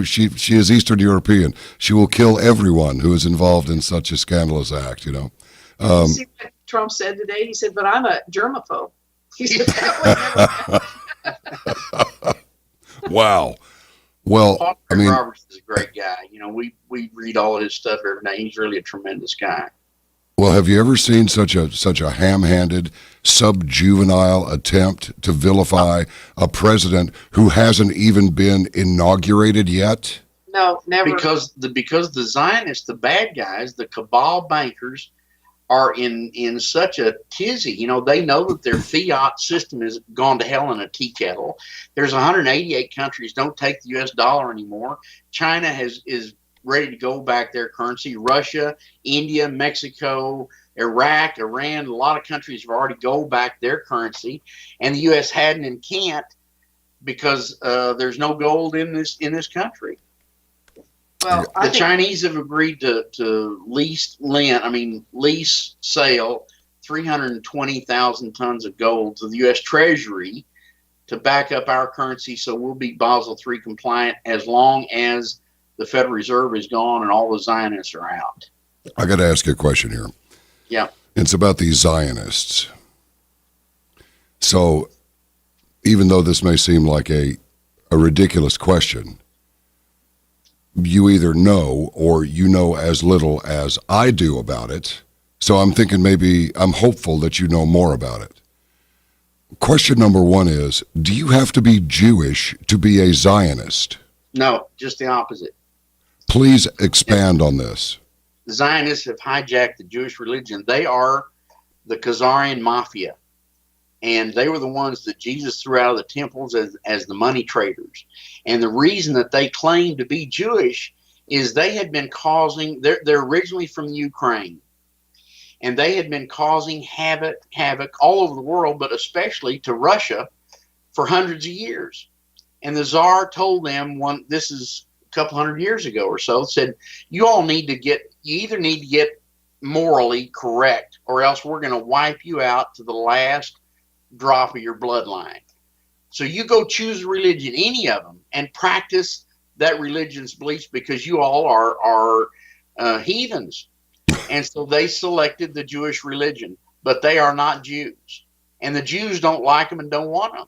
Speaker 1: she is Eastern European. She will kill everyone who is involved in such a scandalous act,
Speaker 3: See what Trump said today? He said, but I'm a germaphobe. He said, that would never
Speaker 1: Wow. Well,
Speaker 2: Paul
Speaker 1: I mean,
Speaker 2: Roberts is a great guy. We read all of his stuff every day. He's really a tremendous guy.
Speaker 1: well, have you ever seen such a ham-handed, sub-juvenile attempt to vilify a president who hasn't even been inaugurated yet?
Speaker 3: No, never.
Speaker 2: Because the Zionists, the bad guys, the cabal bankers, are in such a tizzy. They know that their fiat system has gone to hell in a tea kettle. There's 188 countries don't take the U.S. dollar anymore. China is ready to go back their currency. Russia, India, Mexico, Iraq, Iran, a lot of countries have already go back their currency, and the U.S. hadn't and can't because there's no gold in this country.
Speaker 3: Well,
Speaker 2: The Chinese have agreed to lease sale 320,000 tons of gold to the U.S. Treasury to back up our currency, so we'll be Basel III compliant as long as the Federal Reserve is gone and all the Zionists are out.
Speaker 1: I got to ask you a question here.
Speaker 2: Yeah.
Speaker 1: It's about these Zionists. So, even though this may seem like a ridiculous question, you either know or you know as little as I do about it. So I'm thinking I'm hopeful that you know more about it. Question number one is, do you have to be Jewish to be a Zionist?
Speaker 2: No, just the opposite.
Speaker 1: Please expand on this.
Speaker 2: The Zionists have hijacked the Jewish religion. They are the Khazarian mafia. And they were the ones that Jesus threw out of the temples as the money traders. And the reason that they claim to be Jewish is they had been causing, they're originally from Ukraine, and they had been causing havoc all over the world, but especially to Russia for hundreds of years. And the Tsar told them, this is a couple hundred years ago or so, said, you either need to get morally correct, or else we're going to wipe you out to the last drop of your bloodline. So you go choose a religion, any of them, and practice that religion's beliefs, because you all are heathens. And so they selected the Jewish religion, but they are not Jews, and the Jews don't like them and don't want them.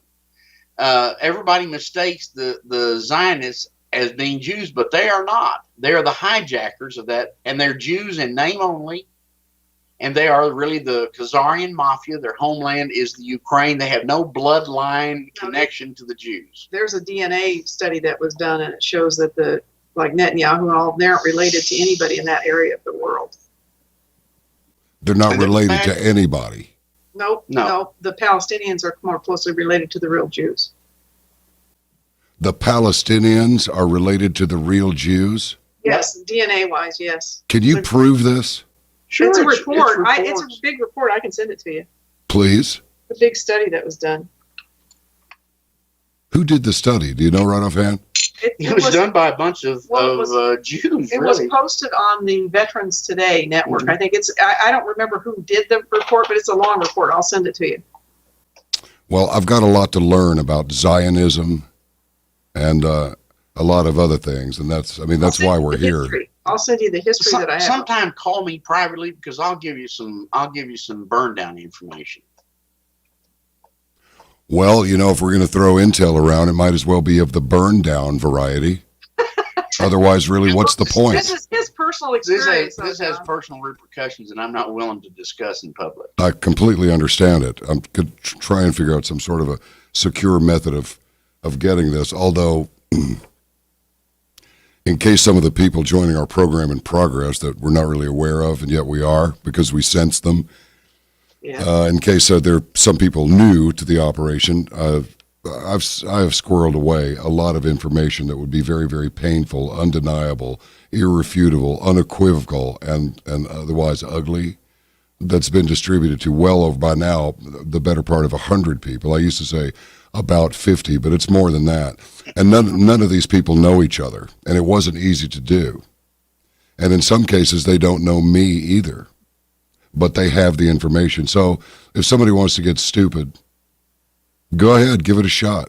Speaker 2: Everybody mistakes the Zionists as being Jews, but they are not. They are the hijackers of that, and they're Jews in name only. And they are really the Khazarian mafia. Their homeland is the Ukraine. They have no bloodline connection to the Jews.
Speaker 3: There's a DNA study that was done, and it shows that like Netanyahu and all, they aren't related to anybody in that area of the world.
Speaker 1: They're not related to anybody.
Speaker 3: Nope. No. The Palestinians are more closely related to the real Jews.
Speaker 1: The Palestinians are related to the real Jews?
Speaker 3: Yes, DNA-wise, yes.
Speaker 1: Can you prove this?
Speaker 3: Sure, it's a report. It's a big report. I can send it to you.
Speaker 1: Please.
Speaker 3: A big study that was done.
Speaker 1: Who did the study? Do you know right offhand?
Speaker 2: It was done by a bunch of Jews.
Speaker 3: It was posted on the Veterans Today network. I think I don't remember who did the report, but it's a long report. I'll send it to you.
Speaker 1: Well, I've got a lot to learn about Zionism and a lot of other things, and that's why we're here.
Speaker 3: I'll send you the history that I have.
Speaker 2: Sometime call me privately because I'll give you some burn down information.
Speaker 1: Well, if we're going to throw intel around, it might as well be of the burn down variety. Otherwise, really, what's the point?
Speaker 3: This is his personal experience.
Speaker 2: This has personal repercussions, and I'm not willing to discuss in public.
Speaker 1: I completely understand it. I'm going to try and figure out some sort of a secure method of getting this, although in case some of the people joining our program in progress that we're not really aware of, and yet we are because we sense them, in case there are some people new to the operation, I have squirreled away a lot of information that would be very, very painful, undeniable, irrefutable, unequivocal, and otherwise ugly. That's been distributed to well over by now the better part of 100 people. I used to say about 50, but it's more than that. And none of these people know each other, and it wasn't easy to do. And in some cases, they don't know me either, but they have the information. So if somebody wants to get stupid, go ahead, give it a shot.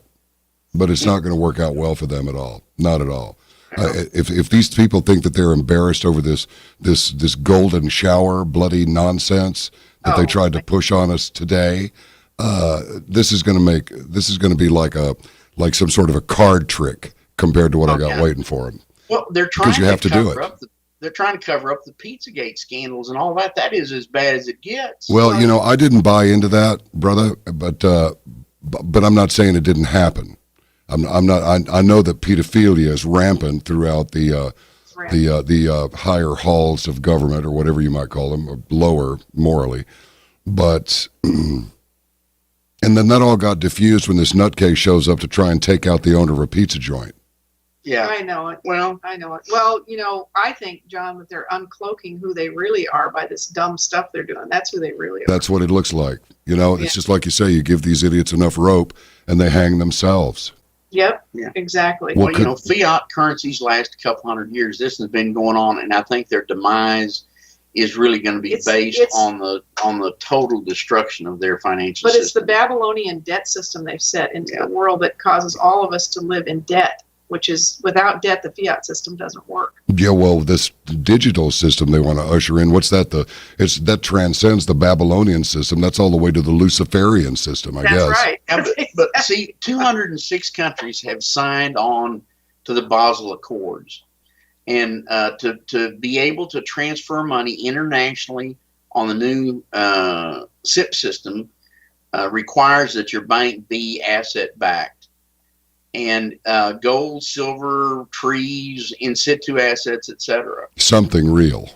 Speaker 1: But it's not going to work out well for them at all. Not at all. If these people think that they're embarrassed over this golden shower, bloody nonsense that they tried to push on us today, this is going to be like some sort of a card trick compared to what I got waiting for them.
Speaker 2: Well, they're trying to cover up they're trying to cover up the Pizzagate scandals and all that. That is as bad as it gets.
Speaker 1: Well, I didn't buy into that, brother, but I'm not saying it didn't happen. I'm not. I know that pedophilia is rampant throughout the higher halls of government, or whatever you might call them, or lower morally. But and then that all got diffused when this nutcase shows up to try and take out the owner of a pizza joint.
Speaker 3: Yeah, I know it. Well, I know it. Well, I think, John, that they're uncloaking who they really are by this dumb stuff they're doing. That's who they really are.
Speaker 1: That's what it looks like. It's just like you say, you give these idiots enough rope and they hang themselves.
Speaker 3: Yep, exactly.
Speaker 2: Well, fiat currencies last a couple hundred years. This has been going on, and I think their demise is really going to be based on the total destruction of their financial system.
Speaker 3: But it's the Babylonian debt system they've set into the world that causes all of us to live in debt, which is, without debt, the fiat system doesn't work.
Speaker 1: Yeah, well, this digital system they want to usher in, what's that? That transcends the Babylonian system. That's all the way to the Luciferian system, I guess.
Speaker 3: That's right.
Speaker 2: But see, 206 countries have signed on to the Basel Accords. And to be able to transfer money internationally on the new SIP system requires that your bank be asset-backed. And gold, silver, trees, in situ assets, etc.
Speaker 1: Something real.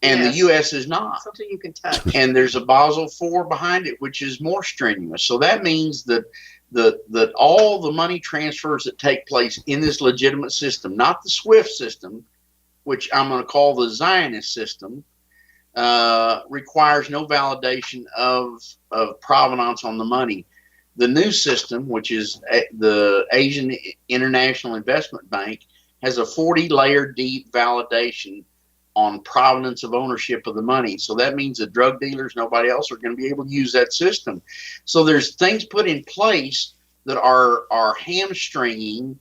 Speaker 2: And the U.S. is not.
Speaker 3: Something you can touch.
Speaker 2: And there's a Basel IV behind it, which is more strenuous. So that means that all the money transfers that take place in this legitimate system, not the SWIFT system, which I'm going to call the Zionist system, requires no validation of provenance on the money. The new system, which is the Asian International Investment Bank, has a 40-layer deep validation on provenance of ownership of the money. So that means that drug dealers, nobody else, are going to be able to use that system. So there's things put in place that are hamstringing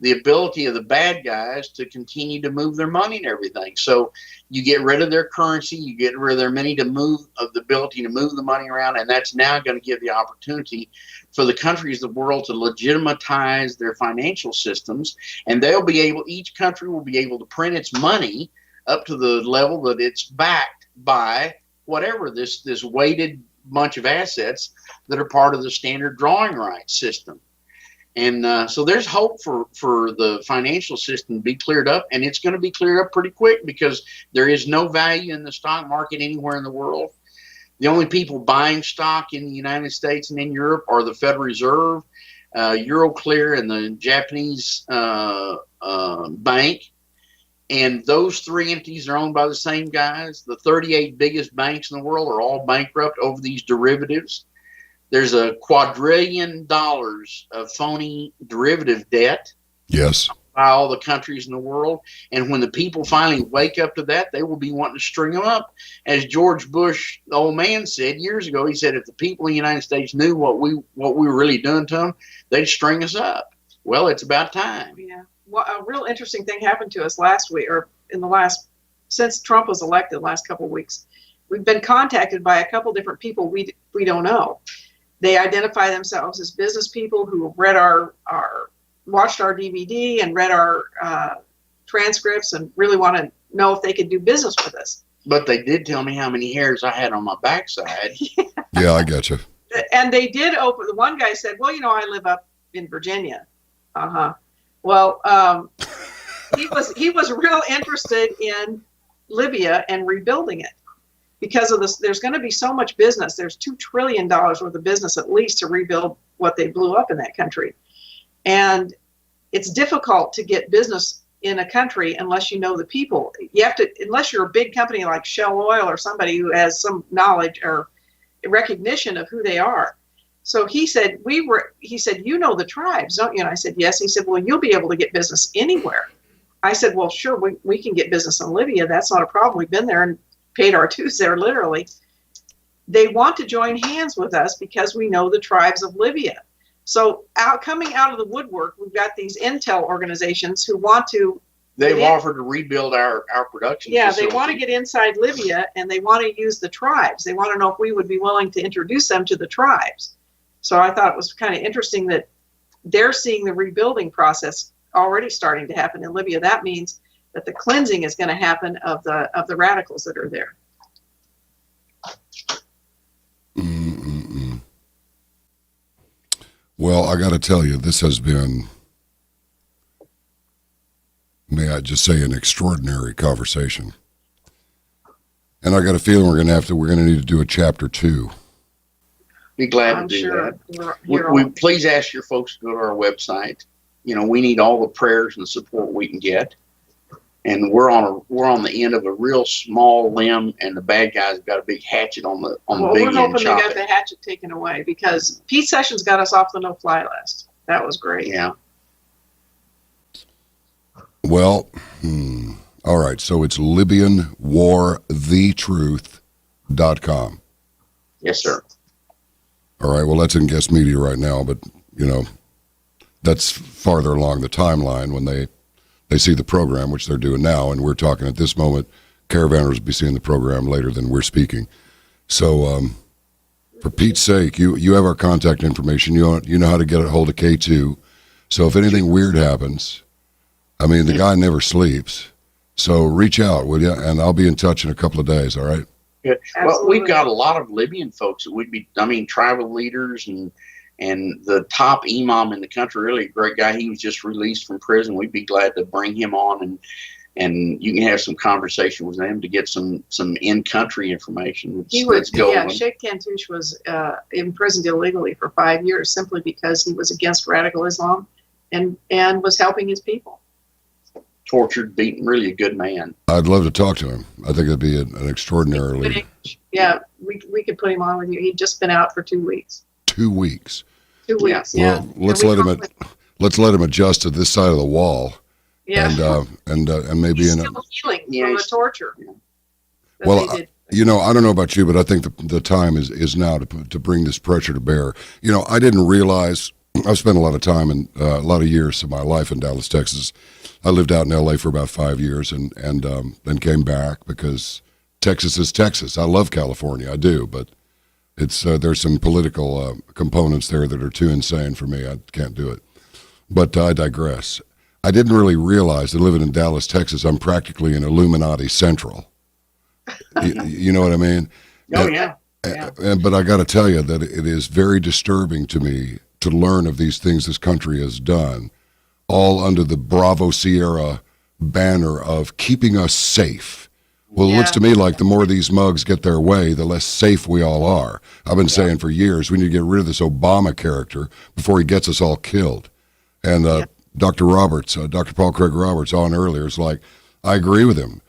Speaker 2: the ability of the bad guys to continue to move their money and everything. So you get rid of their currency, you get rid of their money the ability to move the money around, and that's now going to give the opportunity for the countries of the world to legitimatize their financial systems, and each country will be able to print its money up to the level that it's backed by whatever this weighted bunch of assets that are part of the standard drawing rights system. And so there's hope for the financial system to be cleared up, and it's going to be cleared up pretty quick because there is no value in the stock market anywhere in the world. The only people buying stock in the United States and in Europe are the Federal Reserve, Euroclear, and the Japanese bank. And those three entities are owned by the same guys. The 38 biggest banks in the world are all bankrupt over these derivatives. There's $1 quadrillion of phony derivative debt.
Speaker 1: Yes.
Speaker 2: by all the countries in the world. And when the people finally wake up to that, they will be wanting to string them up. As George Bush, the old man, said years ago, he said, if the people in the United States knew what we were really doing to them, they'd string us up. Well, it's about time.
Speaker 3: Yeah. Well, a real interesting thing happened to us last week, or since Trump was elected, the last couple of weeks. We've been contacted by a couple different people we don't know. They identify themselves as business people who have read watched our DVD and read our transcripts and really want to know if they could do business with us.
Speaker 2: But they did tell me how many hairs I had on my backside.
Speaker 1: Yeah, I get you.
Speaker 3: And they did open. The one guy said, "Well, I live up in Virginia." Well, he was real interested in Libya and rebuilding it because of this. There's going to be so much business. There's $2 trillion worth of business at least to rebuild what they blew up in that country. And it's difficult to get business in a country unless you know the people. You have to, unless you're a big company like Shell Oil or somebody who has some knowledge or recognition of who they are. So he said, you know the tribes, don't you? And I said, yes. He said, well, you'll be able to get business anywhere. I said, well, sure, we can get business in Libya. That's not a problem. We've been there and paid our dues there, literally. They want to join hands with us because we know the tribes of Libya. So coming out of the woodwork, we've got these intel organizations who want to.
Speaker 2: They've offered to rebuild our production.
Speaker 3: Yeah,
Speaker 2: facility.
Speaker 3: They want to get inside Libya and they want to use the tribes. They want to know if we would be willing to introduce them to the tribes. So I thought it was kind of interesting that they're seeing the rebuilding process already starting to happen in Libya. That means that the cleansing is going to happen of the radicals that are there.
Speaker 1: Mm-mm-mm. Well, I got to tell you, this has been, may I just say, an extraordinary conversation. And I got a feeling we're going to need to do a chapter 2.
Speaker 2: Be glad
Speaker 3: I'm
Speaker 2: to do
Speaker 3: sure
Speaker 2: that.
Speaker 3: you're
Speaker 2: We please ask your folks to go to our website. We need all the prayers and support we can get. And we're on the end of a real small limb, and the bad guys have got a big hatchet on the big
Speaker 3: we're
Speaker 2: end.
Speaker 3: hoping they got the hatchet taken away because Pete Sessions got us off the no-fly list. That was great.
Speaker 2: Yeah.
Speaker 1: Well, all right. So it's LibyanWarTheTruth.com.
Speaker 2: Yes, sir.
Speaker 1: All right. Well, that's in guest media right now, but that's farther along the timeline when they see the program, which they're doing now, and we're talking at this moment. Caravanners will be seeing the program later than we're speaking. So, for Pete's sake, you have our contact information. You know how to get a hold of K2. So if anything weird happens, I mean, the guy never sleeps. So reach out, will you? And I'll be in touch in a couple of days. All right.
Speaker 2: Yeah. Well,
Speaker 3: Absolutely.
Speaker 2: we've got a lot of Libyan folks that would be, tribal leaders and the top imam in the country, really a great guy. He was just released from prison. We'd be glad to bring him on and you can have some conversation with them to get some in-country information.
Speaker 3: Sheikh Tantouche was imprisoned illegally for 5 years simply because he was against radical Islam and was helping his people.
Speaker 2: Tortured, beaten, really a good man.
Speaker 1: I'd love to talk to him. I think it'd be an extraordinarily.
Speaker 3: Yeah, we could put him on with you. He'd just been out for 2 weeks.
Speaker 1: 2 weeks.
Speaker 3: 2 weeks. Yeah.
Speaker 1: Well, let's let him adjust to this side of the wall.
Speaker 3: Yeah.
Speaker 1: And maybe
Speaker 3: he's still healing from the torture.
Speaker 1: Well, I don't know about you, but I think the time is now to bring this pressure to bear. I didn't realize. I've spent a lot of time and a lot of years of my life in Dallas, Texas. I lived out in L.A. for about 5 years and then came back because Texas is Texas. I love California, I do, but it's there's some political components there that are too insane for me. I can't do it. But I digress. I didn't really realize that living in Dallas, Texas, I'm practically in Illuminati Central. You know what I mean?
Speaker 2: Oh, yeah.
Speaker 1: But I got to tell you that it is very disturbing to me to learn of these things this country has done, all under the Bravo Sierra banner of keeping us safe. Well, it looks to me like the more these mugs get their way, the less safe we all are. I've been saying for years, we need to get rid of this Obama character before he gets us all killed. And Dr. Roberts, Dr. Paul Craig Roberts on earlier is like, I agree with him.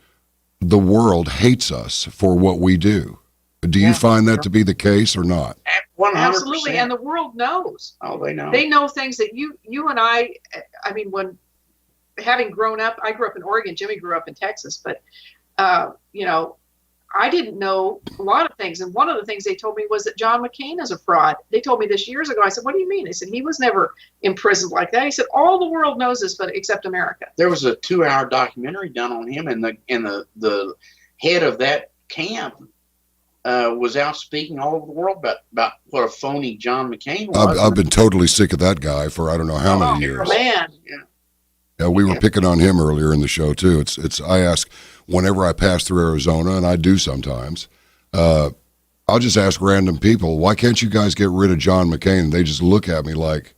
Speaker 1: The world hates us for what we do. Do you find that to be the case or not?
Speaker 2: 100%.
Speaker 3: Absolutely, and the world knows.
Speaker 2: Oh, they know.
Speaker 3: They know things that you and I mean, when having grown up, I grew up in Oregon. Jimmy grew up in Texas, but you know, I didn't know a lot of things. And one of the things they told me was that John McCain is a fraud. They told me this years ago. I said, what do you mean? They said, he was never imprisoned like that. He said, all the world knows this, but except America.
Speaker 2: There was a 2-hour documentary done on him, and the head of that camp was out speaking all over the world about what a phony John McCain was.
Speaker 1: I've been totally sick of that guy for I don't know how many years.
Speaker 3: Man.
Speaker 1: Yeah, we were picking on him earlier in the show too. It's I ask whenever I pass through Arizona, and I do sometimes. I'll just ask random people, why can't you guys get rid of John McCain? And they just look at me like,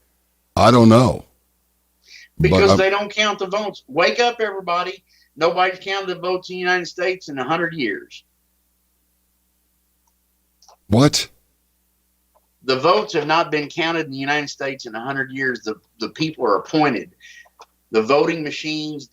Speaker 1: I don't know.
Speaker 2: Because they don't count the votes. Wake up, everybody. Nobody's counted the votes in the United States in 100 years.
Speaker 1: What?
Speaker 2: The votes have not been counted in the United States in 100 years. The people are appointed. The voting machines,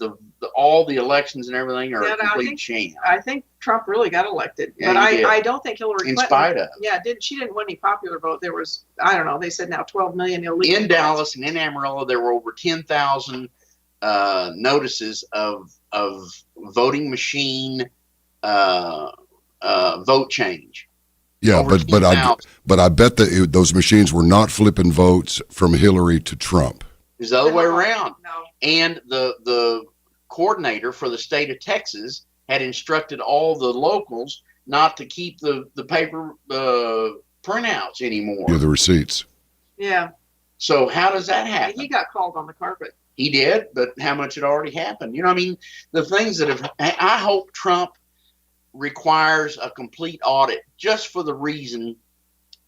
Speaker 2: all the elections and everything are a complete sham.
Speaker 3: I think Trump really got elected,
Speaker 2: Yeah,
Speaker 3: but
Speaker 2: he
Speaker 3: I
Speaker 2: did.
Speaker 3: don't think Hillary Clinton.
Speaker 2: In spite of.
Speaker 3: Yeah, she didn't win any popular vote. There was, I don't know, they said now 12 million illegal
Speaker 2: In
Speaker 3: votes.
Speaker 2: Dallas and in Amarillo, there were over 10,000 notices of voting machine vote change.
Speaker 1: Yeah,
Speaker 2: Over
Speaker 1: but I bet that those machines were not flipping votes from Hillary to Trump.
Speaker 2: It's the other way around.
Speaker 3: No.
Speaker 2: And the coordinator for the state of Texas had instructed all the locals not to keep the paper printouts anymore.
Speaker 1: Yeah, the receipts.
Speaker 3: Yeah.
Speaker 2: So how does that happen?
Speaker 3: He got called on the carpet.
Speaker 2: He did, but how much had already happened? You know, I mean, the things that have. I hope Trump requires a complete audit just for the reason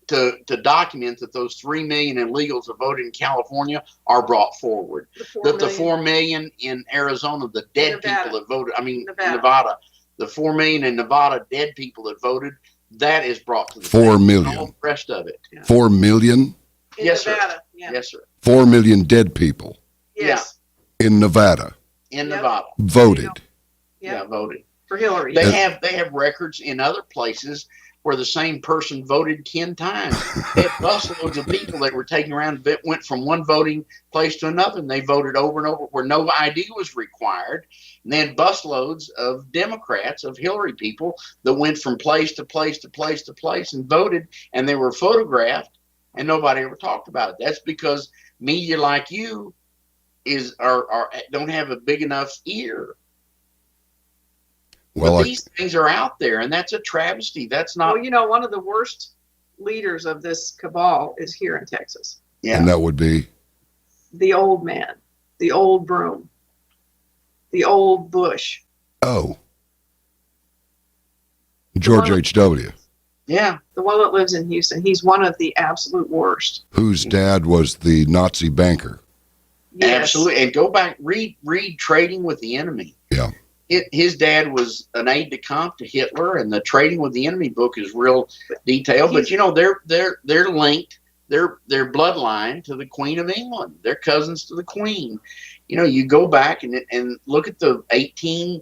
Speaker 2: to document that those 3 million illegals that voted in California are brought forward. The 4 million in Arizona, the dead people that voted. I mean, Nevada. The 4 million in Nevada dead people that voted, that is brought to the
Speaker 1: 4 million.
Speaker 2: All the rest of it.
Speaker 3: Yeah.
Speaker 1: 4 million?
Speaker 3: In
Speaker 2: Yes,
Speaker 3: Nevada.
Speaker 2: sir.
Speaker 3: Yeah.
Speaker 2: Yes, sir.
Speaker 1: 4 million dead people
Speaker 3: Yes.
Speaker 1: in Nevada
Speaker 2: In
Speaker 3: Yep.
Speaker 2: Nevada.
Speaker 1: voted.
Speaker 3: Yeah.
Speaker 2: Voted.
Speaker 3: For Hillary.
Speaker 2: They have records in other places where the same person voted 10 times. They had busloads of people that were taken around that went from one voting place to another, and they voted over and over where no ID was required. And they had busloads of Democrats, of Hillary people, that went from place to place to place to place and voted, and they were photographed, and nobody ever talked about it. That's because media like you don't have a big enough ear.
Speaker 1: Well,
Speaker 2: But these things are out there, and that's a travesty. That's not.
Speaker 3: Well, you know, one of the worst leaders of this cabal is here in Texas.
Speaker 2: Yeah.
Speaker 1: and that would be
Speaker 3: The old man, the old broom, the old Bush.
Speaker 1: George H.W.,
Speaker 2: Yeah.
Speaker 3: The one that lives in Houston. He's one of the absolute worst.
Speaker 1: whose dad was the Nazi banker.
Speaker 3: Yes.
Speaker 2: Absolutely. And go back, read Trading with the Enemy.
Speaker 1: Yeah.
Speaker 2: His dad was an aide de camp to Hitler, and the Trading with the Enemy book is real detailed. But you know, they're linked. Their bloodline to the Queen of England. They're cousins to the Queen. You know, you go back and look at the 18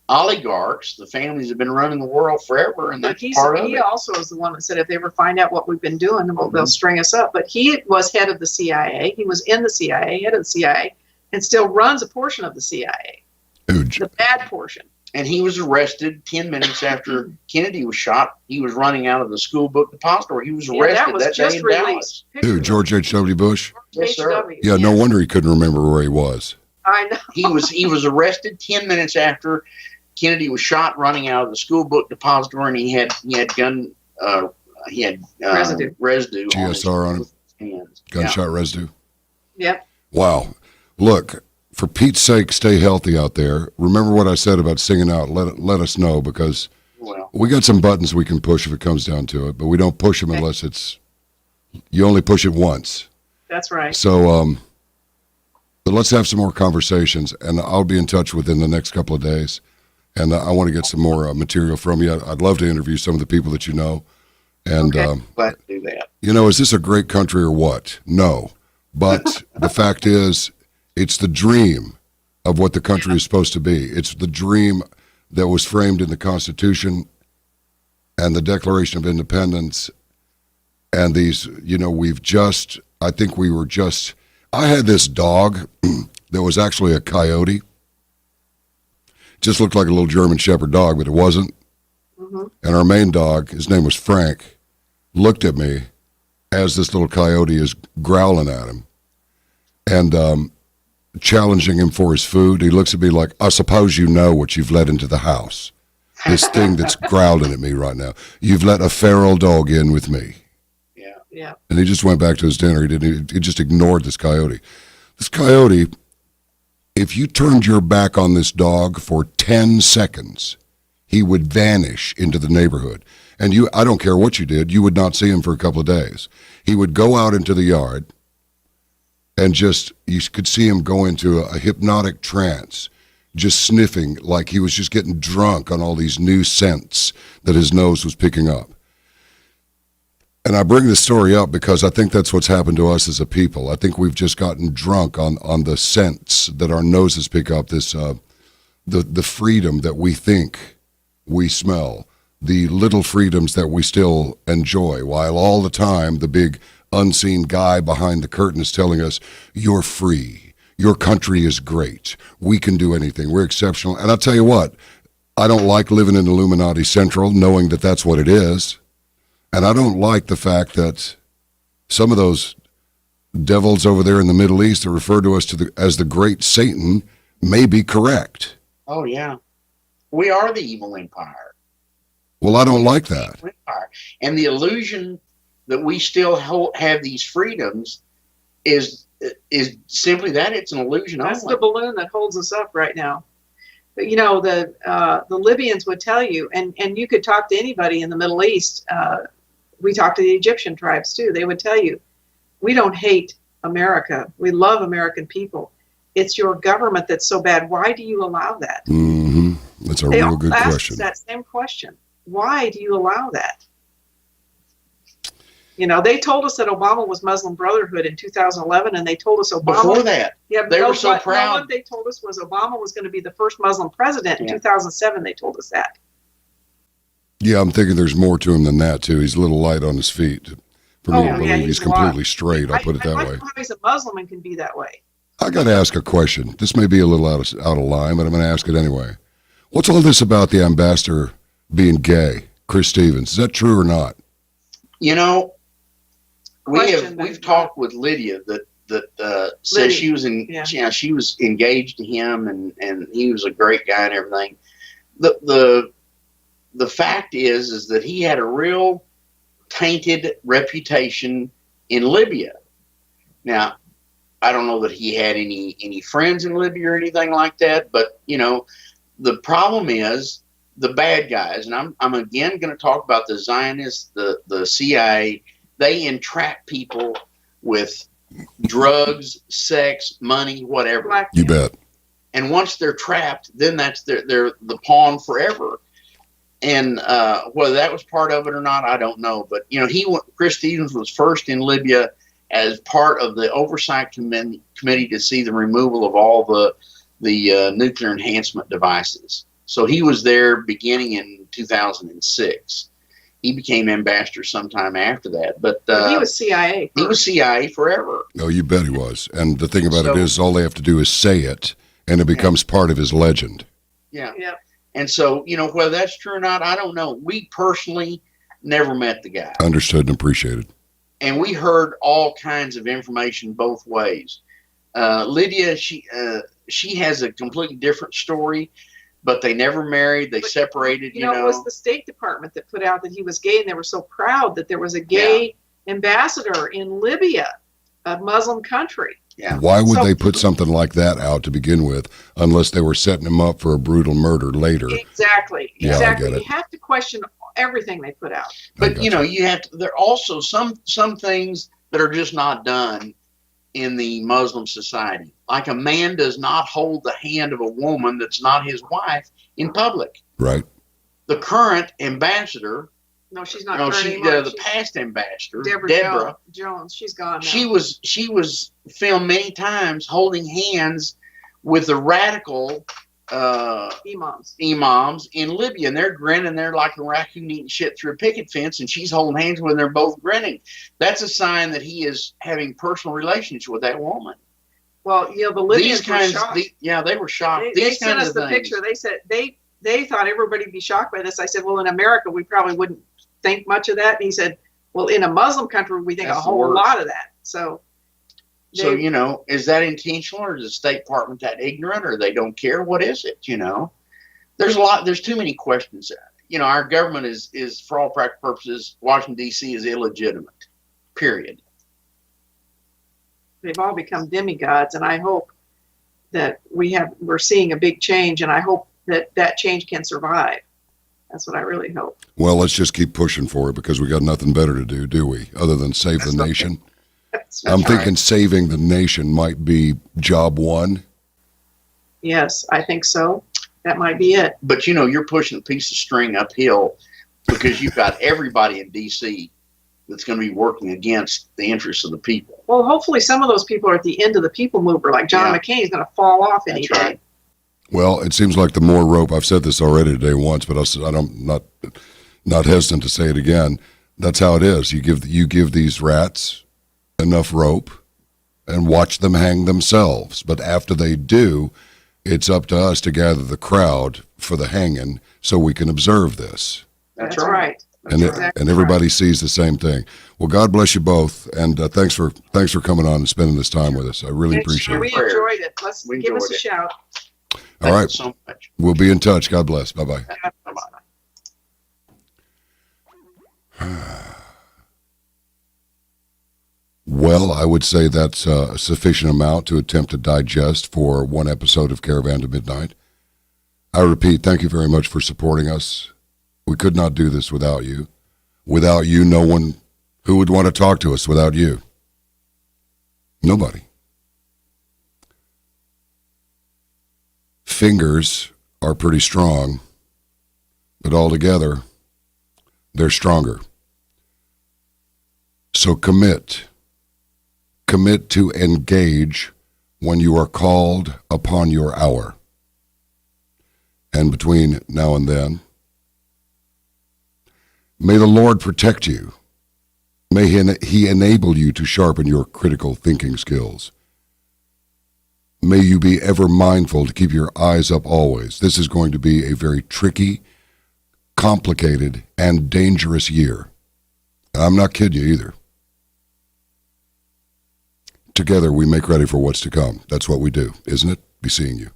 Speaker 2: oligarchs, the families have been running the world forever, and that's part of
Speaker 3: he
Speaker 2: it.
Speaker 3: also is the one that said if they ever find out what we've been doing, well, they'll string us up. But he was head of the CIA. He was in the CIA, head of the CIA, and still runs a portion of the CIA,
Speaker 1: Huge.
Speaker 3: the bad portion.
Speaker 2: And he was arrested 10 minutes after Kennedy was shot. He was running out of the school book depository. He was arrested
Speaker 3: that was
Speaker 2: that
Speaker 3: just
Speaker 2: day in
Speaker 3: released.
Speaker 2: Dallas.
Speaker 1: Who, George H.W. Bush?
Speaker 2: Yes, sir.
Speaker 3: HW.
Speaker 1: Yeah, no wonder he couldn't remember where he was.
Speaker 3: I know.
Speaker 2: He was arrested 10 minutes after Kennedy was shot, running out of the school book depository, and he had
Speaker 3: Residue.
Speaker 1: GSR on him.
Speaker 2: hands.
Speaker 1: Gunshot residue.
Speaker 3: Yep.
Speaker 1: Wow. Look, for Pete's sake, stay healthy out there. Remember what I said about singing out. Let us know, because
Speaker 2: Well,
Speaker 1: we got some buttons we can push if it comes down to it, but we don't push them unless you only push it once.
Speaker 3: That's right.
Speaker 1: So, but let's have some more conversations, and I'll be in touch within the next couple of days. And I want to get some more material from you. I'd love to interview some of the people that you know. And,
Speaker 3: Okay.
Speaker 2: glad to do that.
Speaker 1: you know, is this a great country or what? No. But the fact is, it's the dream of what the country is supposed to be. It's the dream that was framed in the Constitution and the Declaration of Independence. And these, you know, I had this dog that was actually a coyote. Just looked like a little German Shepherd dog, but it wasn't.
Speaker 3: Mm-hmm.
Speaker 1: And our main dog, his name was Frank, looked at me as this little coyote is growling at him and challenging him for his food. He looks at me like, I suppose you know what you've let into the house. This thing that's growling at me right now. You've let a feral dog in with me.
Speaker 2: Yeah.
Speaker 3: Yeah.
Speaker 1: And he just went back to his dinner. He just ignored this coyote. This coyote, if you turned your back on this dog for 10 seconds, he would vanish into the neighborhood. And I don't care what you did, you would not see him for a couple of days. He would go out into the yard and you could see him go into a hypnotic trance, just sniffing like he was just getting drunk on all these new scents that his nose was picking up. And I bring this story up because I think that's what's happened to us as a people. I think we've just gotten drunk on the scents that our noses pick up, this the freedom that we think we smell, the little freedoms that we still enjoy, while all the time the big unseen guy behind the curtain is telling us, you're free, your country is great, we can do anything, we're exceptional. And I'll tell you what, I don't like living in Illuminati Central knowing that that's what it is. And I don't like the fact that some of those devils over there in the Middle East that refer to us as the great Satan may be correct.
Speaker 2: Oh, yeah. We are the evil empire.
Speaker 1: Well, I don't like that.
Speaker 2: Empire. And the illusion that we still have these freedoms is simply that it's an illusion.
Speaker 3: That's
Speaker 2: only.
Speaker 3: the balloon that holds us up right now. But, the Libyans would tell you, and you could talk to anybody in the Middle East. We talked to the Egyptian tribes too. They would tell you, we don't hate America. We love American people. It's your government that's so bad. Why do you allow that?
Speaker 1: Mm-hmm. That's a real good question.
Speaker 3: That same question. Why do you allow that? They told us that Obama was Muslim Brotherhood in 2011, and they told us Obama.
Speaker 2: Before that, they were so proud.
Speaker 3: What they told us was Obama was going to be the first Muslim president in 2007. They told us that.
Speaker 1: Yeah, I'm thinking there's more to him than that, too. He's a little light on his feet. For me to believe he's completely straight, I'll put it that way.
Speaker 3: I like how he's a Muslim and can be that way.
Speaker 1: I got to ask a question. This may be a little out of line, but I'm going to ask it anyway. What's all this about the ambassador being gay, Chris Stevens? Is that true or not?
Speaker 2: We've talked with Lydia that said she was she was engaged to him and he was a great guy and everything. The fact is that he had a real tainted reputation in Libya. Now, I don't know that he had any friends in Libya or anything like that, but the problem is the bad guys, and I'm again going to talk about the Zionists, the CIA. They entrap people with drugs, sex, money, whatever.
Speaker 1: You bet. And
Speaker 2: once they're trapped, then they're the pawn forever. And whether that was part of it or not, I don't know. But Chris Stevens was first in Libya as part of the oversight committee to see the removal of all the nuclear enhancement devices. So he was there beginning in 2006. He became ambassador sometime after that, but
Speaker 3: he was CIA. First.
Speaker 2: He was CIA forever.
Speaker 1: Oh, you bet he was. And the thing about it is, all they have to do is say it, and it becomes part of his legend.
Speaker 2: Yeah. Yeah. And so, whether that's true or not, I don't know. We personally never met the guy.
Speaker 1: Understood and appreciated.
Speaker 2: And we heard all kinds of information both ways. Lydia, she has a completely different story. But they never married. They separated,
Speaker 3: It was the State Department that put out that he was gay, and they were so proud that there was a gay ambassador in Libya, a Muslim country.
Speaker 2: Yeah.
Speaker 1: Why would they put something like that out to begin with, unless they were setting him up for a brutal murder later?
Speaker 3: Exactly.
Speaker 1: Yeah,
Speaker 3: exactly.
Speaker 1: I get it.
Speaker 3: You have to question everything they put out.
Speaker 2: But, you have to, there are also some things that are just not done in the Muslim society. Like a man does not hold the hand of a woman that's not his wife in public.
Speaker 1: Right.
Speaker 2: The current ambassador.
Speaker 3: No, she's not.
Speaker 2: The past ambassador,
Speaker 3: Deborah Jones. She's gone now.
Speaker 2: She was filmed many times holding hands with the radical imams in Libya, and they're grinning. They're like a raccoon eating shit through a picket fence, and she's holding hands with them. They're both grinning. That's a sign that he is having personal relations with that woman.
Speaker 3: Well, the Libyans were shocked.
Speaker 2: They were shocked.
Speaker 3: They sent us the picture. They said they thought everybody would be shocked by this. I said, well, in America, we probably wouldn't think much of that. And he said, well, in a Muslim country, we think a whole lot of that. So,
Speaker 2: is that intentional, or is the State Department that ignorant, or they don't care? What is it? There's too many questions. Our government is for all practical purposes, Washington, D.C. is illegitimate, period.
Speaker 3: They've all become demigods, and I hope that we're seeing a big change, and I hope that change can survive. That's what I really hope.
Speaker 1: Well, let's just keep pushing for it, because we got nothing better to do we? Other than save the nation. I'm thinking saving the nation might be job one.
Speaker 3: Yes, I think so. That might be it.
Speaker 2: But you're pushing a piece of string uphill, because you've got everybody in D.C. that's going to be working against the interests of the people.
Speaker 3: Well, hopefully some of those people are at the end of the people mover, like John McCain is going to fall off any day. Right.
Speaker 1: Well, it seems like the more rope, I've said this already today once, but I'm not hesitant to say it again. That's how it is. You give these rats enough rope and watch them hang themselves. But after they do, it's up to us to gather the crowd for the hanging so we can observe this.
Speaker 3: That's right.
Speaker 1: And everybody sees the same thing. Well, God bless you both, and thanks for coming on and spending this time with us. I really appreciate it.
Speaker 3: We enjoyed it. Give us a shout.
Speaker 1: All right.
Speaker 2: Thank you so much.
Speaker 1: We'll be in touch. God bless. Bye-bye. Well, I would say that's a sufficient amount to attempt to digest for one episode of Caravan to Midnight. I repeat, thank you very much for supporting us. We could not do this without you. Without you, no one who would want to talk to us without you. Nobody. Fingers are pretty strong, but altogether, they're stronger. So commit. Commit to engage when you are called upon your hour. And between now and then, may the Lord protect you. May He enable you to sharpen your critical thinking skills. May you be ever mindful to keep your eyes up always. This is going to be a very tricky, complicated, and dangerous year. I'm not kidding you either. Together we make ready for what's to come. That's what we do, isn't it? Be seeing you.